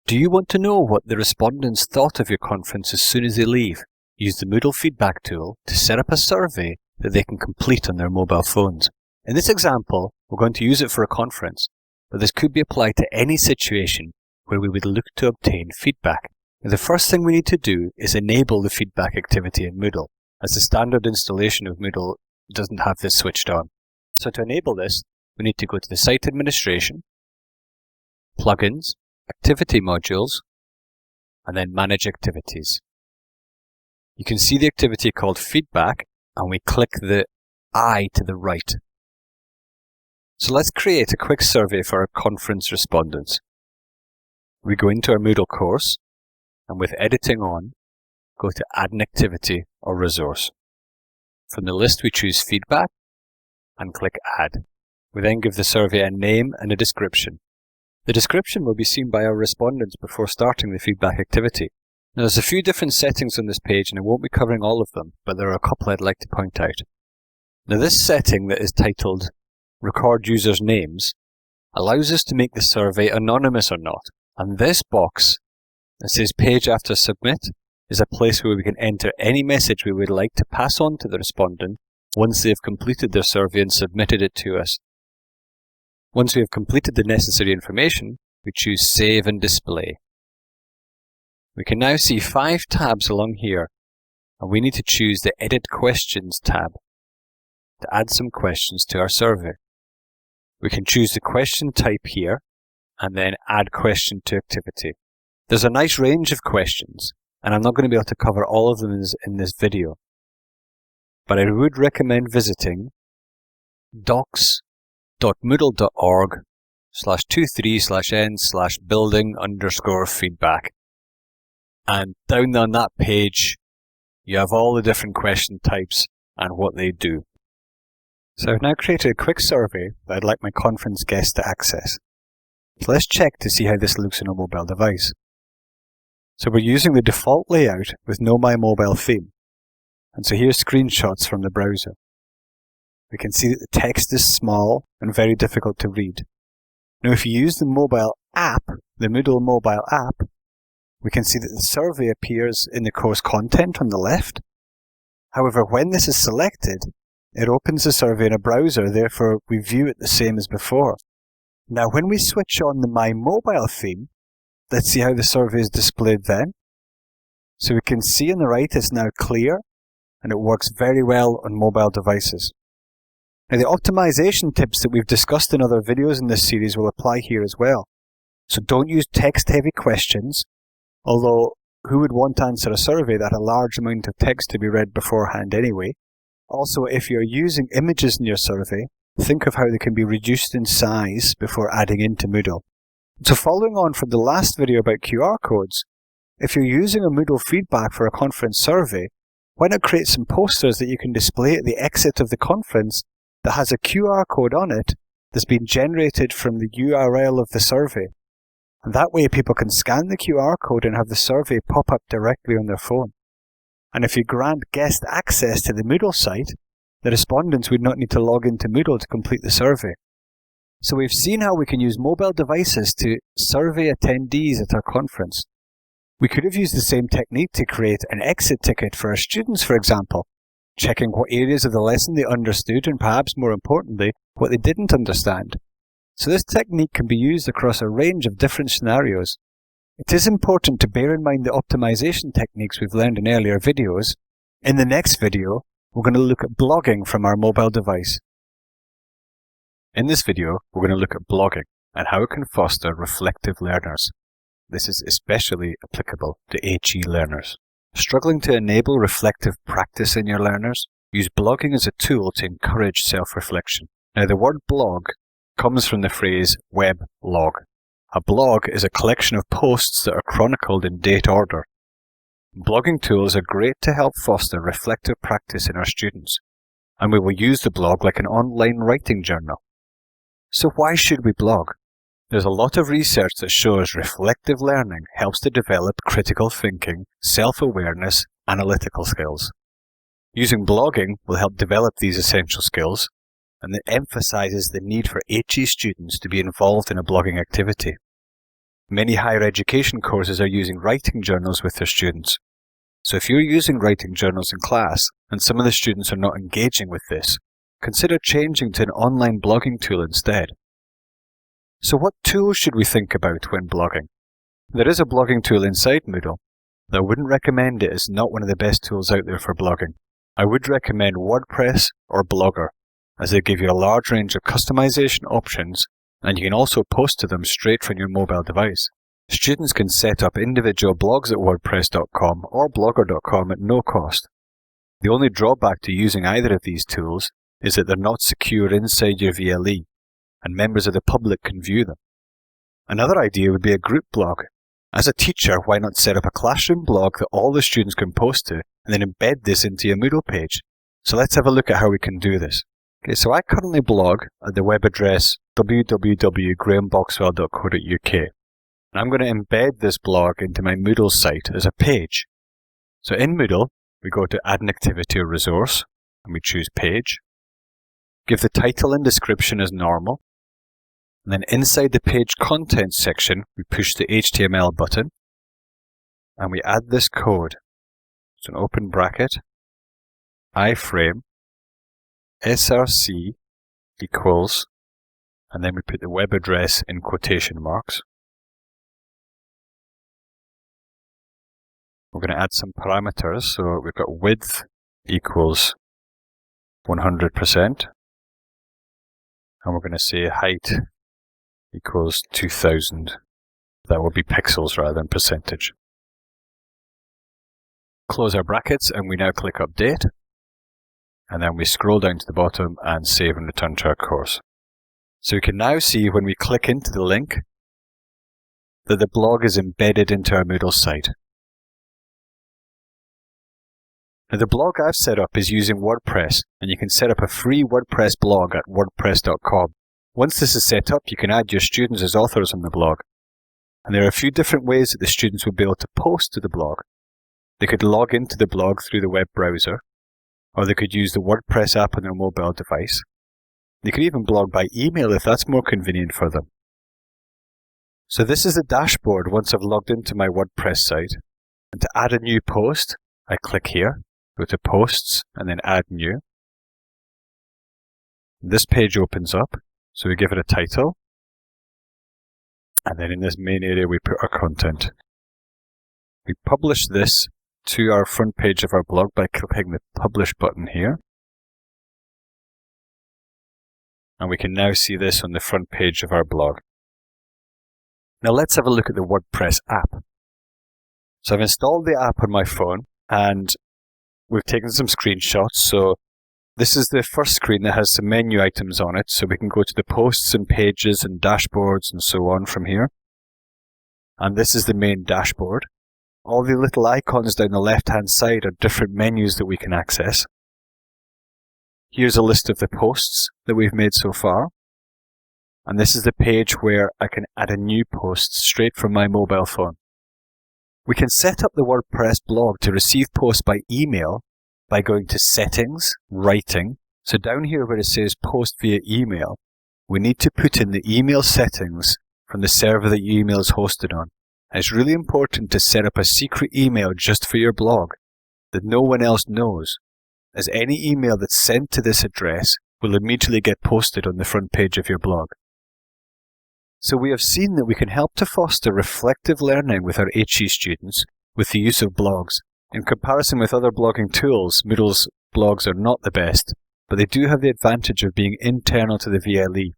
Do you want to know what the respondents thought of your conference as soon as they leave? Use the Moodle feedback tool to set up a survey that they can complete on their mobile phones. In this example, we're going to use it for a conference, but this could be applied to any situation where we would look to obtain feedback. The first thing we need to do is enable the feedback activity in Moodle, as the standard installation of Moodle doesn't have this switched on. So to enable this, we need to go to the Site Administration, Plugins, Activity Modules, and then Manage Activities. You can see the activity called Feedback, and we click the I to the right. So let's create a quick survey for our conference respondents. We go into our Moodle course, and with editing on, go to Add an Activity or Resource. From the list we choose Feedback, and click Add. We then give the survey a name and a description. The description will be seen by our respondents before starting the feedback activity. Now there's a few different settings on this page and I won't be covering all of them, but there are a couple I'd like to point out. Now this setting that is titled Record Users' Names allows us to make the survey anonymous or not. And this box that says Page After Submit is a place where we can enter any message we would like to pass on to the respondent once they have completed their survey and submitted it to us. Once we have completed the necessary information, we choose Save and Display. We can now see 5 tabs along here, and we need to choose the Edit Questions tab to add some questions to our survey. We can choose the question type here, and then Add Question to Activity. There's a nice range of questions, and I'm not going to be able to cover all of them in this video, but I would recommend visiting docs.moodle.org/23/n/building_feedback. And down on that page, you have all the different question types and what they do. So I've now created a quick survey that I'd like my conference guests to access. So let's check to see how this looks on a mobile device. So we're using the default layout with no My Mobile theme. And so here's screenshots from the browser. We can see that the text is small and very difficult to read. Now if you use the mobile app, the Moodle mobile app, we can see that the survey appears in the course content on the left. However, when this is selected, it opens the survey in a browser, therefore we view it the same as before. Now when we switch on the My Mobile theme, let's see how the survey is displayed then. So we can see on the right it's now clear, and it works very well on mobile devices. Now the optimization tips that we've discussed in other videos in this series will apply here as well. So don't use text-heavy questions, although who would want to answer a survey that had a large amount of text to be read beforehand anyway? Also, if you're using images in your survey, think of how they can be reduced in size before adding into Moodle. So following on from the last video about QR codes, if you're using a Moodle feedback for a conference survey, why not create some posters that you can display at the exit of the conference that has a QR code on it that's been generated from the URL of the survey. And that way people can scan the QR code and have the survey pop up directly on their phone. And if you grant guest access to the Moodle site, the respondents would not need to log into Moodle to complete the survey. So we've seen how we can use mobile devices to survey attendees at our conference. We could have used the same technique to create an exit ticket for our students, for example, checking what areas of the lesson they understood and perhaps more importantly, what they didn't understand. So this technique can be used across a range of different scenarios. It is important to bear in mind the optimization techniques we've learned in earlier videos. In the next video, we're going to look at blogging from our mobile device. In this video, we're going to look at blogging and how it can foster reflective learners. This is especially applicable to HE learners. Struggling to enable reflective practice in your learners? Use blogging as a tool to encourage self-reflection. Now the word blog comes from the phrase web log. A blog is a collection of posts that are chronicled in date order. Blogging tools are great to help foster reflective practice in our students, and we will use the blog like an online writing journal. So why should we blog? There's a lot of research that shows reflective learning helps to develop critical thinking, self-awareness, analytical skills. Using blogging will help develop these essential skills, and it emphasizes the need for HE students to be involved in a blogging activity. Many higher education courses are using writing journals with their students. So if you're using writing journals in class and some of the students are not engaging with this, consider changing to an online blogging tool instead. So what tools should we think about when blogging? There is a blogging tool inside Moodle, though I wouldn't recommend it as not one of the best tools out there for blogging. I would recommend WordPress or Blogger, as they give you a large range of customization options, and you can also post to them straight from your mobile device. Students can set up individual blogs at WordPress.com or Blogger.com at no cost. The only drawback to using either of these tools is that they're not secure inside your VLE, and members of the public can view them. Another idea would be a group blog. As a teacher, why not set up a classroom blog that all the students can post to, and then embed this into your Moodle page? So let's have a look at how we can do this. Okay, so I currently blog at the web address www.grahamboxwell.co.uk. And I'm going to embed this blog into my Moodle site as a page. So in Moodle, we go to Add an Activity or Resource, and we choose Page. Give the title and description as normal. And then inside the page content section, we push the HTML button, and we add this code. So an open bracket, iframe, src equals, and then we put the web address in quotation marks. We're going to add some parameters, so we've got width equals 100%, and we're going to say height equals 2000. That will be pixels rather than percentage. Close our brackets, and we now click Update. And then we scroll down to the bottom and save and return to our course. So we can now see when we click into the link that the blog is embedded into our Moodle site. Now the blog I've set up is using WordPress, and you can set up a free WordPress blog at wordpress.com. Once this is set up, you can add your students as authors on the blog. And there are a few different ways that the students will be able to post to the blog. They could log into the blog through the web browser, or they could use the WordPress app on their mobile device. They could even blog by email if that's more convenient for them. So this is the dashboard once I've logged into my WordPress site. And to add a new post, I click here, go to Posts, and then Add New. This page opens up, so we give it a title. And then in this main area, we put our content. We publish this to our front page of our blog by clicking the Publish button here. And we can now see this on the front page of our blog. Now let's have a look at the WordPress app. So I've installed the app on my phone, and we've taken some screenshots. So this is the first screen that has some menu items on it, so we can go to the posts and pages and dashboards and so on from here. And this is the main dashboard. All the little icons down the left-hand side are different menus that we can access. Here's a list of the posts that we've made so far. And this is the page where I can add a new post straight from my mobile phone. We can set up the WordPress blog to receive posts by email by going to Settings, Writing. So down here where it says Post via Email, we need to put in the email settings from the server that your email is hosted on. And it's really important to set up a secret email just for your blog that no one else knows, as any email that's sent to this address will immediately get posted on the front page of your blog. So we have seen that we can help to foster reflective learning with our HE students with the use of blogs. In comparison with other blogging tools, Moodle's blogs are not the best, but they do have the advantage of being internal to the VLE.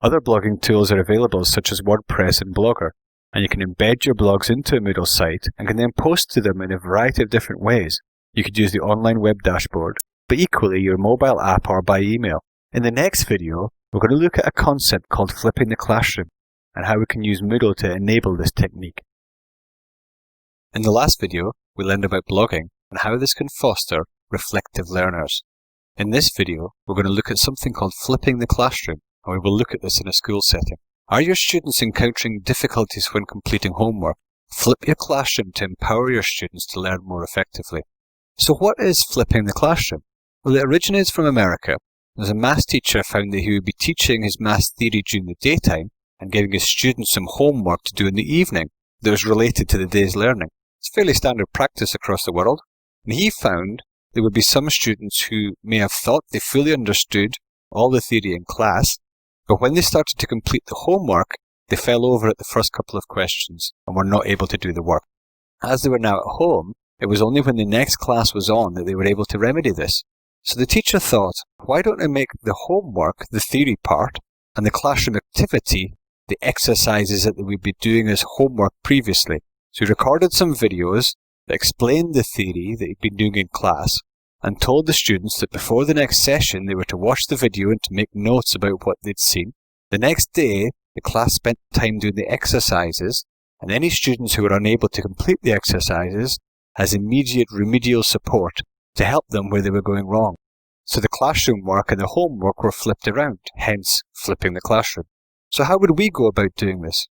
Other blogging tools are available, such as WordPress and Blogger, and you can embed your blogs into a Moodle site and can then post to them in a variety of different ways. You could use the online web dashboard, but equally your mobile app or by email. In the next video, we're going to look at a concept called flipping the classroom and how we can use Moodle to enable this technique. In the last video, we learned about blogging and how this can foster reflective learners. In this video, we're going to look at something called flipping the classroom, and we will look at this in a school setting. Are your students encountering difficulties when completing homework? Flip your classroom to empower your students to learn more effectively. So what is flipping the classroom? Well, it originates from America. As a maths teacher found that he would be teaching his maths theory during the daytime and giving his students some homework to do in the evening that was related to the day's learning. It's fairly standard practice across the world. And he found there would be some students who may have thought they fully understood all the theory in class, but when they started to complete the homework, they fell over at the first couple of questions and were not able to do the work. As they were now at home, it was only when the next class was on that they were able to remedy this. So the teacher thought, why don't I make the homework the theory part and the classroom activity the exercises that we'd be doing as homework previously? So he recorded some videos that explained the theory that he'd been doing in class and told the students that before the next session they were to watch the video and to make notes about what they'd seen. The next day, the class spent time doing the exercises, and any students who were unable to complete the exercises has immediate remedial support to help them where they were going wrong. So the classroom work and the homework were flipped around, hence flipping the classroom. So how would we go about doing this?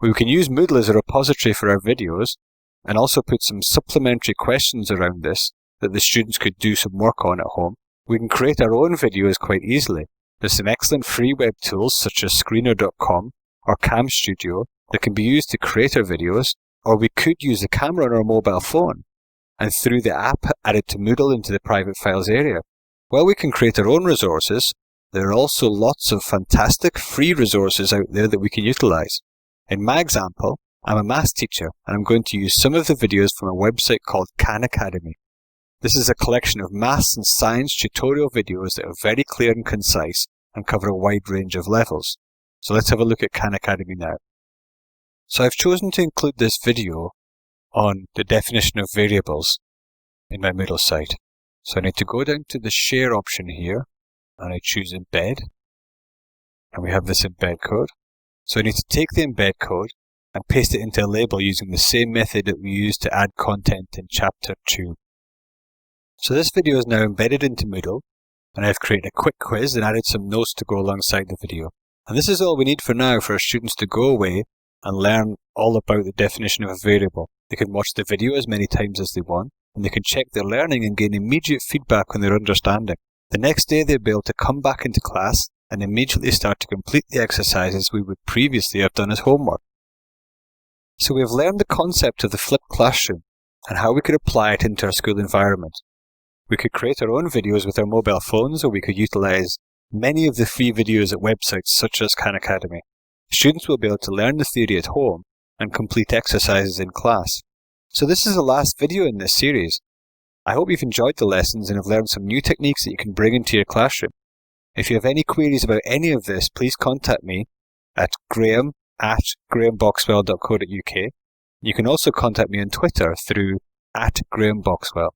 Well, we can use Moodle as a repository for our videos and also put some supplementary questions around this that the students could do some work on at home. We can create our own videos quite easily. There's some excellent free web tools such as Screener.com or Cam Studio that can be used to create our videos, or we could use the camera on our mobile phone and through the app add it to Moodle into the private files area. While we can create our own resources, there are also lots of fantastic free resources out there that we can utilize. In my example, I'm a maths teacher and I'm going to use some of the videos from a website called Khan Academy. This is a collection of maths and science tutorial videos that are very clear and concise and cover a wide range of levels. So let's have a look at Khan Academy now. So I've chosen to include this video on the definition of variables in my Moodle site. So I need to go down to the share option here and I choose embed. And we have this embed code. So I need to take the embed code and paste it into a label using the same method that we used to add content in chapter 2. So this video is now embedded into Moodle, and I've created a quick quiz and added some notes to go alongside the video. And this is all we need for now for our students to go away and learn all about the definition of a variable. They can watch the video as many times as they want, and they can check their learning and gain immediate feedback on their understanding. The next day they'll be able to come back into class and immediately start to complete the exercises we would previously have done as homework. So we have learned the concept of the flipped classroom and how we could apply it into our school environment. We could create our own videos with our mobile phones, or we could utilize many of the free videos at websites such as Khan Academy. Students will be able to learn the theory at home and complete exercises in class. So this is the last video in this series. I hope you've enjoyed the lessons and have learned some new techniques that you can bring into your classroom. If you have any queries about any of this, please contact me at graham@grahamboxwell.co.uk. You can also contact me on Twitter through @grahamboxwell.